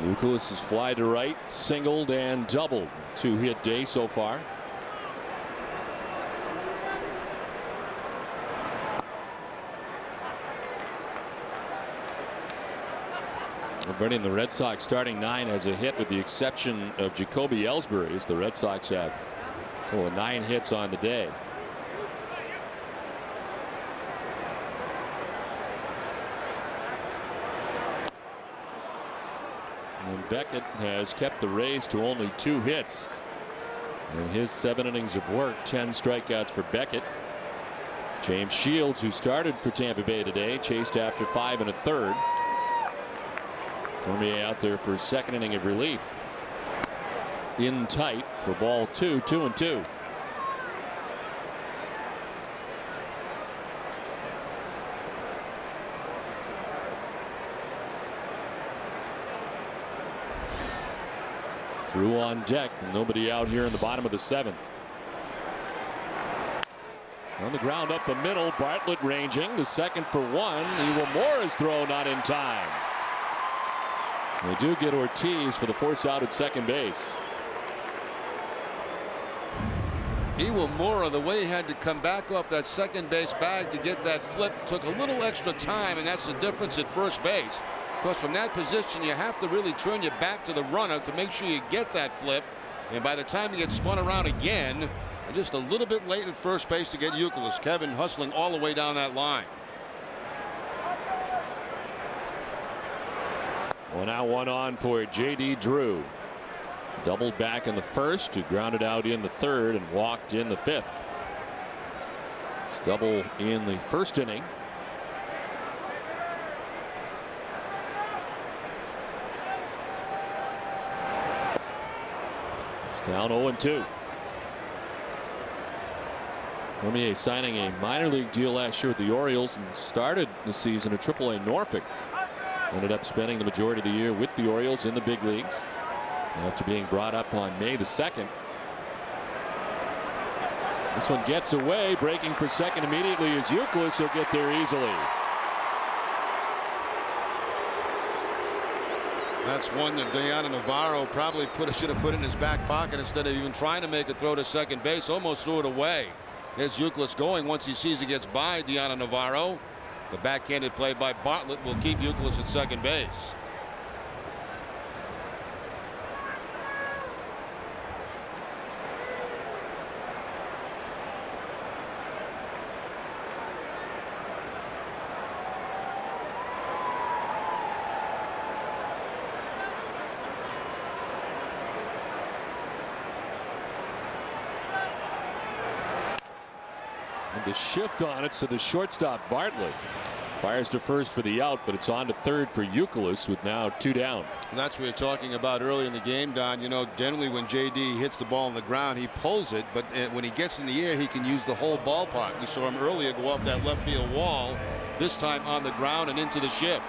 Youkilis is fly to right, singled and doubled. 2-hit day so far. Already in the Red Sox starting 9 has a hit with the exception of Jacoby Ellsbury, as the Red Sox have 9 hits on the day. Beckett has kept the Rays to only 2 hits. In his 7 innings of work, 10 strikeouts for Beckett. James Shields, who started for Tampa Bay today, chased after 5 1/3. Cormier out there for his 2nd inning of relief. In tight for ball 2, 2-2. Drew on deck. Nobody out here in the bottom of the 7th. On the ground up the middle. Bartlett ranging to second for 1. Iwamora's throw not in time. They do get Ortiz for the force out at second base. Iwamura, the way he had to come back off that second base bag to get that flip, took a little extra time, and that's the difference at first base. Because from that position, you have to really turn your back to the runner to make sure you get that flip. And by the time you get spun around again, just a little bit late at first base to get Youkilis. Kevin hustling all the way down that line. 1 out, 1 on for J.D. Drew. Doubled back in the first, who grounded out in the 3rd and walked in the 5th. Double in the 1st inning. It's down 0-2. Cormier signing a minor league deal last year with the Orioles and started the season at AAA Norfolk. Ended up spending the majority of the year with the Orioles in the big leagues after being brought up on May the 2nd. This one gets away. Breaking for second immediately is Youkilis. He'll get there easily. That's one that Diana Navarro probably should have put in his back pocket instead of even trying to make a throw to second base. Almost threw it away. There's Youkilis going once he sees he gets by Diana Navarro. The backhanded play by Bartlett will keep Youkilis at second base. The shift on it, so the shortstop Bartlett fires to first for the out, but it's on to third for Youkilis with now 2 down. And that's what we were talking about earlier in the game, Don. You know, generally when JD hits the ball on the ground, he pulls it, but when he gets in the air, he can use the whole ballpark. We saw him earlier go off that left field wall, this time on the ground and into the shift.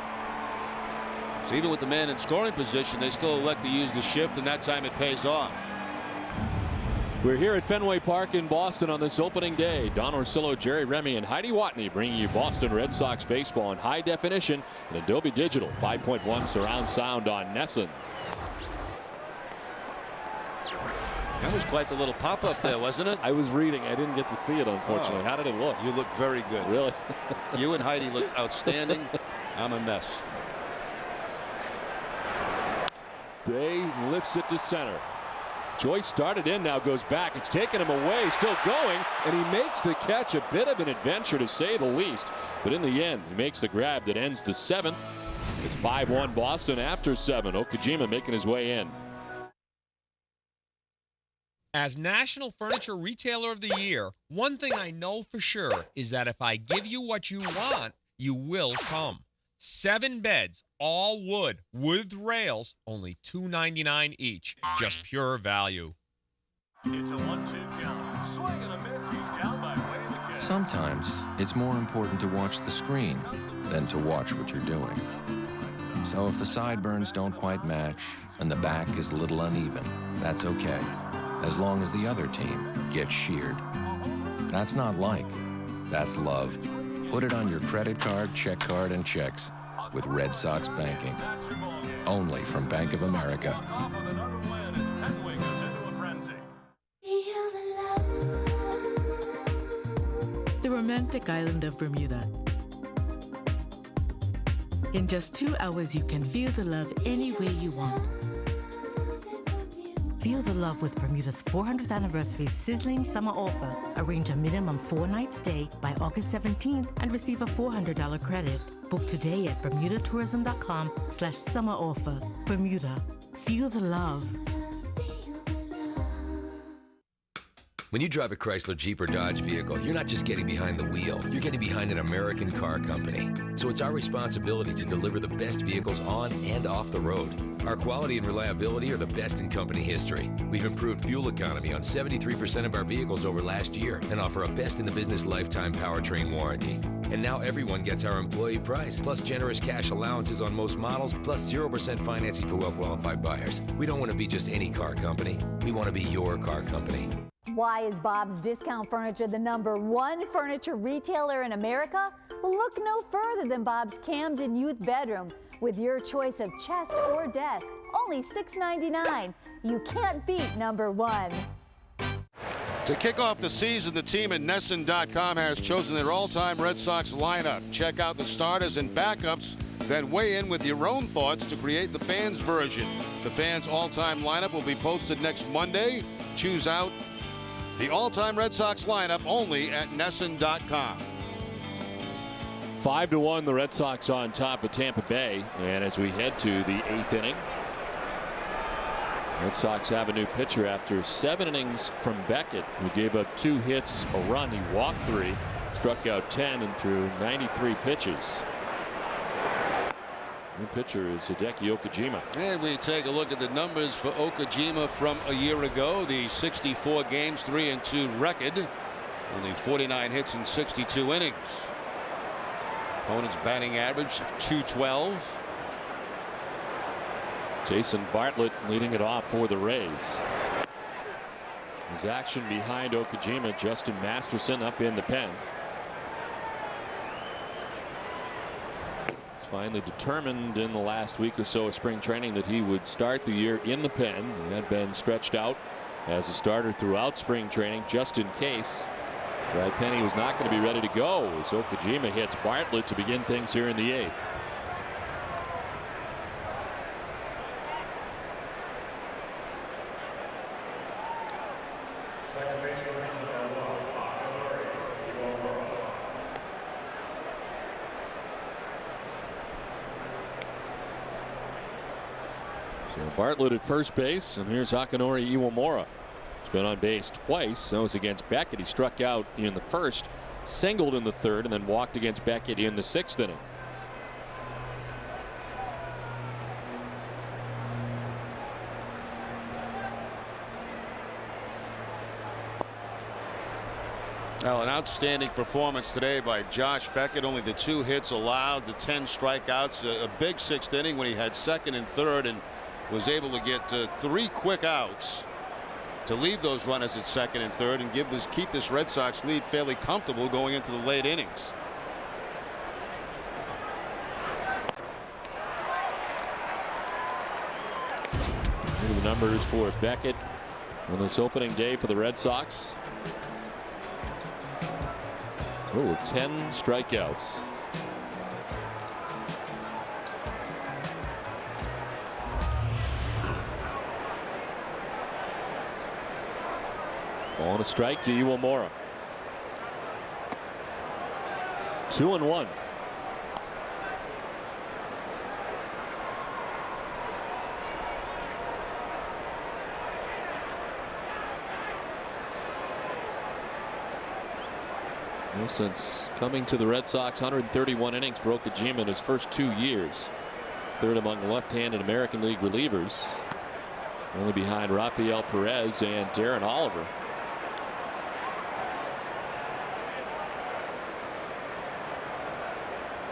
So even with the man in scoring position, they still elect to use the shift, and that time it pays off. We're here at Fenway Park in Boston on this opening day. Don Orsillo, Jerry Remy, and Heidi Watney bringing you Boston Red Sox baseball in high definition and Adobe Digital 5.1 surround sound on Nesson. That was quite the little pop-up there, wasn't it? I was reading. I didn't get to see it, unfortunately. Oh, how did it look? You look very good. Really? You and Heidi look outstanding. I'm a mess. Bay lifts it to center. Joyce started in, now goes back. It's taken him away, still going, and he makes the catch. A bit of an adventure, to say the least. But in the end, he makes the grab that ends the 7th. It's 5-1 Boston after 7. Okajima making his way in. As National Furniture Retailer of the Year, one thing I know for sure is that if I give you what you want, you will come. 7 beds, all wood, with rails, only $2.99 each. Just pure value. It's a 1-2 count. Swing and a miss. He's down by way of the catch. Sometimes it's more important to watch the screen than to watch what you're doing. So if the sideburns don't quite match and the back is a little uneven, that's okay, as long as the other team gets sheared. That's not like, that's love. Put it on your credit card, check card, and checks with Red Sox banking. Only from Bank of America. The romantic island of Bermuda. In just 2 hours, you can feel the love any way you want. Feel the love with Bermuda's 400th anniversary sizzling summer offer. Arrange a minimum 4-night stay by August 17th and receive a $400 credit. Book today at bermudatourism.com/summer offer. Bermuda, Feel the love. When you drive a Chrysler, Jeep, or Dodge vehicle, you're not just getting behind the wheel, you're getting behind an American car company. So it's our responsibility to deliver the best vehicles on and off the road. Our quality and reliability are the best in company history. We've improved fuel economy on 73% of our vehicles over last year and offer a best-in-the-business lifetime powertrain warranty. And now everyone gets our employee price, plus generous cash allowances on most models, plus 0% financing for well-qualified buyers. We don't want to be just any car company. We want to be your car company. Why is Bob's Discount Furniture the #1 furniture retailer in America? Look no further than Bob's Camden Youth Bedroom. With your choice of chest or desk, only $6.99. You can't beat #1. To kick off the season, the team at NESN.com has chosen their all-time Red Sox lineup. Check out the starters and backups, then weigh in with your own thoughts to create the fans' version. The fans' all-time lineup will be posted next Monday. Choose out the all-time Red Sox lineup only at NESN.com. 5-1, the Red Sox on top of Tampa Bay. And as we head to the 8th inning, Red Sox have a new pitcher after 7 innings from Beckett, who gave up 2 hits, a run. He walked 3, struck out 10, and threw 93 pitches. New pitcher is Hideki Okajima. And we take a look at the numbers for Okajima from a year ago. The 64 games, 3-2 record. Only 49 hits in 62 innings. Opponent's batting average of .212. Jason Bartlett leading it off for the Rays. His action behind Okajima, Justin Masterson up in the pen. Finally determined in the last week or so of spring training that he would start the year in the pen. He had been stretched out as a starter throughout spring training just in case Brad Penny was not going to be ready to go as Okajima hits Bartlett to begin things here in the 8th. So Bartlett at first base, and here's Akinori Iwamura. He's been on base twice. That was against Beckett. He struck out in the first, singled in the 3rd, and then walked against Beckett in the 6th inning. Well, an outstanding performance today by Josh Beckett. Only the 2 hits allowed, the 10 strikeouts. A big 6th inning when he had 2nd and 3rd and was able to get 3 quick outs to leave those runners at 2nd and 3rd and keep this Red Sox lead fairly comfortable going into the late innings. Here are the numbers for Beckett on this opening day for the Red Sox. Oh, 10 strikeouts. Ball and a strike to Iwamura. 2-1. Well, since coming to the Red Sox, 131 innings for Okajima in his first 2 years. 3rd among left-handed American League relievers. Only behind Rafael Perez and Darren Oliver.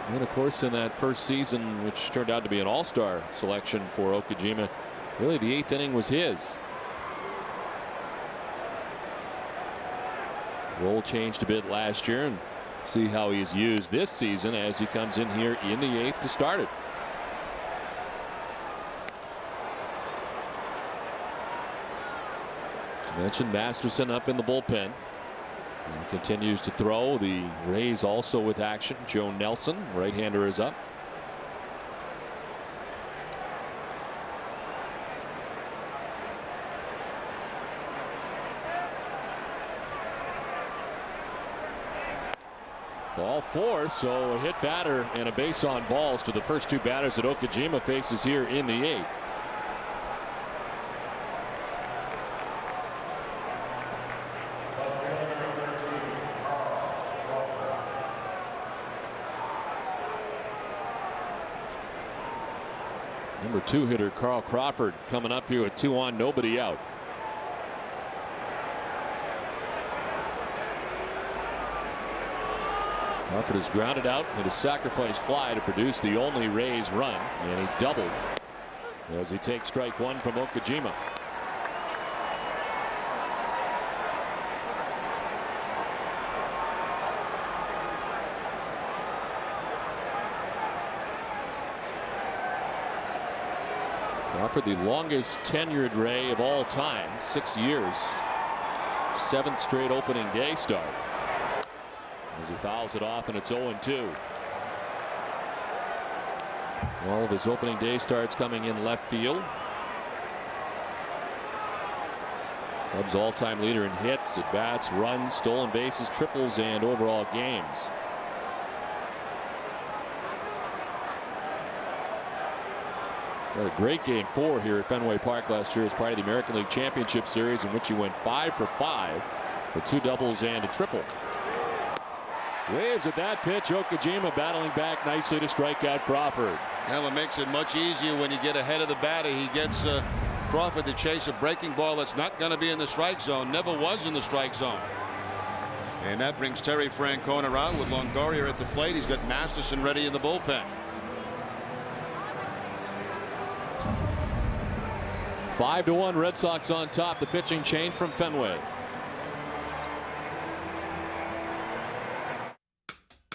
And of course, in that first season, which turned out to be an all-star selection for Okajima, really the 8th inning was his. Role changed a bit last year, and see how he's used this season as he comes in here in the 8th to start it. As mentioned, Masterson up in the bullpen. And continues to throw. The Rays also with action. Joe Nelson, right-hander, is up. Ball 4, so a hit batter and a base on balls to the first 2 batters that Okajima faces here in the 8th. Number 2 hitter Carl Crawford coming up here with 2 on, nobody out. Crawford is grounded out and a sacrifice fly to produce the only Rays run, and he doubled as he takes strike 1 from Okajima. Crawford, the longest tenured Ray of all time, 6 years, 7th straight opening day start. As he fouls it off, and it's 0-2. All of his opening day starts coming in left field. Club's all-time leader in hits, at bats, runs, stolen bases, triples, and overall games. Had a great game 4 here at Fenway Park last year as part of the American League Championship Series, in which he went 5 for 5 with 2 doubles and a triple. Waves at that pitch. Okajima battling back nicely to strike out Crawford. Well, it makes it much easier when you get ahead of the batter. He gets Crawford to chase a breaking ball that's not going to be in the strike zone. Never was in the strike zone. And that brings Terry Francona out with Longoria at the plate. He's got Masterson ready in the bullpen. 5-1 Red Sox on top. The pitching change from Fenway.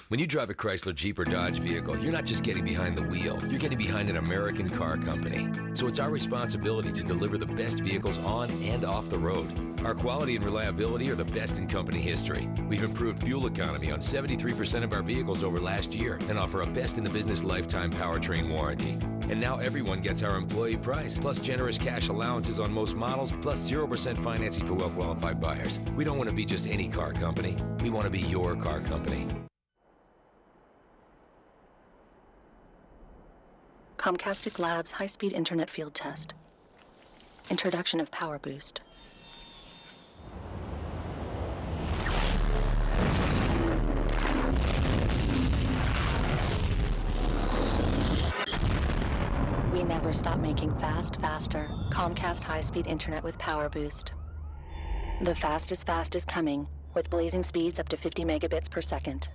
When you drive a Chrysler, Jeep, or Dodge vehicle, you're not just getting behind the wheel, you're getting behind an American car company. So it's our responsibility to deliver the best vehicles on and off the road. Our quality and reliability are the best in company history. We've improved fuel economy on 73% of our vehicles over last year and offer a best-in-the-business lifetime powertrain warranty. And now everyone gets our employee price, plus generous cash allowances on most models, plus 0% financing for well-qualified buyers. We don't want to be just any car company. We want to be your car company. Comcastic Labs high-speed internet field test. Introduction of Power Boost. We never stop making fast, faster. Comcast high-speed internet with Power Boost. The fastest fast is coming, with blazing speeds up to 50 megabits per second.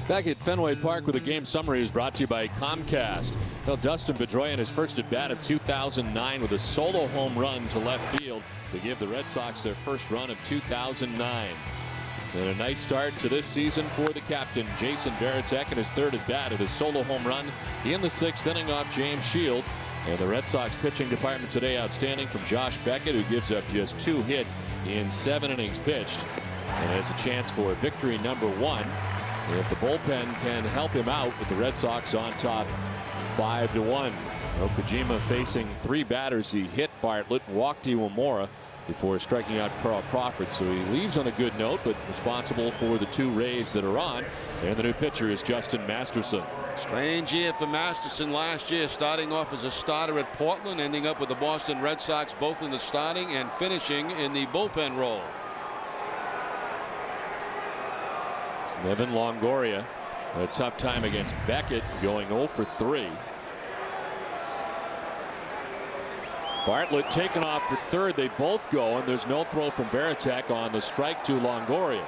Back at Fenway Park with a game summary is brought to you by Comcast. Well, Dustin Pedroia, his first at bat of 2009 with a solo home run to left field to give the Red Sox their first run of 2009. And a nice start to this season for the captain, Jason Varitek, in his 3rd at bat of his solo home run in the 6th inning off James Shield. And the Red Sox pitching department today outstanding from Josh Beckett, who gives up just 2 hits in 7 innings pitched and has a chance for victory number 1. If the bullpen can help him out with the Red Sox on top 5-1. Okajima facing 3 batters. He hit Bartlett, walked Iwamura before striking out Carl Crawford. So he leaves on a good note, but responsible for the 2 Rays that are on. And the new pitcher is Justin Masterson. Strange year for Masterson last year, starting off as a starter at Portland, ending up with the Boston Red Sox both in the starting and finishing in the bullpen role. Evan Longoria had a tough time against Beckett, going 0 for 3. Bartlett taken off for 3rd. They both go, and there's no throw from Varitek on the strike to Longoria.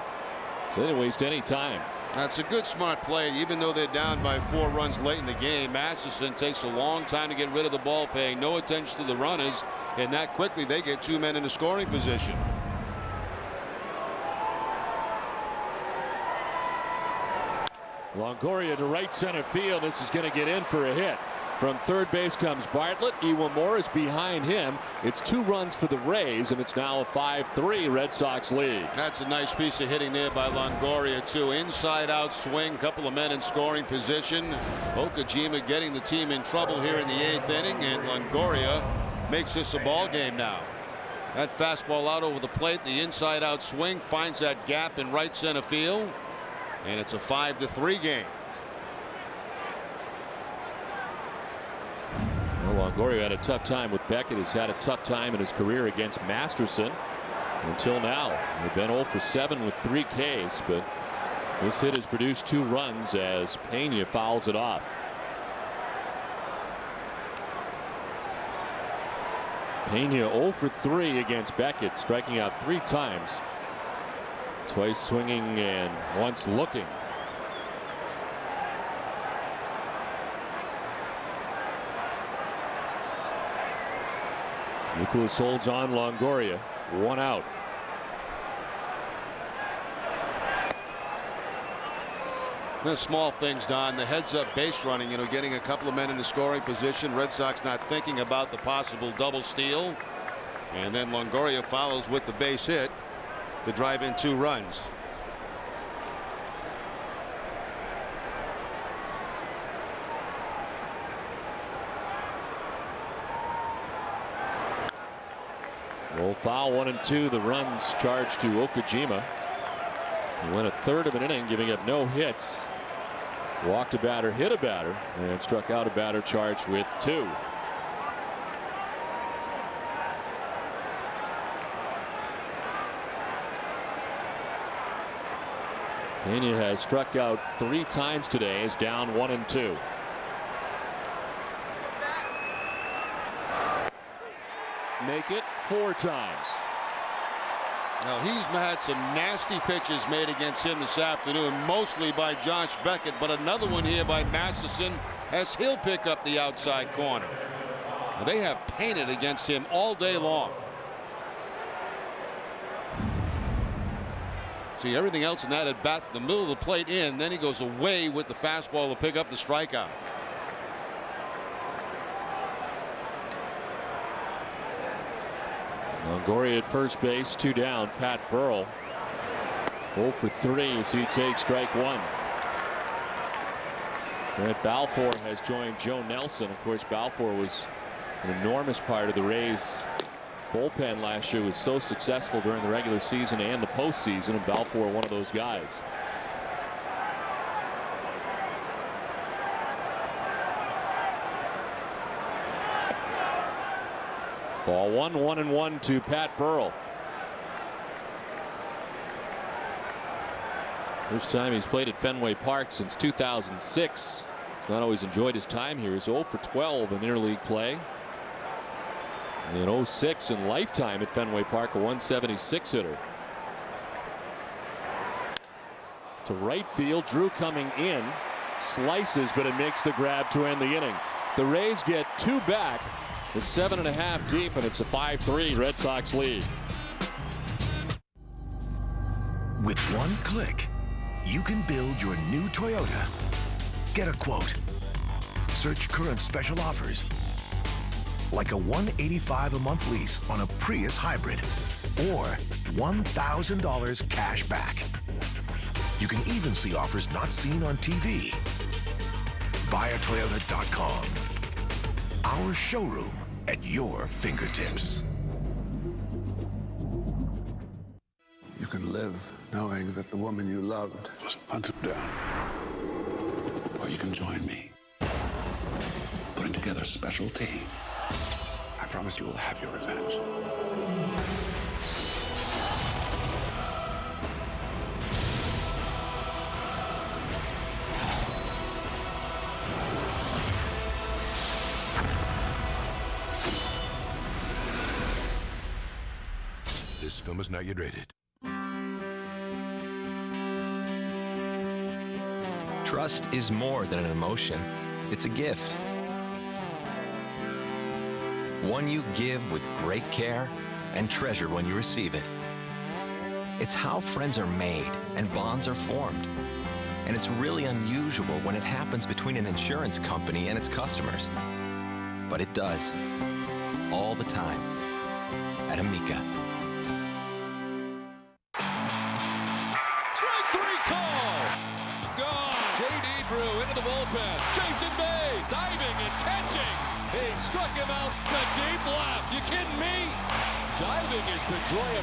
So they didn't waste any time. That's a good, smart play. Even though they're down by 4 runs late in the game, Masterson takes a long time to get rid of the ball, paying no attention to the runners, and that quickly they get 2 men in the scoring position. Longoria to right center field. This is going to get in for a hit. From 3rd base comes Bartlett. Iwamura is behind him. It's 2 runs for the Rays, and it's now a 5-3 Red Sox lead. That's a nice piece of hitting there by Longoria, too. Inside out swing, couple of men in scoring position. Okajima getting the team in trouble here in the 8th inning, and Longoria makes this a ball game now. That fastball out over the plate, the inside out swing finds that gap in right center field. And it's a 5-3 game. Well, Longoria had a tough time with Beckett. He's had a tough time in his career against Masterson until now. They've been 0 for 7 with 3 Ks, but this hit has produced 2 runs as Pena fouls it off. Pena 0 for 3 against Beckett, striking out 3 times. Twice swinging and once looking. Nicholas holds on Longoria. 1 out. The small things, Don. The heads-up base running, getting a couple of men in the scoring position. Red Sox not thinking about the possible double steal. And then Longoria follows with the base hit to drive in 2 runs. Roll foul, 1 and 2. The runs charged to Okajima. He went a third of an inning, giving up no hits. Walked a batter, hit a batter, and struck out a batter charged with 2. Pena has struck out 3 times today. Is down 1 and 2. Make it 4 times. Now he's had some nasty pitches made against him this afternoon, mostly by Josh Beckett, but another one here by Masterson as he'll pick up the outside corner. Now they have painted against him all day long. See everything else in that at bat from the middle of the plate in, then he goes away with the fastball to pick up the strikeout. Longoria at first base, 2 down. Pat Burrell 0 for 3 as he takes strike 1. Brett Balfour has joined Joe Nelson. Of course, Balfour was an enormous part of the Rays bullpen last year. Was so successful during the regular season and the postseason, and Balfour one of those guys. Ball 1, 1-1 to Pat Burrell. First time he's played at Fenway Park since 2006. He's not always enjoyed his time here. He's 0 for 12 in interleague play. In 06 in lifetime at Fenway Park, a 176 hitter. To right field, Drew coming in, slices, but it makes the grab to end the inning. The Rays get 2 back. It's 7.5 deep, and it's a 5-3 Red Sox lead. With one click, you can build your new Toyota. Get a quote. Search current special offers, like a $185 a month lease on a Prius hybrid, or $1,000 cash back. You can even see offers not seen on TV. BuyAToyota.com. Our showroom at your fingertips. You can live knowing that the woman you loved was hunted down. Or you can join me, putting together a special team. I promise you will have your revenge. This film is not yet rated. Trust is more than an emotion. It's a gift. One you give with great care and treasure when you receive it. It's how friends are made and bonds are formed. And it's really unusual when it happens between an insurance company and its customers. But it does. All the time. At Amica. Strike 3 call. Gone. J.D. Drew into the bullpen. Jason Bay diving and catching. He struck him out to deep left. You kidding me? Diving is Pedroia.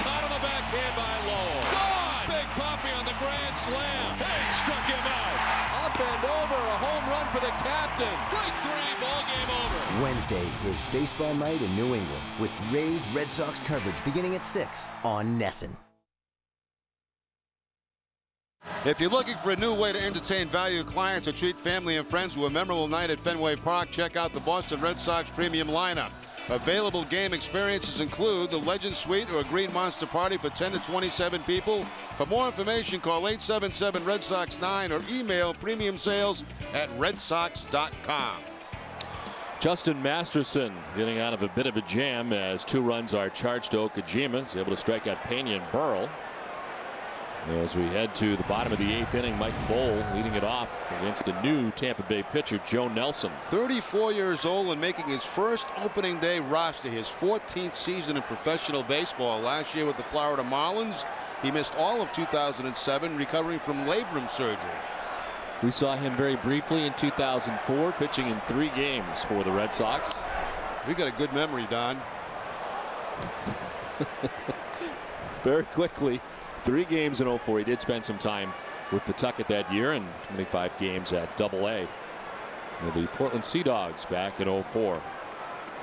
Caught on the backhand by Lowell. Gone. Big Poppy on the grand slam. Hey, struck him out. Up and over. A home run for the captain. Strike 3. Ball game over. Wednesday is baseball night in New England with Rays Red Sox coverage beginning at 6 on NESN. If you're looking for a new way to entertain valued clients or treat family and friends to a memorable night at Fenway Park, check out the Boston Red Sox premium lineup. Available game experiences include the Legend Suite or a Green Monster Party for 10 to 27 people. For more information, call 877 Red Sox 9 or email premiumsales@redsox.com. Justin Masterson getting out of a bit of a jam as 2 runs are charged to Okajima. He's able to strike out Pena and Burrell. As we head to the bottom of the 8th inning, Mike Bowl leading it off against the new Tampa Bay pitcher, Joe Nelson. 34 years old and making his first opening day roster, his 14th season in professional baseball. Last year with the Florida Marlins, he missed all of 2007, recovering from labrum surgery. We saw him very briefly in 2004, pitching in 3 games for the Red Sox. We got a good memory, Don. Very quickly, 3 games in 04. He did spend some time with Pawtucket that year and 25 games at Double-A. The Portland Sea Dogs back in 04.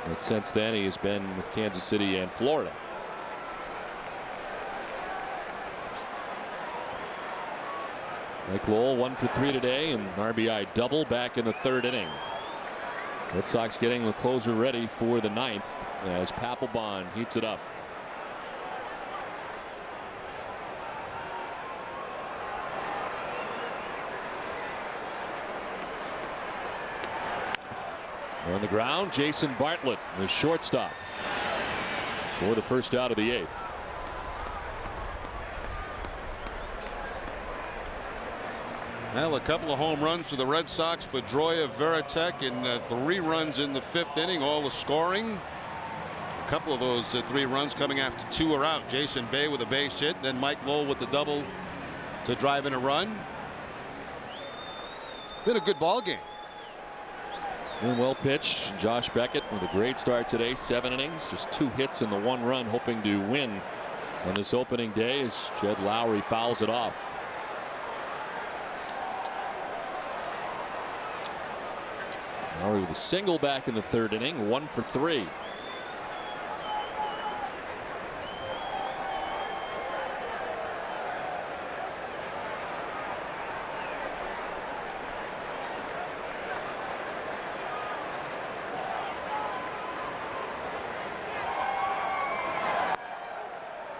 But since then, he has been with Kansas City and Florida. Mike Lowell 1 for 3 today and an RBI double back in the 3rd inning. Red Sox getting the closer ready for the 9th as Papelbon heats it up. On the ground, Jason Bartlett, the shortstop, for the first out of the 8th. Well, a couple of home runs for the Red Sox, Pedroia, Veritek, and 3 runs in the 5th inning, all the scoring. A couple of those 3 runs coming after 2 are out. Jason Bay with a base hit, then Mike Lowell with the double to drive in a run. Been a good ball game. And well pitched. Josh Beckett with a great start today. 7 innings, just 2 hits and the 1 run, hoping to win on this opening day as Jed Lowry fouls it off. Lowry with a single back in the 3rd inning, 1 for 3.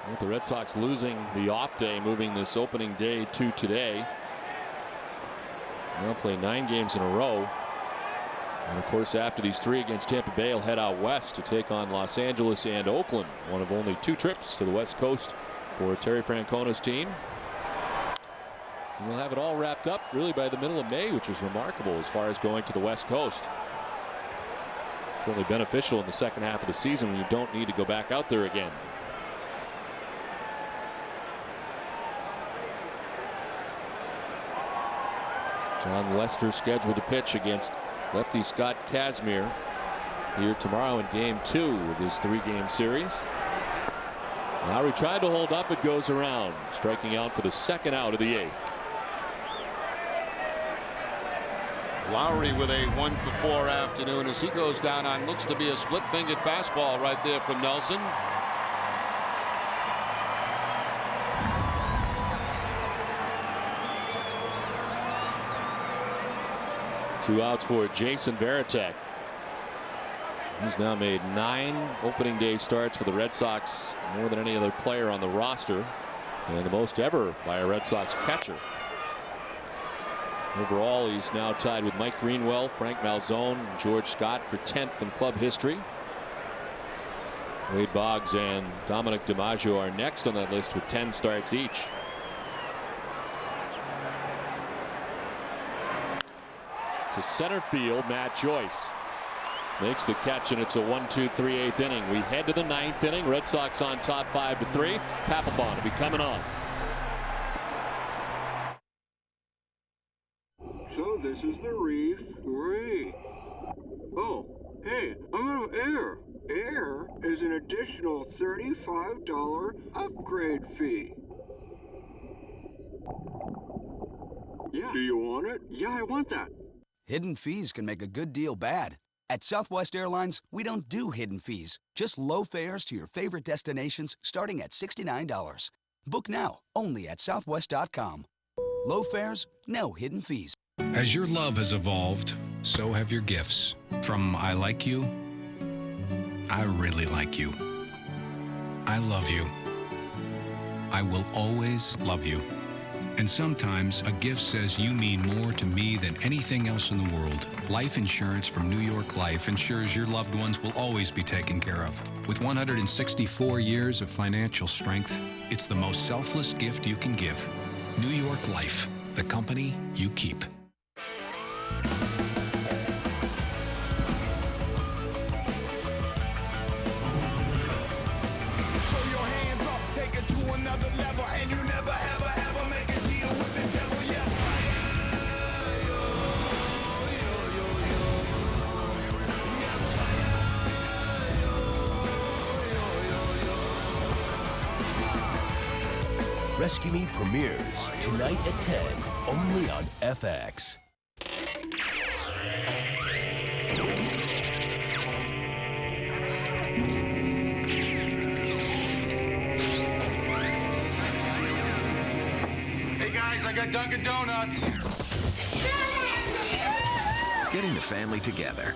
With the Red Sox losing the off day, moving this opening day to today. They'll play 9 games in a row. And of course, after these 3 against Tampa Bay, he'll head out west to take on Los Angeles and Oakland. One of only 2 trips to the West Coast for Terry Francona's team. And we'll have it all wrapped up really by the middle of May, which is remarkable as far as going to the West Coast. Certainly beneficial in the second half of the season when you don't need to go back out there again. John Lester scheduled to pitch against lefty Scott Kazmir here tomorrow in game 2 of this 3-game series. Lowry tried to hold up, it goes around, striking out for the 2nd out of the 8th. Lowry with a 1 for 4 afternoon as he goes down on looks to be a split-fingered fastball right there from Nelson. Two outs for Jason Veritek. He's now made 9 opening day starts for the Red Sox, more than any other player on the roster, and the most ever by a Red Sox catcher. Overall, he's now tied with Mike Greenwell, Frank Malzone, and George Scott for 10th in club history. Wade Boggs and Dominic DiMaggio are next on that list with 10 starts each. To center field, Matt Joyce makes the catch, and it's a 1-2-3 8th inning. We head to the 9th inning. Red Sox on top 5-3. Papelbon will be coming on. So this is the reef. Great. Oh, hey, I'm out of air. Air is an additional $35 upgrade fee. Yeah. Do you want it? Yeah, I want that. Hidden fees can make a good deal bad. At Southwest Airlines, we don't do hidden fees, just low fares to your favorite destinations starting at $69. Book now, only at Southwest.com. Low fares, no hidden fees. As your love has evolved, so have your gifts. From I Like You I really like you. I love you. I will always love you. And sometimes a gift says you mean more to me than anything else in the world. Life insurance from New York Life ensures your loved ones will always be taken care of. With 164 years of financial strength, it's the most selfless gift you can give. New York Life, the company you keep. Rescue Me premieres tonight at 10, only on FX. Hey guys, I got Dunkin' Donuts. Getting the family together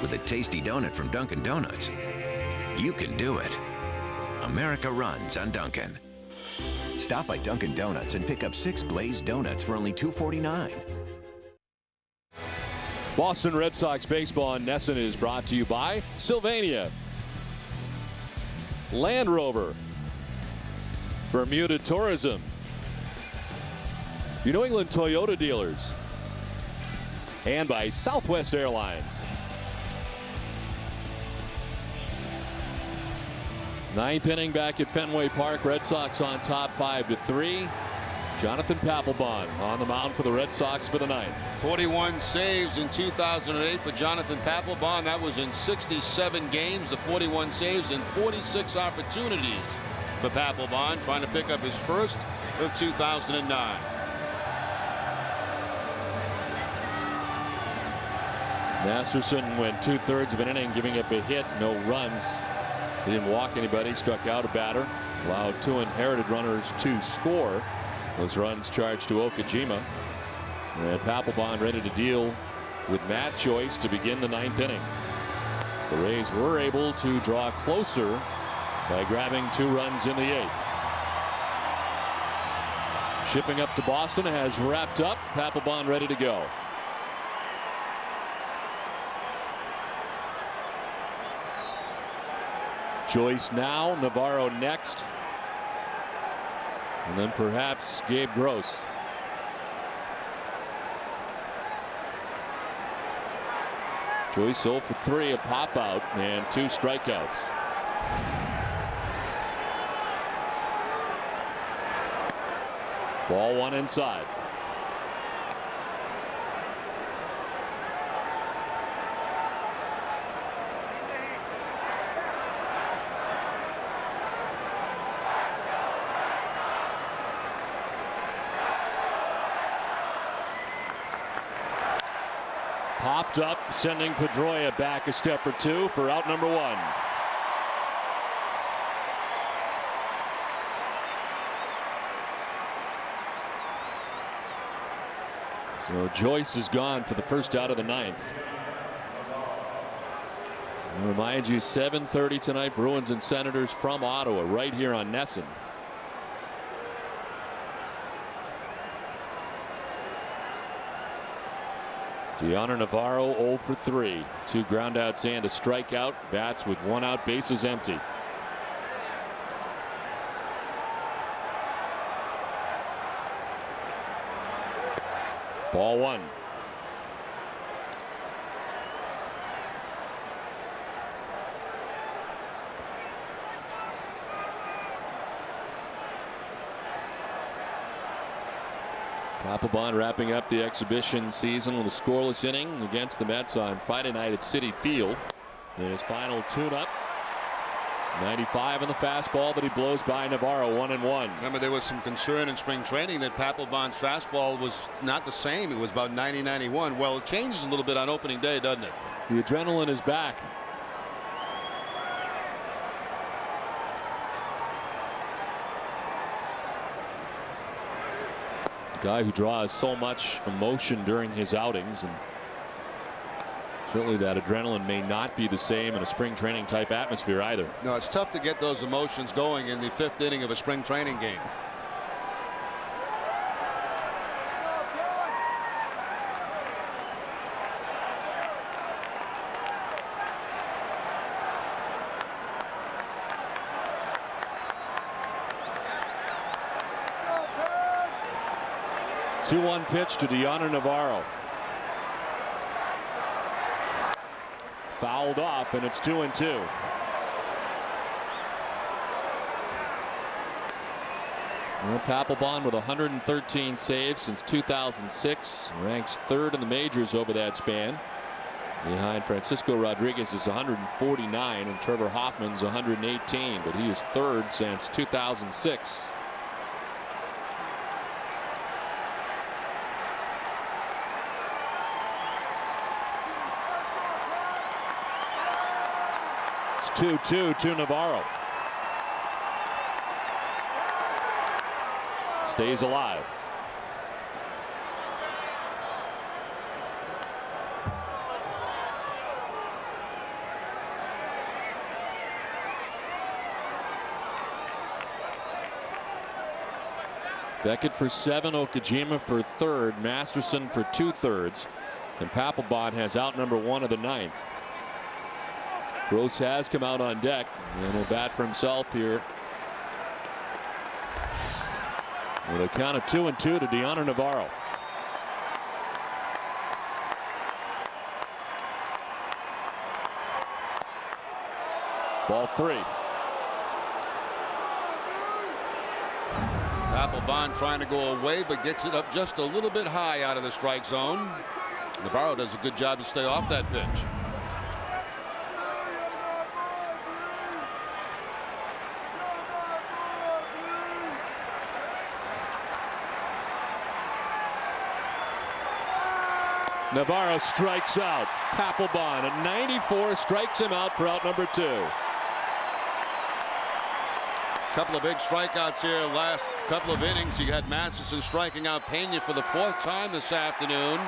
with a tasty donut from Dunkin' Donuts. You can do it. America runs on Dunkin'. Stop by Dunkin' Donuts and pick up 6 glazed donuts for only $2.49. Boston Red Sox baseball in Nesson is brought to you by Sylvania, Land Rover, Bermuda Tourism, your New England Toyota dealers, and by Southwest Airlines. 9th inning back at Fenway Park. Red Sox on top 5-3. Jonathan Papelbon on the mound for the Red Sox for the 9th. 41 saves in 2008 for Jonathan Papelbon. That was in 67 games. The 41 saves in 46 opportunities for Papelbon, trying to pick up his first of 2009. Masterson went 2/3 of an inning, giving up a hit, no runs. He didn't walk anybody, struck out a batter, allowed 2 inherited runners to score. Those runs charged to Okajima. And Papelbon ready to deal with Matt Joyce to begin the 9th inning. So the Rays were able to draw closer by grabbing 2 runs in the 8th. Shipping up to Boston has wrapped up. Papelbon ready to go. Joyce now, Navarro next, and then perhaps Gabe Gross. Joyce 0 for 3, a pop out and 2 strikeouts. Ball 1 inside. Popped up, sending Pedroia back a step or 2 for out number 1. So Joyce is gone for the first out of the 9th. I'll remind you, 7:30 tonight, Bruins and Senators from Ottawa, right here on Nesson. Deanna Navarro 0 for 3. 2 groundouts and a strikeout. Bats with 1 out, bases empty. Ball 1. Papelbon wrapping up the exhibition season with a scoreless inning against the Mets on Friday night at Citi Field. In his final tune-up, 95 on the fastball that he blows by Navarro, 1-1. Remember, there was some concern in spring training that Papelbon's fastball was not the same. It was about 90-91. Well, it changes a little bit on opening day, doesn't it? The adrenaline is back. Guy who draws so much emotion during his outings, and Certainly that adrenaline may not be the same in a spring training type atmosphere either. No, it's tough to get those emotions going in the 5th inning of a spring training game. The 2-1 pitch to Deanna Navarro. Fouled off, and it's 2-2. Well, Papelbon with 113 saves since 2006, ranks 3rd in the majors over that span. Behind Francisco Rodriguez's 149 and Trevor Hoffman's 118, but he is 3rd since 2006. It's 2-2 to Navarro. Stays alive. Beckett for 7, Okajima for 3rd, Masterson for 2/3, and Papelbon has out number 1 of the 9th. Gross has come out on deck and will bat for himself here. With a count of 2-2 to Deanna Navarro. Ball 3. Papelbon trying to go away, but gets it up just a little bit high out of the strike zone. Navarro does a good job to stay off that pitch. Navarro strikes out. Papelbon at 94 strikes him out for out number 2. Couple of big strikeouts here last couple of innings. You had Masterson striking out Pena for the 4th time this afternoon.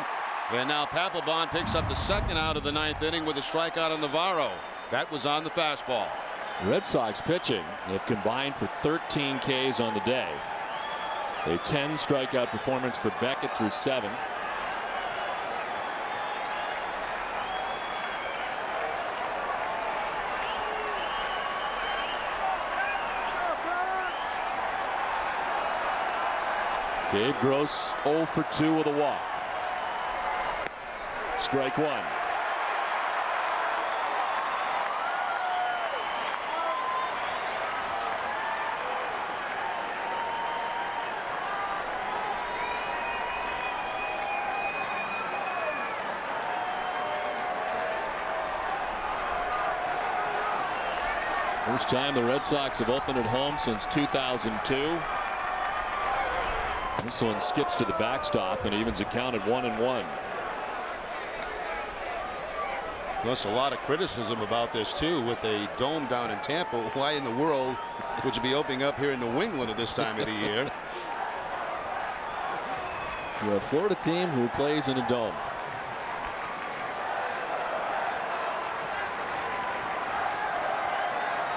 And now Papelbon picks up the 2nd out of the 9th inning with a strikeout on Navarro. That was on the fastball. The Red Sox pitching have combined for 13 Ks on the day. A 10 strikeout performance for Beckett through 7. Gabe Gross 0 for 2 with a walk. Strike 1. First time the Red Sox have opened at home since 2002. This one skips to the backstop and evens it count at 1-1. Plus a lot of criticism about this too, with a dome down in Tampa. Why in the world would you be opening up here in New England at this time of the year? You're a Florida team who plays in a dome.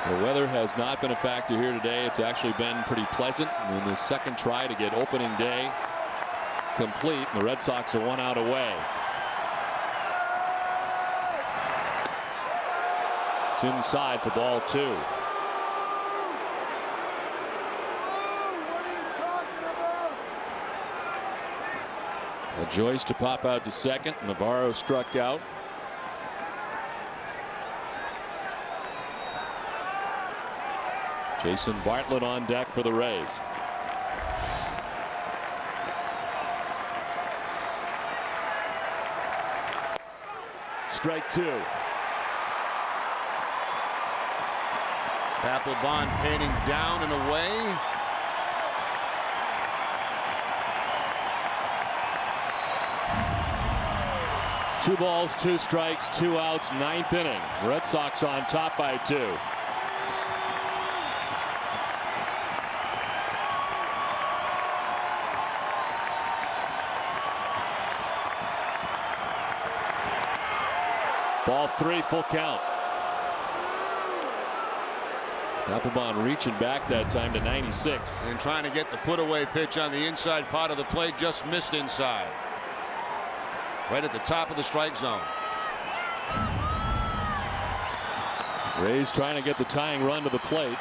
The weather has not been a factor here today. It's actually been pretty pleasant in the second try to get opening day complete. The Red Sox are 1 out away. It's inside for ball 2. A Joyce to pop out to second. Navarro struck out. Jason Bartlett on deck for the Rays. Strike 2. Papelbon painting down and away. Two balls, 2 strikes, 2 outs, 9th inning. Red Sox on top by 2. Ball 3, full count. Applebaum reaching back that time to 96. And trying to get the put-away pitch on the inside part of the plate, just missed inside. Right at the top of the strike zone. Rays trying to get the tying run to the plate.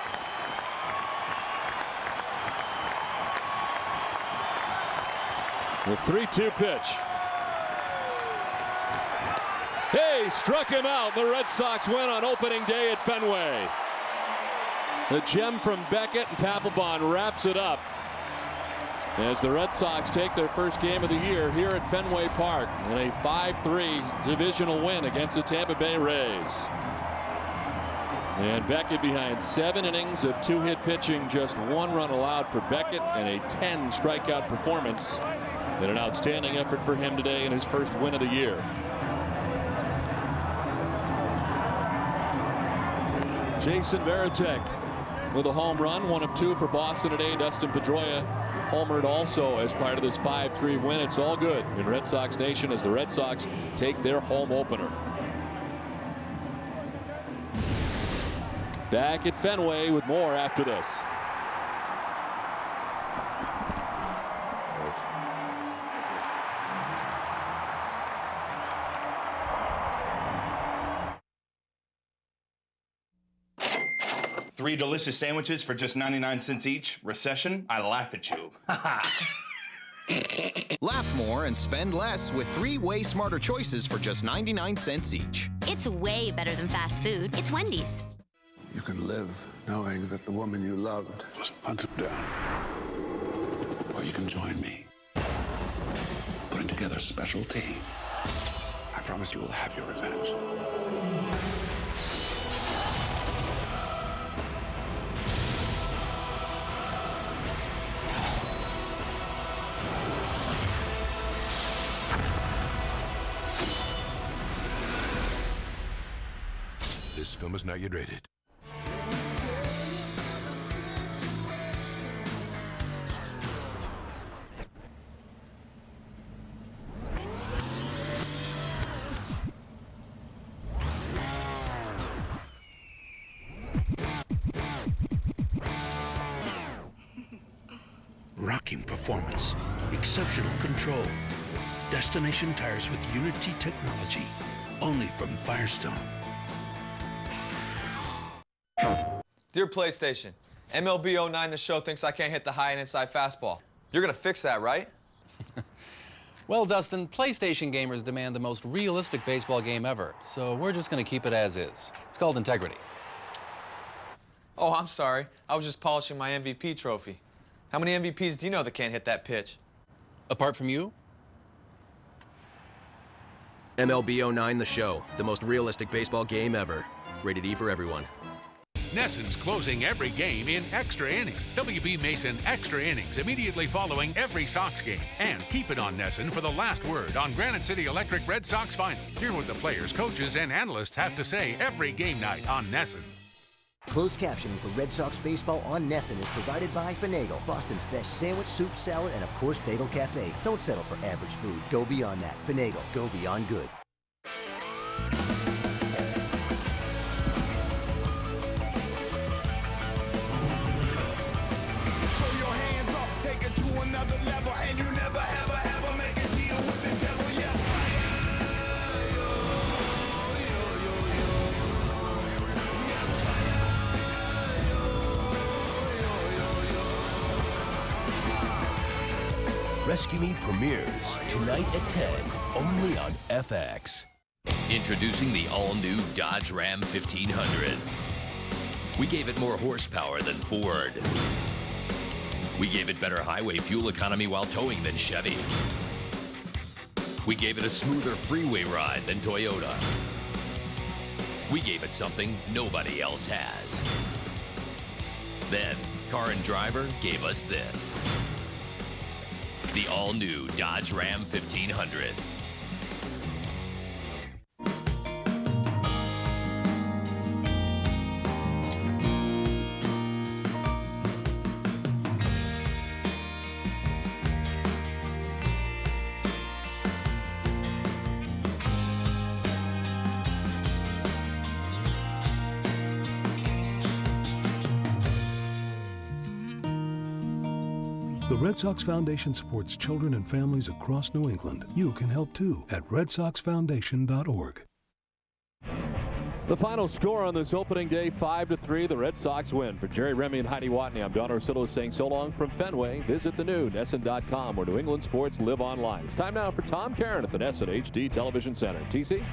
The 3-2 pitch. Hey, struck him out. The Red Sox win on opening day at Fenway. The gem from Beckett and Papelbon wraps it up as the Red Sox take their first game of the year here at Fenway Park in a 5-3 divisional win against the Tampa Bay Rays. And Beckett behind 7 innings of 2-hit pitching, just 1 run allowed for Beckett, and a 10 strikeout performance. And an outstanding effort for him today in his first win of the year. Jason Varitek with a home run, 1 of 2 for Boston today. Dustin Pedroia homered also as part of this 5-3 win. It's all good in Red Sox Nation as the Red Sox take their home opener. Back at Fenway with more after this. Three delicious sandwiches for just 99 cents each. Recession? I laugh at you. Laugh more and spend less with 3 way smarter choices for just 99 cents each. It's way better than fast food. It's Wendy's. You can live knowing that the woman you loved was hunted down. Or you can join me, putting together a special team. I promise you will have your revenge. This film is not yet rated. Rocking performance, exceptional control. Destination tires with Unity technology, only from Firestone. Dear PlayStation, MLB 09 The Show thinks I can't hit the high and inside fastball. You're gonna fix that, right? Well, Dustin, PlayStation gamers demand the most realistic baseball game ever, so we're just gonna keep it as is. It's called integrity. Oh, I'm sorry. I was just polishing my MVP trophy. How many MVPs do you know that can't hit that pitch? Apart from you? MLB 09 The Show, the most realistic baseball game ever. Rated E for everyone. Nesson's closing every game in extra innings. WB Mason extra innings immediately following every Sox game. And keep it on Nesson for the last word on Granite City Electric Red Sox final. Hear what the players, coaches, and analysts have to say every game night on Nesson. Closed captioning for Red Sox baseball on Nesson is provided by Finagle, Boston's best sandwich, soup, salad, and of course Bagel Cafe. Don't settle for average food. Go beyond that. Finagle. Go beyond good. Rescue Me premieres tonight at 10, only on FX. Introducing the all-new Dodge Ram 1500. We gave it more horsepower than Ford. We gave it better highway fuel economy while towing than Chevy. We gave it a smoother freeway ride than Toyota. We gave it something nobody else has. Then, Car and Driver gave us this. The all-new Dodge Ram 1500. The Red Sox Foundation supports children and families across New England. You can help too at redsoxfoundation.org. The final score on this opening day, 5-3. The Red Sox win. For Jerry Remy and Heidi Watney, I'm Don Orsillo saying so long from Fenway. Visit the new NESN.com, where New England sports live online. It's time now for Tom Caron at the NESN HD Television Center. TC?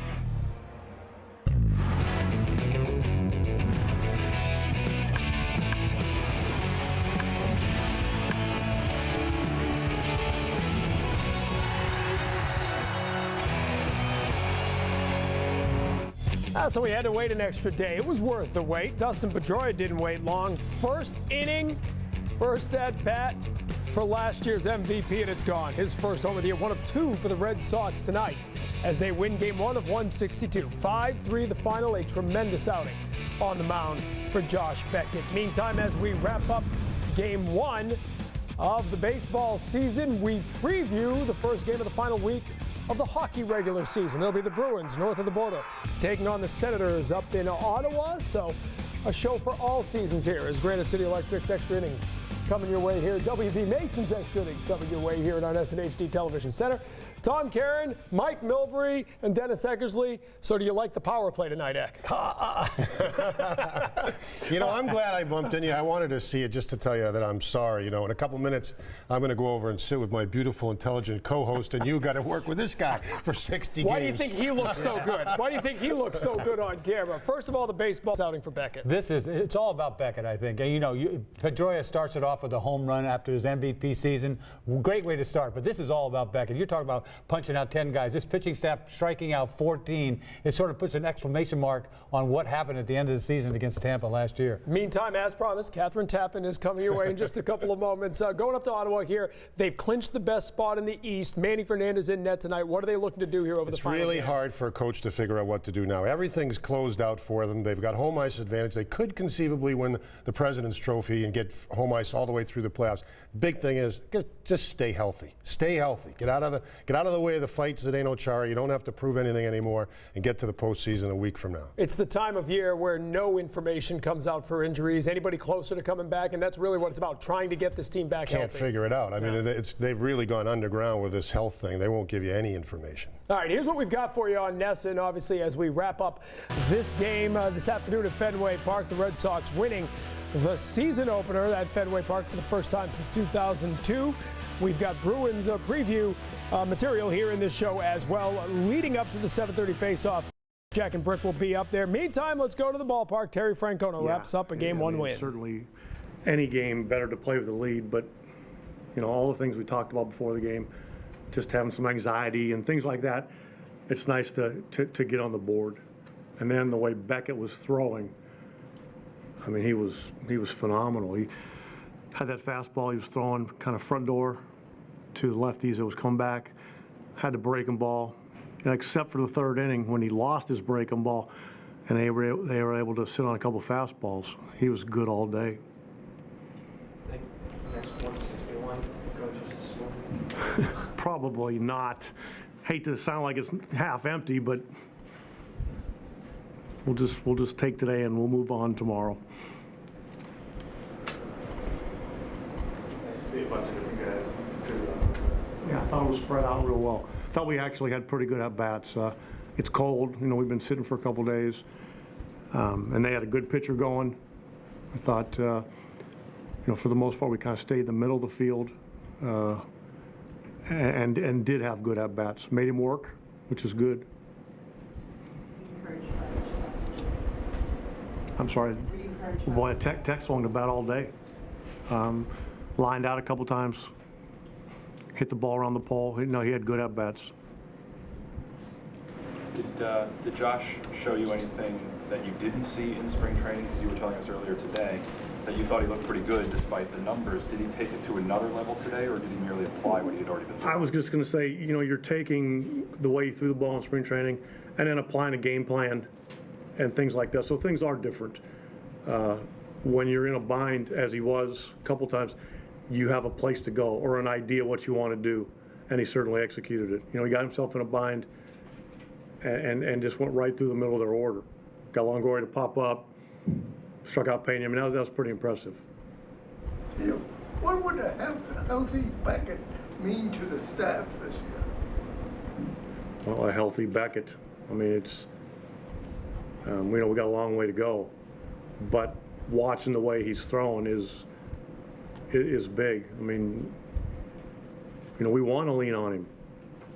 So we had to wait an extra day. It was worth the wait. Dustin Pedroia didn't wait long. First inning, first at bat for last year's MVP, and it's gone. His first home of the year, one of two for the Red Sox tonight as they win game one of 162. 5-3 the final, a tremendous outing on the mound for Josh Beckett. Meantime, as we wrap up game one of the baseball season, we preview the first game of the final week of the hockey regular season. It'll be the Bruins north of the border taking on the Senators up in Ottawa. So a show for all seasons here as Granite City Electric's Extra Innings coming your way here. WB Mason's Extra Innings coming your way here at our NESN HD Television Center. Tom Caron, Mike Milbury, and Dennis Eckersley. So do you like the power play tonight, Eck? You know, I'm glad I bumped into you. I wanted to see it just to tell you that I'm sorry. You know, in a couple minutes, I'm going to go over and sit with my beautiful, intelligent co-host, and you got to work with this guy for 60 games. Why do you think he looks so good? Why do you think he looks so good on camera? First of all, the baseball outing for Beckett. It's all about Beckett, I think. And, you know, Pedroia starts it off with a home run after his MVP season. Great way to start, but this is all about Beckett. You're talking about punching out 10 guys. This pitching staff striking out 14. It sort of puts an exclamation mark on what happened at the end of the season against Tampa last year. Meantime, as promised, Catherine Tappan is coming your way in just a couple of moments. Going up to Ottawa here, they've clinched the best spot in the East. Manny Fernandez in net tonight. What are they looking to do here over the final It's really games? hard for a coach to figure out what to do now. Everything's closed out for them. They've got home ice advantage. They could conceivably win the President's Trophy and get home ice all the way through the playoffs. Big thing is just stay healthy. Stay healthy. Get out of the way of the fights that ain't no chara. You don't have to prove anything anymore, and get to the postseason a week from now. It's the time of year where no information comes out for injuries. Anybody closer to coming back, and that's really what it's about, trying to get this team back healthy. Can't figure it out. I mean, they've really gone underground with this health thing. They won't give you any information. All right, here's what we've got for you on NESN. Obviously, as we wrap up this game this afternoon at Fenway Park, the Red Sox winning the season opener at Fenway Park for the first time since 2002. We've got Bruins preview material here in this show as well, leading up to the 7:30 face-off. Jack and Brick will be up there. Meantime, let's go to the ballpark. Terry Francona wraps up a Game 1 win. Certainly any game better to play with the lead, but you know, all the things we talked about before the game, just having some anxiety and things like that, it's nice to get on the board. And then the way Beckett was throwing, I mean, he was phenomenal. He had that fastball he was throwing kind of front door to the lefties. It was come back, had the breaking ball, and except for the third inning when he lost his breaking ball, and they were able to sit on a couple of fastballs. He was good all day. Next 161, go just as smooth. Probably not. Hate to sound like it's half empty, but we'll just take today and we'll move on tomorrow. Nice to see a bunch of different guys. Yeah, I thought it was spread out real well. Thought we actually had pretty good at-bats. It's cold. You know, we've been sitting for a couple days. And they had a good pitcher going. I thought, you know, for the most part, we kind of stayed in the middle of the field and did have good at-bats. Made him work, which is good. I'm sorry. Boy, Tex swung the bat all day. Lined out a couple times. Hit the ball around the pole. No, he had good at-bats. Did Josh show you anything that you didn't see in spring training? Because you were telling us earlier today that you thought he looked pretty good despite the numbers. Did he take it to another level today, or did he merely apply what he had already been doing? I was just going to say, you know, you're taking the way you threw the ball in spring training and then applying a game plan and things like that. So things are different. When you're in a bind, as he was a couple times, you have a place to go or an idea what you want to do, and he certainly executed it. You know, he got himself in a bind and just went right through the middle of their order. Got Longoria to pop up, struck out Pena. I mean, that was pretty impressive. What would have happened healthy Beckett mean to the staff this year? Well, a healthy Beckett. I mean, it's, we know we got a long way to go, but watching the way he's throwing is big. I mean, we want to lean on him.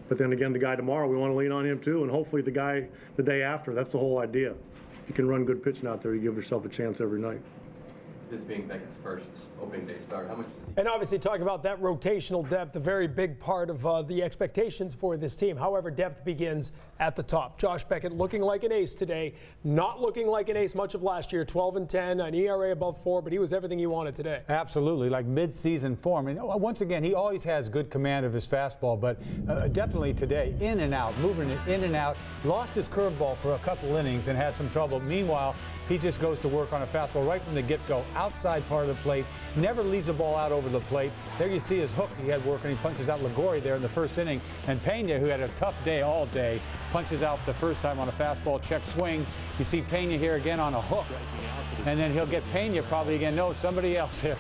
But then again, the guy tomorrow, we want to lean on him too, and hopefully the guy the day after. That's the whole idea. You can run good pitching out there, you give yourself a chance every night. This being Beckett's first opening day start, how much does he... And obviously talking about that rotational depth, a very big part of the expectations for this team. However, depth begins at the top. Josh Beckett looking like an ace today, not looking like an ace much of last year, 12-10, an ERA above 4, but he was everything you wanted today. Absolutely, like mid-season form. And once again, he always has good command of his fastball, but definitely today, in and out, moving it in and out. Lost his curveball for a couple innings and had some trouble. Meanwhile, he just goes to work on a fastball right from the get-go, outside part of the plate, never leaves the ball out over the plate. There you see his hook he had working. He punches out Ligori there in the first inning. And Pena, who had a tough day all day, punches out the first time on a fastball check swing. You see Pena here again on a hook. And then he'll get Pena probably again. No, somebody else here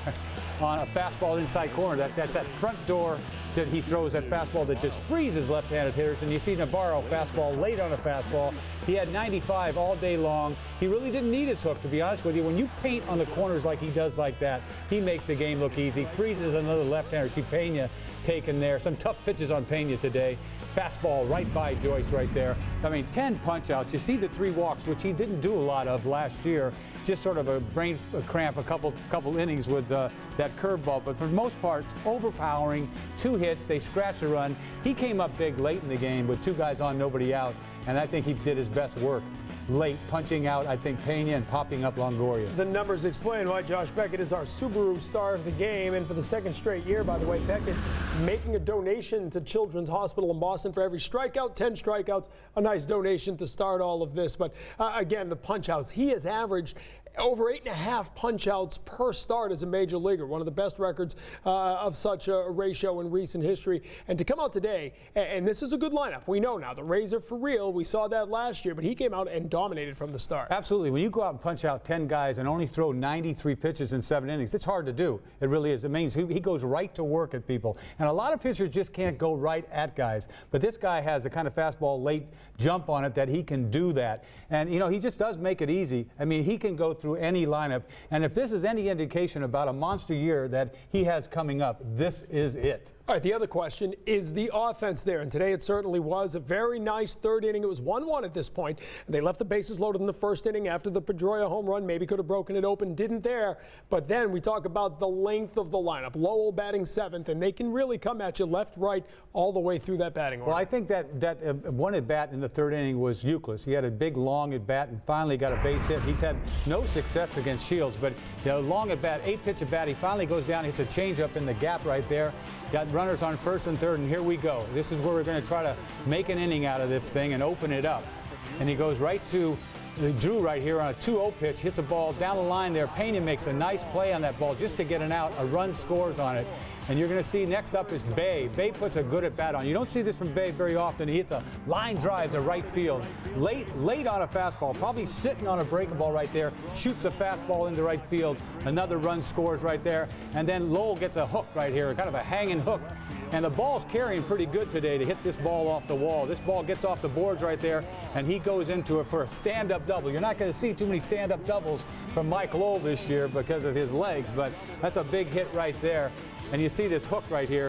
on a fastball inside corner. That's that front door that he throws that fastball that just freezes left-handed hitters. And you see Navarro fastball late on a fastball. He had 95 all day long. He really didn't need his hook, to be honest with you. When you paint on the corners like he does like that, he makes the game look easy. Freezes another left-hander. See Pena taken there. Some tough pitches on Pena today. Fastball right by Joyce right there. I mean, 10 punch-outs. You see the 3 walks, which he didn't do a lot of last year. Just sort of a brain cramp a couple innings with that curveball. But for the most part, it's overpowering. 2 hits. They scratched a run. He came up big late in the game with 2 guys on, nobody out. And I think he did his best work late, punching out, I think, Pena and popping up Longoria. The numbers explain why Josh Beckett is our Subaru star of the game. And for the second straight year, by the way, Beckett making a donation to Children's Hospital in Boston for every strikeout, 10 strikeouts, a nice donation to start all of this. But again, the punch-outs, he has averaged over 8.5 punch-outs per start as a major leaguer, one of the best records of such a ratio in recent history. And to come out today, and this is a good lineup. We know now the Rays are for real. We saw that last year, but he came out and dominated from the start. Absolutely. When you go out and punch out 10 guys and only throw 93 pitches in 7 innings, it's hard to do. It really is. It means he goes right to work at people. And a lot of pitchers just can't go right at guys. But this guy has the kind of fastball late jump on it that he can do that. And, he just does make it easy. I mean, he can go through any lineup. And if this is any indication about a monster year that he has coming up, this is it. All right, the other question is the offense there, and today it certainly was a very nice third inning. It was 1-1 at this point. They left the bases loaded in the first inning after the Pedroia home run. Maybe could have broken it open, didn't there. But then we talk about the length of the lineup. Lowell batting 7th, and they can really come at you left, right, all the way through that batting order. Well, I think that one at bat in the third inning was Euclid. He had a big long at bat and finally got a base hit. He's had no success against Shields, but long at bat, 8-pitch at bat. He finally goes down, hits a changeup in the gap right there. Got runners on first and third, and here we go. This is where we're going to try to make an inning out of this thing and open it up. And he goes right to Drew right here on a 2-0 pitch, hits a ball down the line there. Pena makes a nice play on that ball just to get an out. A run scores on it. And you're going to see next up is Bay. Bay puts a good at bat on. You don't see this from Bay very often. He hits a line drive to right field. Late on a fastball, probably sitting on a breaking ball right there. Shoots a fastball into right field. Another run scores right there. And then Lowell gets a hook right here, kind of a hanging hook. And the ball's carrying pretty good today to hit this ball off the wall. This ball gets off the boards right there, and he goes into it for a stand-up double. You're not going to see too many stand-up doubles from Mike Lowell this year because of his legs, but that's a big hit right there. And you see this hook right here.